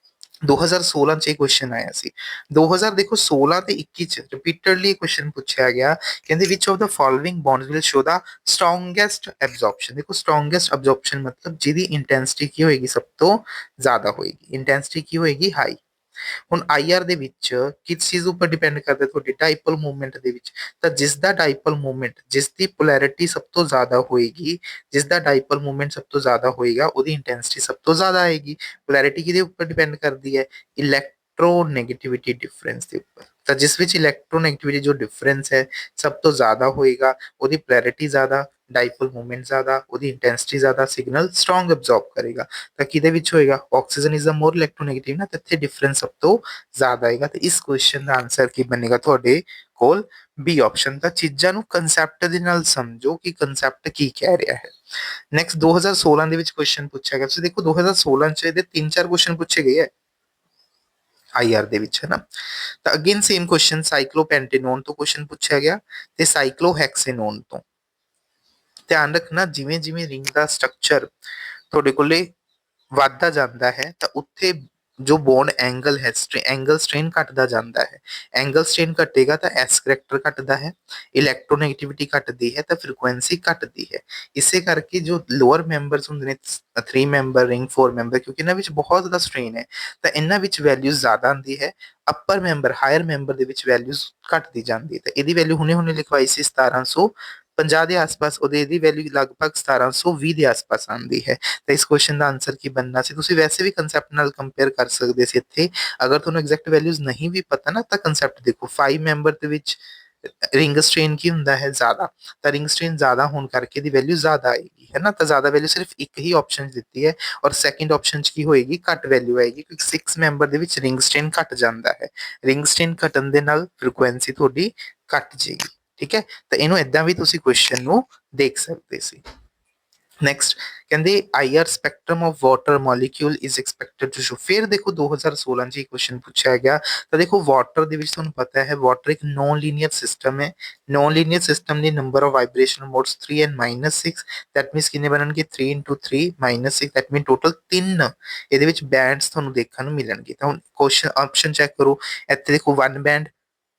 2016 ਚ ਇਹ ਕੁਐਸਚਨ ਆਇਆ ਸੀ, 2000 ਦੇਖੋ 16 ਤੇ 21 ਚ ਰਿਪੀਟਡਲੀ ਕੁਐਸਚਨ ਪੁੱਛਿਆ ਗਿਆ, ਕਹਿੰਦੇ which of the following bonds will show the strongest absorption. ਦੇਖੋ ਸਟਰੋਂਗੈਸਟ ਐਬਜ਼ੌਰਪਸ਼ਨ ਮਤਲਬ ਜਿਹਦੀ ਇੰਟੈਂਸਿਟੀ ਕੀ ਹੋਏਗੀ ਸਭ ਤੋਂ ਜ਼ਿਆਦਾ ਹੋਏਗੀ, ਇੰਟੈਂਸਿਟੀ ਕੀ ਹੋਏਗੀ ਹਾਈ। ਹੁਣ ਆਈਆਰ ਦੇ ਵਿੱਚ ਕਿਸ ਚੀਜ਼ ਉੱਪਰ ਡਿਪੈਂਡ ਕਰਦਾ ਤੁਹਾਡੀ ਡਾਈਪੋਲ ਮੂਵਮੈਂਟ ਦੇ ਵਿੱਚ, ਤਾਂ ਜਿਸ ਦਾ ਡਾਈਪੋਲ ਮੂਵਮੈਂਟ, ਜਿਸ ਦੀ ਪੋਲੈਰਿਟੀ ਸਭ ਤੋਂ ਜ਼ਿਆਦਾ ਹੋਏਗੀ, ਜਿਸ ਦਾ ਡਾਈਪੋਲ ਮੂਵਮੈਂਟ ਸਭ ਤੋਂ ਜ਼ਿਆਦਾ ਹੋਏਗਾ ਉਹਦੀ ਇੰਟੈਂਸਿਟੀ ਸਭ ਤੋਂ ਜ਼ਿਆਦਾ ਆਏਗੀ। ਪੋਲੈਰਿਟੀ ਕਿਹਦੇ ਉੱਪਰ ਡਿਪੈਂਡ ਕਰਦੀ ਹੈ, ਇਲੈਕਟ੍ਰੋਨੈਗੇਟਿਵਿਟੀ ਡਿਫਰੈਂਸ ਦੇ ਉੱਪਰ। ਤਾਂ ਜਿਸ ਵਿੱਚ ਇਲੈਕਟ੍ਰੋਨੈਗੇਟਿਵਿਟੀ ਜੋ ਡਿਫਰੈਂਸ ਹੈ ਸਭ ਤੋਂ ਜ਼ਿਆਦਾ ਹੋਏਗਾ, ਉਹਦੀ ਪੋਲੈਰਿਟੀ ਜ਼ਿਆਦਾ, ਡਾਈਪੋਲ ਮੂਵਮੈਂਟ ਜ਼ਿਆਦਾ, ਉਹਦੀ ਇੰਟੈਂਸਿਟੀ ਜ਼ਿਆਦਾ, ਸਿਗਨਲ ਸਟਰੋਂਗ ਐਬਜ਼ੌਰਬ ਕਰੇਗਾ। ਤਾਂ ਕਿਹਦੇ ਵਿੱਚ ਹੋਏਗਾ, oxygen is the more electronegative ਨਾ, ਤਾਂ ਇੱਥੇ ਡਿਫਰੈਂਸ ਸਭ ਤੋਂ ਜ਼ਿਆਦਾ ਆਏਗਾ। ਤੇ ਇਸ ਕੁਐਸਚਨ ਦਾ ਆਨਸਰ ਕੀ ਬਣੇਗਾ ਤੁਹਾਡੇ ਕੋਲ, ਬੀ ਆਪਸ਼ਨ। ਤਾਂ ਚੀਜ਼ਾਂ ਨੂੰ ਕਨਸੈਪਟ ਦੇ ਨਾਲ ਸਮਝੋ ਕਿ ਕਨਸੈਪਟ ਕੀ ਕਹਿ ਰਿਹਾ ਹੈ। ਨੈਕਸਟ 2016 ਦੇ ਵਿੱਚ ਕੁਐਸਚਨ ਪੁੱਛਿਆ ਗਿਆ, ਤੁਸੀਂ ਦੇਖੋ 2016 ਚ ਇਹਦੇ 3-4 ਕੁਐਸਚਨ ਪੁੱਛੇ ਗਏ ਹੈ ਆਈਆਰ ਦੇ ਵਿੱਚ, ਹੈ ਨਾ। ਤਾਂ ਅਗੇਨ ਸੇਮ ਕੁਐਸਚਨ ਸਾਈਕਲੋਪੈਂਟੇਨੋਨ ਤੋਂ ਕੁਐਸਚਨ ਪੁੱਛਿਆ ਗਿਆ ਤੇ ਸਾਈਕਲੋਹੈਕਸੇਨੋਨ ਤੋਂ। ਧਿਆਨ ਰੱਖਣਾ ਜਿਵੇਂ ਜਿਵੇਂ ਰਿੰਗ ਦਾ ਸਟਰਕਚਰ ਤੁਹਾਡੇ ਕੋਲੇ ਵੱਧਦਾ ਜਾਂਦਾ ਹੈ ਤਾਂ ਉੱਥੇ ਜੋ ਬੌਂਡ ਐਂਗਲ ਹੈ, ਐਂਗਲ ਸਟ੍ਰੇਨ ਘਟਦਾ ਜਾਂਦਾ ਹੈ। ਐਂਗਲ ਸਟ੍ਰੇਨ ਘਟੇਗਾ ਤਾਂ ਐਸ ਕਰੈਕਟਰ ਘਟਦਾ ਹੈ, ਇਲੈਕਟ੍ਰੋਨੈਗੇਟਿਵਿਟੀ ਘਟਦੀ ਹੈ ਤਾਂ ਫ੍ਰੀਕੁਐਂਸੀ ਘਟਦੀ ਹੈ। ਇਸੇ ਕਰਕੇ ਜੋ ਲੋਅਰ ਮੈਂਬਰਸ ਹੁੰਦੇ ਨੇ 3 ਮੈਂਬਰ ਰਿੰਗ 4 ਮੈਂਬਰ, ਕਿਉਂਕਿ ਇਹਨਾਂ ਵਿੱਚ ਬਹੁਤ ਜ਼ਿਆਦਾ ਸਟ੍ਰੇਨ ਹੈ ਤਾਂ ਇਹਨਾਂ ਵਿੱਚ ਵੈਲਿਊ ਜ਼ਿਆਦਾ ਆਉਂਦੀ ਹੈ। ਅਪਰ ਮੈਂਬਰ ਹਾਇਰ ਮੈਂਬਰ ਦੇ ਵਿੱਚ ਵੈਲਿਊਜ਼ ਘਟਦੀ ਜਾਂਦੀ ਹੈ। ਤਾਂ ਇਹਦੀ ਵੈਲਿਊ ਹੁਣੇ ਹੁਣੇ ਲਿਖਵਾਈ ਸੀ 1700 50 ਦੇ ਆਸ-ਪਾਸ ਉਹਦੇ ਇਹਦੀ ਵੈਲਿਊ ਲਗਭਗ 1720 ਦੇ ਆਸ-ਪਾਸ ਆਉਂਦੀ ਹੈ। ਤਾਂ ਇਸ ਕੁਐਸਚਨ ਦਾ ਆਨਸਰ ਕੀ ਬਣਨਾ ਸੀ? ਤੁਸੀਂ ਵੈਸੇ ਵੀ ਕਨਸੈਪਟ ਨਾਲ ਕੰਪੇਅਰ ਕਰ ਸਕਦੇ ਸੀ ਇੱਥੇ। ਅਗਰ ਤੁਹਾਨੂੰ ਐਗਜ਼ੈਕਟ ਵੈਲਿਊਜ਼ ਨਹੀਂ ਵੀ ਪਤਾ ਨਾ ਤਾਂ ਕਨਸੈਪਟ ਦੇਖੋ 5 ਮੈਂਬਰ ਦੇ ਵਿੱਚ ਰਿੰਗ ਸਟ੍ਰੇਨ ਕੀ ਹੁੰਦਾ ਹੈ? ਜ਼ਿਆਦਾ। ਤਾਂ ਰਿੰਗ ਸਟ੍ਰੇਨ ਜ਼ਿਆਦਾ ਹੋਣ ਕਰਕੇ ਇਹਦੀ ਵੈਲਿਊ ਜ਼ਿਆਦਾ ਆਏਗੀ, ਹੈ ਨਾ? ਤਾਂ ਜ਼ਿਆਦਾ ਵੈਲਿਊ ਸਿਰਫ ਇੱਕ ਹੀ ਆਪਸ਼ਨ 'ਚ ਦਿੱਤੀ ਹੈ ਔਰ ਸੈਕੰਡ ਆਪਸ਼ਨ 'ਚ ਕੀ ਹੋਏਗੀ? ਘੱਟ ਵੈਲਿਊ ਆਏਗੀ ਕਿਉਂਕਿ 6 ਮੈਂਬਰ ਦੇ ਵਿੱਚ ਰਿੰਗ ਸਟ੍ਰੇਨ ਘੱਟ ਜਾਂਦਾ ਹੈ। ਰਿੰਗ ਸਟ੍ਰੇਨ ਘਟਣ ਦੇ ਨਾਲ ਫ੍ਰੀਕੁਐਂਸੀ ਤੁਹਾਡੀ ਘੱਟ ਜਾਏਗੀ, ਠੀਕ ਹੈ? ਤਾਂ ਇਹਨੂੰ ਏਦਾਂ ਵੀ ਤੁਸੀਂ ਕੁਐਸਚਨ ਨੂੰ ਦੇਖ ਸਕਦੇ ਸੀ। ਨੈਕਸਟ ਕਹਿੰਦੇ IR spectrum of water molecule is expected to show. ਫਿਰ ਦੇਖੋ 2016 ਚ ਇਹ ਕੁਐਸਚਨ ਪੁੱਛਿਆ ਗਿਆ। ਤਾਂ ਦੇਖੋ ਵਾਟਰ ਦੇ ਵਿੱਚ ਤੁਹਾਨੂੰ ਪਤਾ ਹੈ ਵਾਟਰ ਇੱਕ ਨॉन ਲੀਨੀਅਰ ਸਿਸਟਮ ਹੈ। ਨॉन ਲੀਨੀਅਰ ਸਿਸਟਮ ਦੀ number of vibration modes 3 and -6 that means ਕਿੰਨੇ ਬਣਨਗੇ? 3 × 3 -6 ਦੈਟ ਮੀਨ ਟੋਟਲ 3 ਇਹਦੇ ਵਿੱਚ ਬੈਂਡਸ ਤੁਹਾਨੂੰ ਦੇਖਣ ਨੂੰ ਮਿਲਣਗੇ। ਤਾਂ ਹੁਣ ਕੁਐਸਚਨ ਆਪਸ਼ਨ ਚੈੱਕ ਕਰੋ। ਇੱਥੇ ਦੇਖੋ 1 ਬੈਂਡ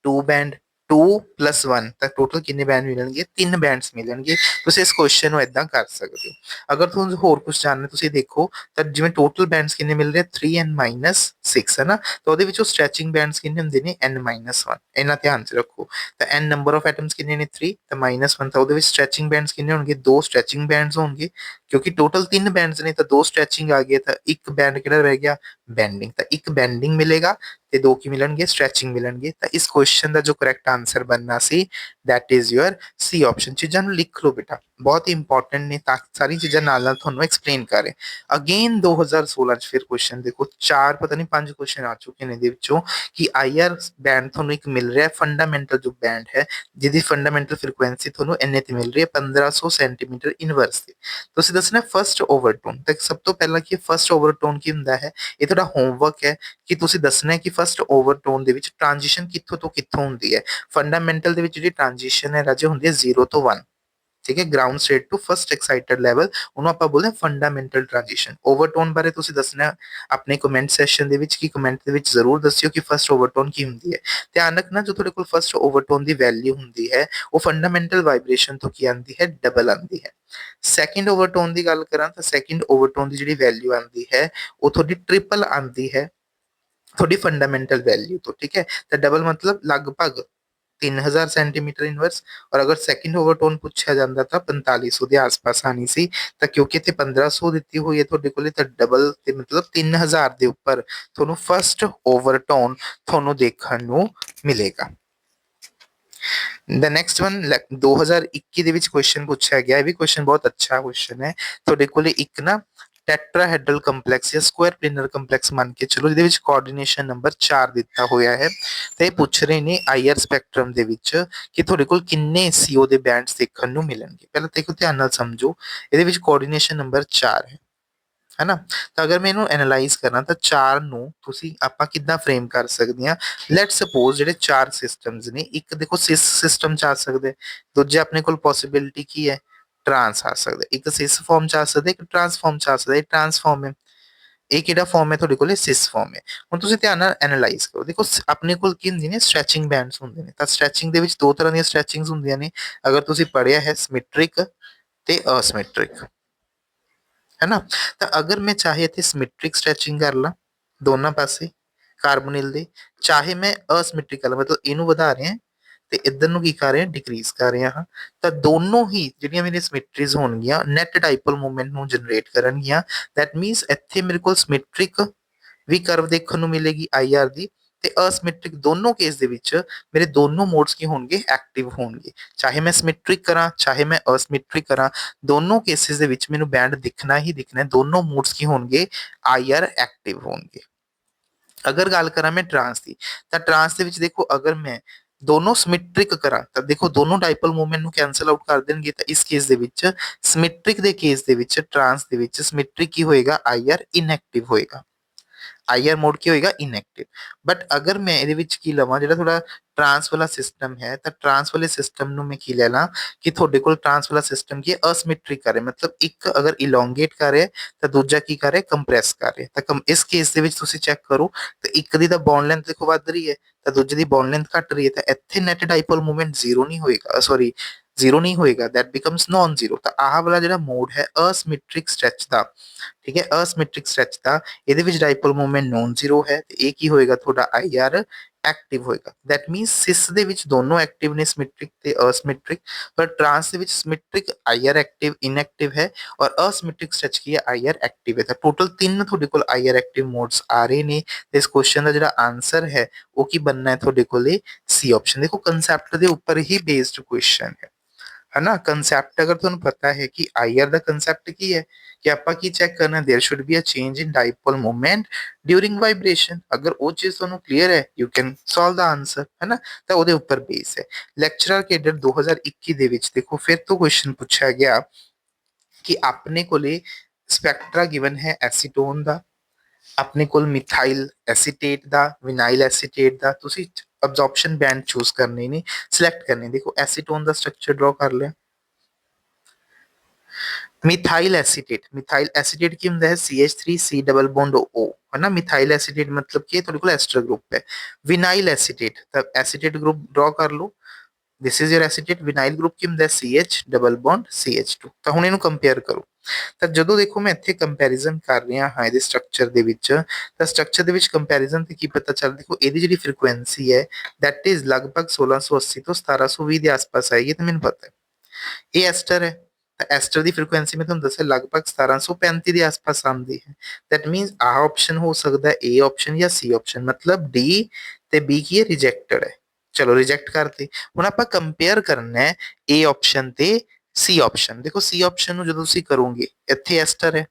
2 ਬੈਂਡ 2 + 1 ਤਾਂ ਟੋਟਲ ਕਿੰਨੇ ਬੈਂਡ ਮਿਲਣਗੇ? 3 ਬੈਂਡਸ ਮਿਲਣਗੇ। ਤੁਸੀਂ ਇਸ ਕੁਐਸਚਨ ਨੂੰ ਇਦਾਂ ਕਰ ਸਕਦੇ ਹੋ। ਅਗਰ ਤੁਹਾਨੂੰ ਹੋਰ ਕੁਝ ਜਾਣਨਾ ਤੁਸੀਂ ਦੇਖੋ ਤਾਂ ਜਿਵੇਂ ਟੋਟਲ ਬੈਂਡਸ ਕਿੰਨੇ ਮਿਲ ਰਹੇ 3 ਐਂਡ -6 ਹੈ ਨਾ। ਤਾਂ ਉਹਦੇ ਵਿੱਚੋਂ ਸਟ੍ਰੈਚਿੰਗ ਬੈਂਡਸ ਕਿੰਨੇ ਹੁੰਦੇ ਨੇ? n - 1 ਇਹਨਾਂ ਧਿਆਨ 'ਚ ਰੱਖੋ। ਤਾਂ n ਨੰਬਰ ਆਫ ਐਟਮਸ ਕਿੰਨੇ ਨੇ? 3 ਤਾਂ -1 ਤਾਂ ਉਹਦੇ ਵਿੱਚ ਸਟ੍ਰੈਚਿੰਗ ਬੈਂਡਸ ਕਿੰਨੇ ਹੋਣਗੇ? 2 ਸਟ੍ਰੈਚਿੰਗ ਬੈਂਡਸ ਹੋਣਗੇ ਕਿਉਂਕਿ ਟੋਟਲ 3 ਬੈਂਡਸ ਨੇ ਤਾਂ 2 ਸਟ੍ਰੈਚਿੰਗ ਆ ਗਏ ਤਾਂ ਇੱਕ ਬੈਂਡ ਕਿਹੜਾ ਰਹਿ ਗਿਆ? ਬੈਂਡਿੰਗ। ਤਾਂ ਇੱਕ ਬੈਂਡਿੰਗ ਮਿਲੇਗਾ ਤੇ 2 ਕੀ ਮਿਲਣਗੇ? ਸਟ੍ਰੈਚਿੰਗ ਮਿਲਣਗੇ। ਤਾਂ ਇਸ ਕੁਐਸਚਨ ਦਾ ਜੋ ਕਰੈਕਟ ਆਨਸਰ ਬਣਨਾ ਸੀ that is your C option. ਚੀਜ਼ਾਂ ਨੂੰ ਲਿਖ ਲਓ ਬੇਟਾ, ਬਹੁਤ ਹੀ ਇੰਪੋਰਟੈਂਟ ਨੇ ਤਾਂ ਸਾਰੀ ਚੀਜ਼ਾਂ ਨਾਲ ਤੁਹਾਨੂੰ ਐਕਸਪਲੇਨ ਕਰ ਰਹੇ। ਅਗੇਨ 2016 ਚ ਫਿਰ ਕੁਐਸਚਨ ਦੇਖੋ 4 ਪਤਾ ਨਹੀਂ 5 ਕੁਐਸਚਨ ਆ ਚੁੱਕੇ ਨੇ ਇਹਦੇ ਵਿੱਚੋਂ ਕਿ ਆਈਆਰ ਬੈਂਡ ਤੁਹਾਨੂੰ ਇੱਕ ਮਿਲ ਰਿਹਾ ਫੰਡਾਮੈਂਟਲ ਜੋ ਬੈਂਡ ਹੈ ਜਿਹਦੀ ਫੰਡਾਮੈਂਟਲ ਫ੍ਰੀਕੁਐਂਸੀ ਤੁਹਾਨੂੰ ਇੰਨੇ ਤੇ ਮਿਲ ਰਹੀ ਹੈ 1500 ਸੈਂਟੀਮੀਟਰ ਇਨਵਰਸ ਤੇ। ਤੁਸੀਂ ਦੱਸਣਾ ਫਰਸਟ ਓਵਰਟੋਨ। ਤਾਂ ਸਭ ਤੋਂ ਪਹਿਲਾਂ ਕੀ ਫਰਸਟ ਓਵਰਟੋਨ ਕੀ ਹੁੰਦਾ ਹੈ? ਇਹ ਤੁਹਾਡਾ ਹੋਮਵਰਕ ਹੈ ਕਿ ਤੁਸੀਂ ਦੱਸਣਾ ਹੈ ਕਿ ਫਰਸਟ ਓਵਰਟੋਨ ਦੇ ਵਿੱਚ ਟ੍ਰਾਂਜੀਸ਼ਨ ਕਿੱਥੋਂ ਤੋਂ ਕਿੱਥੋਂ ਹੁੰਦੀ ਹੈ। ਫੰਡਾਮੈਂਟਲ ਦੇ ਵਿੱਚ ਜਿਹੜੀ ਟ੍ਰਾਂਜੀਸ਼ਨ ਹੈ ਰਾਜੇ ਹੁੰਦੀ ਹੈ 0 ਤੋਂ 1, ਠੀਕ ਹੈ? Ground state to first excited level, ਉਹਨੂੰ ਆਪਾਂ ਬੋਲਦੇ ਹਾਂ ਫੰਡਾਮੈਂਟਲ ਟ੍ਰਾਂਜੀਸ਼ਨ। ਓਵਰਟੋਨ ਬਾਰੇ ਤੁਸੀਂ ਦੱਸਣਾ ਆਪਣੇ ਕਮੈਂਟ ਸੈਸ਼ਨ ਦੇ ਵਿੱਚ, ਕਿ ਕਮੈਂਟ ਦੇ ਵਿੱਚ ਜ਼ਰੂਰ ਦੱਸਿਓ ਕਿ ਫਰਸਟ ਓਵਰਟੋਨ ਕੀ ਹੁੰਦੀ ਹੈ। ਧਿਆਨ ਰੱਖਣਾ ਜੋ ਤੁਹਾਡੇ ਕੋਲ ਫਰਸਟ ਓਵਰਟੋਨ ਦੀ ਵੈਲਿਊ ਹੁੰਦੀ ਹੈ ਉਹ ਫੰਡਾਮੈਂਟਲ ਵਾਈਬ੍ਰੇਸ਼ਨ ਤੋਂ ਕੀ ਆਉਂਦੀ ਹੈ? ਡਬਲ ਆਉਂਦੀ ਹੈ। ਸੈਕਿੰਡ ਓਵਰਟੋਨ ਦੀ ਗੱਲ ਕਰਾਂ ਤਾਂ ਸੈਕਿੰਡ ਓਵਰਟੋਨ ਦੀ ਜਿਹੜੀ ਵੈਲਿਊ ਆਉਂਦੀ ਹੈ ਉਹ ਤੁਹਾਡੀ ਟ੍ਰਿਪਲ ਆਉਂਦੀ ਹੈ ਤੁਹਾਡੀ ਫੰਡਾਮੈਂਟਲ ਵੈਲਿਊ ਤੋਂ, ਠੀਕ ਹੈ? ਤਾਂ ਡਬਲ ਮਤਲਬ ਲਗਭਗ 3000 ਸੈਂਟੀਮੀਟਰ ਇਨਵਰਸ। ਔਰ ਅਗਰ ਸੈਕਿੰਡ ਓਵਰਟੋਨ ਪੁੱਛਿਆ ਜਾਂਦਾ ਤਾਂ 4500 ਦੇ ਆਸ-ਪਾਸ ਆਣੀ ਸੀ। ਤਾਂ ਕਿਉਂਕਿ ਇੱਥੇ 1500 ਦਿੱਤੀ ਹੋਈ ਹੈ ਤੁਹਾਡੇ ਕੋਲੇ ਤਾਂ ਡਬਲ ਤੇ ਮਤਲਬ 3000 ਦੇ ਉੱਪਰ ਤੁਹਾਨੂੰ ਫਰਸਟ ਓਵਰਟੋਨ ਤੁਹਾਨੂੰ ਦੇਖਣ ਨੂੰ ਮਿਲੇਗਾ। ਦ ਨੈਕਸਟ ਵਨ 2021 ਦੇ ਵਿੱਚ ਕੁਐਸਚਨ ਪੁੱਛਿਆ ਗਿਆ। ਇਹ ਵੀ ਕੁਐਸਚਨ ਬਹੁਤ ਅੱਛਾ ਕੁਐਸਚਨ ਹੈ। ਤੁਹਾਡੇ ਕੋਲੇ ਇੱਕ ਨਾ ਟੈਟਰਾਹੈਡਰਲ ਕੰਪਲੈਕਸ ਜਾਂ ਸਕੁਆਇਰ ਪਲੇਨਰ ਕੰਪਲੈਕਸ ਮੰਨ ਕੇ ਚਲੋ ਜਿਹਦੇ ਵਿੱਚ ਕੋਆਰਡੀਨੇਸ਼ਨ ਨੰਬਰ 4 ਦਿੱਤਾ ਹੋਇਆ ਹੈ ਤੇ ਇਹ ਪੁੱਛ ਰਹੇ ਨੇ ਆਈਆਰ ਸਪੈਕਟਰਮ ਦੇ ਵਿੱਚ ਕਿ ਤੁਹਾਡੇ ਕੋਲ ਕਿੰਨੇ ਸੀਓ ਦੇ ਬੈਂਡਸ ਦੇਖਣ ਨੂੰ ਮਿਲਣਗੇ। ਪਹਿਲਾਂ ਦੇਖੋ ਧਿਆਨ ਨਾਲ ਸਮਝੋ, ਇਹਦੇ ਵਿੱਚ ਕੋਆਰਡੀਨੇਸ਼ਨ ਨੰਬਰ 4 ਹੈ ਨਾ। ਤਾਂ ਅਗਰ ਮੈਂ ਇਹਨੂੰ ਐਨਾਲਾਈਜ਼ ਕਰਾਂ ਤਾਂ 4 ਨੂੰ ਤੁਸੀਂ ਆਪਾਂ ਕਿੱਦਾਂ ਫਰੇਮ ਕਰ ਸਕਦੇ ਹਾਂ? ਲੈਟ ਸਪੋਜ਼ ਜਿਹੜੇ 4 ਸਿਸਟਮਸ ਨੇ, ਇੱਕ ਦੇਖੋ ਸਿਸ ਸਿਸਟਮ ਚ ਆ ਸਕਦੇ, ਦੂਜੇ ਆਪਣੇ ਕੋਲ ਪੋਸੀਬਿਲਿਟੀ ਕੀ ਹੈ? ਟਰਾਂਸ ਆ ਸਕਦਾ। ਇੱਕ ਸਿਸ ਫਾਰਮ ਚ ਆ ਸਕਦਾ, ਇੱਕ ਟਰਾਂਸਫਾਰਮ ਚ ਆ ਸਕਦਾ। ਇਹ ਟਰਾਂਸਫਾਰਮ ਹੈ, ਇਹ ਕਿਹੜਾ ਫਾਰਮ ਹੈ? ਤੁਹਾਡੇ ਕੋਲੇ ਸਿਸ ਫਾਰਮ ਹੈ। ਹੁਣ ਤੁਸੀਂ ਧਿਆਨ ਨਾਲ ਐਨਾਲਾਈਜ਼ ਕਰੋ। ਦੇਖੋ ਆਪਣੇ ਕੋਲ ਕੀ ਹੁੰਦੀ ਨੇ? ਸਟ੍ਰੈਚਿੰਗ ਬੈਂਡਸ ਹੁੰਦੇ ਨੇ। ਤਾਂ ਸਟ੍ਰੈਚਿੰਗ ਦੇ ਵਿੱਚ ਦੋ ਤਰ੍ਹਾਂ ਦੀਆਂ ਸਟ੍ਰੈਚਿੰਗਸ ਹੁੰਦੀਆਂ ਨੇ। ਅਗਰ ਤੁਸੀਂ ਪੜ੍ਹਿਆ ਹੈ ਸਿਮੈਟ੍ਰਿਕ ਤੇ ਅਸਿਮੈਟ੍ਰਿਕ, है ना। ਤਾਂ ਅਗਰ ਮੈਂ ਚਾਹੇ ਇੱਥੇ ਸਿਮੈਟ੍ਰਿਕ ਸਟ੍ਰੈਚਿੰਗ ਕਰ ਲਾਂ ਦੋਨਾਂ ਪਾਸੇ ਕਾਰਬੋਨਿਲ ਦੇ, ਚਾਹੇ ਮੈਂ ਅਸਿਮੈਟ੍ਰਿਕ ਕਰ ਲਾਂ ਮਤਲਬ ਇਹਨੂੰ ਵਧਾ ਰਿਹਾ ਤੇ ਇੱਧਰ ਨੂੰ ਕੀ ਕਰ ਰਹੇ ਹਾਂ? ਡਿਕਰੀਜ਼ ਕਰ ਰਿਹਾ ਹਾਂ। ਤਾਂ ਦੋਨੋਂ ਹੀ ਜਿਹੜੀਆਂ ਮੇਰੀਆਂ ਸਿਮੈਟਰੀਜ਼ ਹੋਣਗੀਆਂ ਨੈਟ ਡਾਈਪੋਲ ਮੂਵਮੈਂਟ ਨੂੰ ਜਨਰੇਟ ਕਰਨਗੀਆਂ। ਦੈਟ ਮੀਨਸ ਇੱਥੇ ਮੇਰੇ ਕੋਲ ਸਿਮੈਟ੍ਰਿਕ ਵੀ ਕਰਵ ਦੇਖਣ ਨੂੰ ਮਿਲੇਗੀ ਆਈਆਰ ਦੀ ਤੇ ਅਸਿਮੈਟ੍ਰਿਕ। ਦੋਨੋਂ ਕੇਸ ਦੇ ਵਿੱਚ ਮੇਰੇ ਦੋਨੋਂ ਮੋਡਸ ਕੀ ਹੋਣਗੇ? ਐਕਟਿਵ ਹੋਣਗੇ। ਚਾਹੇ ਮੈਂ ਸਿਮੈਟ੍ਰਿਕ ਕਰਾਂ ਚਾਹੇ ਮੈਂ ਅਸਿਮੈਟ੍ਰਿਕ ਕਰਾਂ, ਦੋਨੋਂ ਕੇਸਿਸ ਦੇ ਵਿੱਚ ਮੈਨੂੰ ਬੈਂਡ ਦਿਖਣਾ ਹੀ ਦਿਖਣਾ। ਦੋਨੋਂ ਮੋਡਸ ਕੀ ਹੋਣਗੇ? ਆਈਆਰ ਐਕਟਿਵ ਹੋਣਗੇ। ਅਗਰ ਗੱਲ ਕਰਾਂ ਮੈਂ ਟਰਾਂਸ ਦੀ ਤਾਂ ਟਰਾਂਸ ਦੇ ਵਿੱਚ ਦੇਖੋ ਅਗਰ ਮੈਂ ਦੋਨੋਂ ਸਿਮੈਟ੍ਰਿਕ ਕਰਾਂ ਤਾਂ ਦੇਖੋ ਦੋਨੋਂ ਡਾਈਪੋਲ ਮੂਵਮੈਂਟ ਨੂੰ ਕੈਨਸਲ ਆਊਟ ਕਰ ਦੇਣਗੇ। ਤਾਂ ਇਸ ਕੇਸ ਦੇ ਵਿੱਚ ਸਿਮੈਟ੍ਰਿਕ ਦੇ ਕੇਸ ਦੇ ਵਿੱਚ ਟਰਾਂਸ ਦੇ ਵਿੱਚ ਸਿਮੈਟ੍ਰਿਕ ਕੀ ਹੋਏਗਾ? ਆਈਆਰ ਇਨਐਕਟਿਵ ਹੋਏਗਾ। ਆਈਆਰ ਮੋਡ ਕੀ ਹੋਏਗਾ? ਇਨਐਕਟਿਵ। ਬਟ ਅਗਰ ਮੈਂ ਇਹਦੇ ਵਿੱਚ ਕੀ ਲਵਾਂ ਜਿਹੜਾ ਥੋੜਾ ਟਰਾਂਸ ਵਾਲਾ ਸਿਸਟਮ ਹੈ ਤਾਂ ਟਰਾਂਸ ਵਾਲੇ ਸਿਸਟਮ ਨੂੰ ਮੈਂ ਕੀ ਲੈ ਲਾਂ ਕਿ ਤੁਹਾਡੇ ਕੋਲ ਟਰਾਂਸ ਵਾਲਾ ਸਿਸਟਮ ਕੀ ਅਸਿਮੈਟ੍ਰਿਕ ਕਰ ਰਿਹਾ, ਮਤਲਬ ਇੱਕ ਅਗਰ ਇਲੋਂਗੇਟ ਕਰ ਰਿਹਾ ਤਾਂ ਦੂਜਾ ਕੀ ਕਰ ਰਿਹਾ? ਕੰਪਰੈਸ ਕਰ ਰਿਹਾ। ਤਾਂ ਇਸ ਕੇਸ ਦੇ ਵਿੱਚ ਤੁਸੀਂ ਚੈੱਕ ਕਰੋ ਤਾਂ ਇੱਕ ਦੀ ਤਾਂ ਬੌਂਡ ਲੈਂਥ ਦੇਖੋ ਵੱਧ ਰਹੀ ਹੈ ਤਾਂ ਦੂਜੇ ਦੀ ਬੌਂਡ ਲੈਂਥ ਘਟ ਰਹੀ ਹੈ। ਤਾਂ ਇੱਥੇ ਨੈਟ ਡਾਈਪੋਲ ਮੂਵਮੈਂਟ ਜ਼ੀਰੋ ਨਹੀਂ ਹੋਏਗਾ, ਸੌਰੀ ਜ਼ੀਰੋ ਨਹੀਂ ਹੋਏਗਾ, ਦੈਟ ਬਿਕਮਸ ਨॉन ਜ਼ੀਰੋ। ਤਾਂ ਆਹ ਵਾਲਾ ਜਿਹੜਾ ਮੋਡ ਹੈ ਅਸਿਮੈਟ੍ਰਿਕ ਸਟ੍ਰੈਚ ਦਾ, ਠੀਕ ਹੈ, ਅਸਿਮੈਟ੍ਰਿਕ ਸਟ੍ਰੈਚ ਦਾ, ਇਹਦੇ ਵਿੱਚ ਡਾਈਪੋਲ ਮੂਵਮੈਂਟ ਨॉन ਜ਼ੀਰੋ ਹੈ ਤੇ ਇਹ ਕੀ ਹੋਏਗਾ? ਤੁਹਾਡਾ ਆਈਆਰ ਐਕਟਿਵ ਹੋਏਗਾ। ਦੈਟ ਮੀਨਸ ਸਿਸ ਦੇ ਵਿੱਚ ਦੋਨੋਂ ਐਕਟਿਵ ਨੇ, ਸਿਮੈਟ੍ਰਿਕ ਤੇ ਅਸਿਮੈਟ੍ਰਿਕ, ਪਰ ਟਰਾਂਸ ਦੇ ਵਿੱਚ ਸਿਮੈਟ੍ਰਿਕ ਆਈਆਰ ਐਕਟਿਵ ਇਨਐਕਟਿਵ ਹੈ ਔਰ ਅਸਿਮੈਟ੍ਰਿਕ ਸੱਚ ਕੀ ਹੈ ਆਈਆਰ ਐਕਟਿਵ ਹੈ। ਤਾਂ ਟੋਟਲ 3 ਤੁਹਾਡੇ ਕੋਲ ਆਈਆਰ ਐਕਟਿਵ ਮੋਡਸ ਆ ਰਹੇ ਨੇ ਤੇ ਇਸ ਕੁਐਸਚਨ ਦਾ ਜਿਹੜਾ ਆਨਸਰ ਹੈ ਉਹ ਕੀ ਬਣਨਾ ਹੈ ਤੁਹਾਡੇ ਕੋਲੇ ਸੀ ਆਪਸ਼ਨ। ਦੇਖੋ ਕਨਸੈਪਟ ਦੇ ਉੱਪਰ ਹੀ ਬੇਸਡ ਕੁਐਸਚਨ ਹੈ ਨਾ। ਕਨਸੈਪਟ ਅਗਰ ਤੁਹਾਨੂੰ ਪਤਾ ਹੈ ਕਿ ਆਈਆਰ ਦਾ ਕਨਸੈਪਟ ਕੀ ਹੈ ਕਿ ਆਪਾਂ ਕੀ ਚੈੱਕ ਕਰਨਾ, there should be a change in dipole moment during vibration. अगर वो चीज ਤੁਹਾਨੂੰ ਕਲੀਅਰ ਹੈ you can solve the answer ਹੈ ਨਾ। ਤਾਂ ਉਹਦੇ ਉੱਪਰ ਬੇਸ ਹੈ। ਲੈਕਚਰਰ ਕੇਡਰ 2021 ਦੇ ਵਿੱਚ ਦੇਖੋ ਫਿਰ ਤੋਂ ਕੁਐਸਚਨ ਪੁੱਛਿਆ ਗਿਆ ਕਿ ਆਪਣੇ ਕੋਲੇ ਸਪੈਕਟਰਾ ਗਿਵਨ ਹੈ ਐਸੀਟੋਨ ਦਾ, ਆਪਣੇ ਕੋਲ ਮਿਥਾइल एसीटेट ਦਾ, ਵਿਨਾइल एसीटेट ਦਾ। ਤੁਸੀਂ ਅਬਜ਼ੌਰਪਸ਼ਨ ਬੈਂਡ ਚੂਜ਼ ਕਰਨੇ ਨੇ, ਸਿਲੈਕਟ ਕਰਨੇ। ਦੇਖੋ ਐਸੀਟੋਨ ਦਾ ਸਟਰਕਚਰ ਡਰਾ ਕਰ ਲਿਆ। मिथाइल एसीटेट की ਹੁੰਦਾ ਹੈ CH3C डबल बॉन्ड O है ना। मिथाइल एसीटेट मतलब कि ਤੁਹਾਡੇ ਕੋਲ एस्टर ग्रुप है। विनाइल एसीटेट ਤਾਂ एसीटेट ग्रुप ड्रॉ ਕਰ ਲਓ। This is your acetate. Vinyl group ਕੀ ਹੁੰਦਾ ਹੈ CH डबल बॉन्ड CH2। ਤਾਂ ਹੁਣ ਇਹਨੂੰ ਕੰਪੇਅਰ ਕਰੋ। ਤਾਂ ਜਦੋਂ ਦੇਖੋ ਮੈਂ ਇੱਥੇ ਕੰਪੈਰੀਜ਼ਨ ਕਰ ਰਿਹਾ ਹਾਂ ਇਹਦੇ ਸਟਰਕਚਰ ਦੇ ਵਿੱਚ, ਤਾਂ ਸਟਰਕਚਰ ਦੇ ਵਿੱਚ ਕੰਪੈਰੀਜ਼ਨ ਤੇ ਕੀ ਪਤਾ ਚੱਲਦਾ, ਦੇਖੋ ਇਹਦੀ ਜਿਹੜੀ ਫ੍ਰੀਕੁਐਂਸੀ ਹੈ ਦੈਟ ਇਜ਼ ਲਗਭਗ 1680 ਤੋਂ 1720 ਦੇ ਆਸ-ਪਾਸ ਆਏਗੀ। ਤਾਂ ਮੈਨੂੰ ਪਤਾ ਹੈ ਇਹ ਐਸਟਰ ਹੈ। ਤਾਂ ਐਸਟਰ ਦੀ ਫ੍ਰੀਕੁਐਂਸੀ ਮੈਂ ਤੁਹਾਨੂੰ ਦੱਸਿਆ ਲਗਭਗ 1735 ਦੇ ਆਸ-ਪਾਸ ਆਉਂਦੀ ਹੈ। ਦੈਟ ਮੀਨਸ ਆਹ ਆਪਸ਼ਨ ਹੋ ਸਕਦਾ ਹੈ ਏ ਆਪਸ਼ਨ ਜਾਂ ਸੀ ਆਪਸ਼ਨ, ਮਤਲਬ ਡੀ ਤੇ ਬੀ ਕੀ ਹੈ ਰਿਜੈਕਟਡ ਹੈ। ਚਲੋ ਰਿਜੈਕਟ ਕਰਤੀ। ਹੁਣ ਆਪਾਂ ਕੰਪੇਅਰ ਕਰਨਾ ਹੈ ਏ ਆਪਸ਼ਨ ਤੇ ਸੀ ਆਪਸ਼ਨ। ਦੇਖੋ ਸੀ ਆਪਸ਼ਨ ਨੂੰ ਜਦੋਂ ਤੁਸੀਂ ਕਰੋਗੇ ਇੱਥੇ ਐਸਟਰ ਹੈ,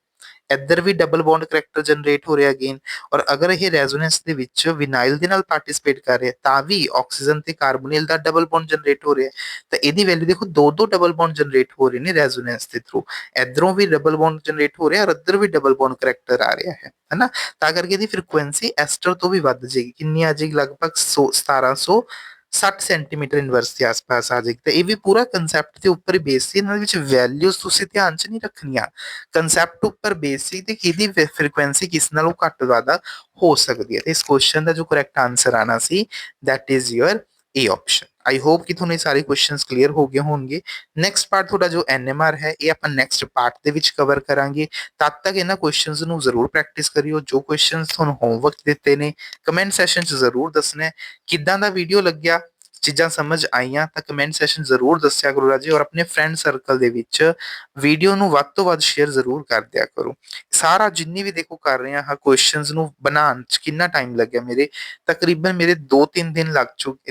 ਇੱਧਰ ਵੀ ਡਬਲ ਬੌਂਡ ਕਰੈਕਟਰ ਜਨਰੇਟ ਹੋ ਰਿਹਾ ਅਗੇਨ। ਔਰ ਅਗਰ ਇਹ ਰੈਜ਼ੋਨੈਂਸ ਦੇ ਵਿੱਚ ਵਿਨਾइल ਦੇ ਨਾਲ ਪਾਰਟਿਸਿਪੇਟ ਕਰ ਰਿਹਾ ਤਾਂ ਵੀ ਆਕਸੀਜਨ ਤੇ ਕਾਰਬੋਨਿਲ ਦਾ ਡਬਲ ਬੌਂਡ ਜਨਰੇਟ ਹੋ ਰਿਹਾ। ਤਾਂ ਇਹਦੀ ਵੈਲਿਊ ਦੇਖੋ ਦੋ ਦੋ ਡਬਲ ਬੌਂਡ ਜਨਰੇਟ ਹੋ ਰਹੇ ਨੇ ਰੈਜ਼ੋਨੈਂਸ ਦੇ ਥਰੂ। ਇਧਰੋਂ ਵੀ ਡਬਲ ਬੌਂਡ ਜਨਰੇਟ ਹੋ ਰਿਹਾ ਔਰ ਇੱਧਰ ਵੀ ਡਬਲ ਬੌਂਡ ਕਰੈਕਟਰ ਆ ਰਿਹਾ ਹੈ ਹਨਾ। ਤਾਂ ਕਰਕੇ ਇਹਦੀ ਫ੍ਰੀਕੁਐਂਸੀ ਐਸਟਰ ਤੋਂ ਵੀ ਵੱਧ ਜਾਏਗੀ। ਕਿੰਨੀ ਆ ਜਾਏਗੀ ਲਗਭਗ 1760 ਸੈਂਟੀਮੀਟਰ ਇਨਵਰਸ ਦੇ ਆਸ-ਪਾਸ ਆ ਜਾਏਗੀ। ਤਾਂ ਇਹ ਵੀ ਪੂਰਾ ਕਨਸੈਪਟ ਦੇ ਉੱਪਰ ਹੀ ਬੇਸ ਸੀ। ਇਹਨਾਂ ਵਿੱਚ ਵੈਲਿਊਜ਼ ਤੁਸੀਂ ਧਿਆਨ 'ਚ ਨਹੀਂ ਰੱਖਣੀਆਂ, ਕਨਸੈਪਟ ਉੱਪਰ ਬੇਸ ਸੀ ਤੇ ਕਿਹਦੀ ਫ੍ਰੀਕੁਐਂਸੀ ਕਿਸ ਨਾਲੋਂ ਘੱਟ ਜ਼ਿਆਦਾ ਹੋ ਸਕਦੀ ਹੈ। ਤੇ ਇਸ ਕੁਐਸਚਨ ਦਾ ਜੋ ਕਰੈਕਟ ਆਨਸਰ ਆਣਾ ਸੀ that is your A option. I hope कि ਤੁਹਾਨੂੰ ਇਹ ਸਾਰੇ ਕੁਐਸਚਨਸ ਕਲੀਅਰ ਹੋ ਗਏ ਹੋਣਗੇ। ਨੈਕਸਟ ਪਾਰਟ ਤੁਹਾਡਾ ਜੋ ਐਨਐਮਆਰ ਹੈ ਇਹ ਆਪਾਂ ਨੈਕਸਟ ਪਾਰਟ ਦੇ ਵਿੱਚ ਕਵਰ ਕਰਾਂਗੇ। ਤਦ ਤੱਕ ਇਹਨਾਂ ਕੁਐਸਚਨਸ ਨੂੰ ਜ਼ਰੂਰ ਪ੍ਰੈਕਟਿਸ ਕਰਿਓ। ਜੋ ਕੁਐਸਚਨਸ ਤੁਹਾਨੂੰ ਹੋਮਵਰਕ ਦਿੱਤੇ ਨੇ ਕਮੈਂਟ ਸੈਸ਼ਨ 'ਚ ਜ਼ਰੂਰ ਦੱਸਣਾ ਕਿੱਦਾਂ ਦਾ ਵੀਡੀਓ ਲੱਗਿਆ, ਚੀਜ਼ਾਂ ਸਮਝ ਆਈਆਂ ਤਾਂ ਕਮੈਂਟ ਸੈਸ਼ਨ ਜ਼ਰੂਰ ਦੱਸਿਆ ਕਰੋ ਰਾਜੇ। ਔਰ ਆਪਣੇ ਫਰੈਂਡ ਸਰਕਲ ਦੇ ਵਿੱਚ ਵੀਡੀਓ ਨੂੰ ਵੱਧ ਤੋਂ ਵੱਧ ਸ਼ੇਅਰ ਜ਼ਰੂਰ ਕਰ ਦਿਆ ਕਰੋ। ਸਾਰਾ ਜਿੰਨੀ ਵੀ ਦੇਖੋ ਕਰ ਰਹੇ ਹਾਂ ਕੁਐਸਚਨਸ ਨੂੰ ਬਣਾਉਣ 'ਚ ਕਿੰਨਾ ਟਾਈਮ ਲੱਗਿਆ ਮੇਰੇ, ਤਕਰੀਬਨ ਮੇਰੇ 2-3 ਦਿਨ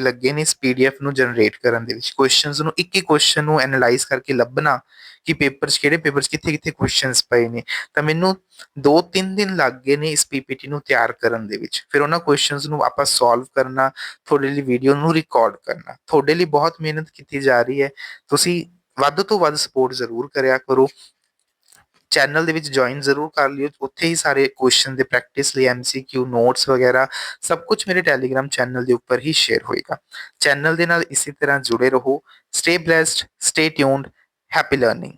ਲੱਗੇ ਨੇ ਇਸ ਪੀਡੀਐਫ ਨੂੰ ਜਨਰੇਟ ਕਰਨ ਦੇ ਵਿੱਚ। ਕੁਐਸਚਨਸ ਨੂੰ ਇੱਕ ਇੱਕ ਕੁਐਸਚਨ ਨੂੰ ਐਨਾਲਾਈਜ਼ ਕਰਕੇ ਲੱਭਣਾ ਕਿ ਪੇਪਰ 'ਚ ਕਿਹੜੇ ਪੇਪਰ 'ਚ ਕਿੱਥੇ-ਕਿੱਥੇ ਕੁਐਸਚਨਸ ਪਏ ਨੇ। ਤਾਂ ਮੈਨੂੰ 2-3 ਦਿਨ ਲੱਗ ਗਏ ਨੇ ਇਸ ਪੀਪੀਟੀ ਨੂੰ ਤਿਆਰ ਕਰਨ ਦੇ ਵਿੱਚ। ਫਿਰ ਉਹਨਾਂ ਕੁਐਸਚਨਸ ਨੂੰ ਆਪਾਂ ਸੋਲਵ ਕਰਨਾ, ਤੁਹਾਡੇ ਲਈ ਵੀਡੀਓ ਨੂੰ ਰਿਕਾਰਡ ਕਰਨਾ। ਤੁਹਾਡੇ ਲਈ ਬਹੁਤ ਮਿਹਨਤ ਕੀਤੀ ਜਾ ਰਹੀ ਹੈ। ਤੁਸੀਂ ਵੱਧ ਤੋਂ ਵੱਧ ਸਪੋਰਟ ਜ਼ਰੂਰ ਕਰਿਆ ਕਰੋ। ਚੈਨਲ ਦੇ ਵਿੱਚ ਜੁਆਇਨ ਜ਼ਰੂਰ ਕਰ ਲਿਓ। ਉੱਥੇ ਹੀ ਸਾਰੇ ਕੁਐਸਚਨ ਦੇ ਪ੍ਰੈਕਟਿਸ ਲਈ ਐਮਸੀਕਿਊ ਨੋਟਸ ਵਗੈਰਾ ਸਭ ਕੁਝ ਮੇਰੇ ਟੈਲੀਗ੍ਰਾਮ ਚੈਨਲ ਦੇ ਉੱਪਰ ਹੀ ਸ਼ੇਅਰ ਹੋਏਗਾ। ਚੈਨਲ ਦੇ ਨਾਲ ਇਸੇ ਤਰ੍ਹਾਂ ਜੁੜੇ ਰਹੋ। Stay blessed, stay tuned, happy learning.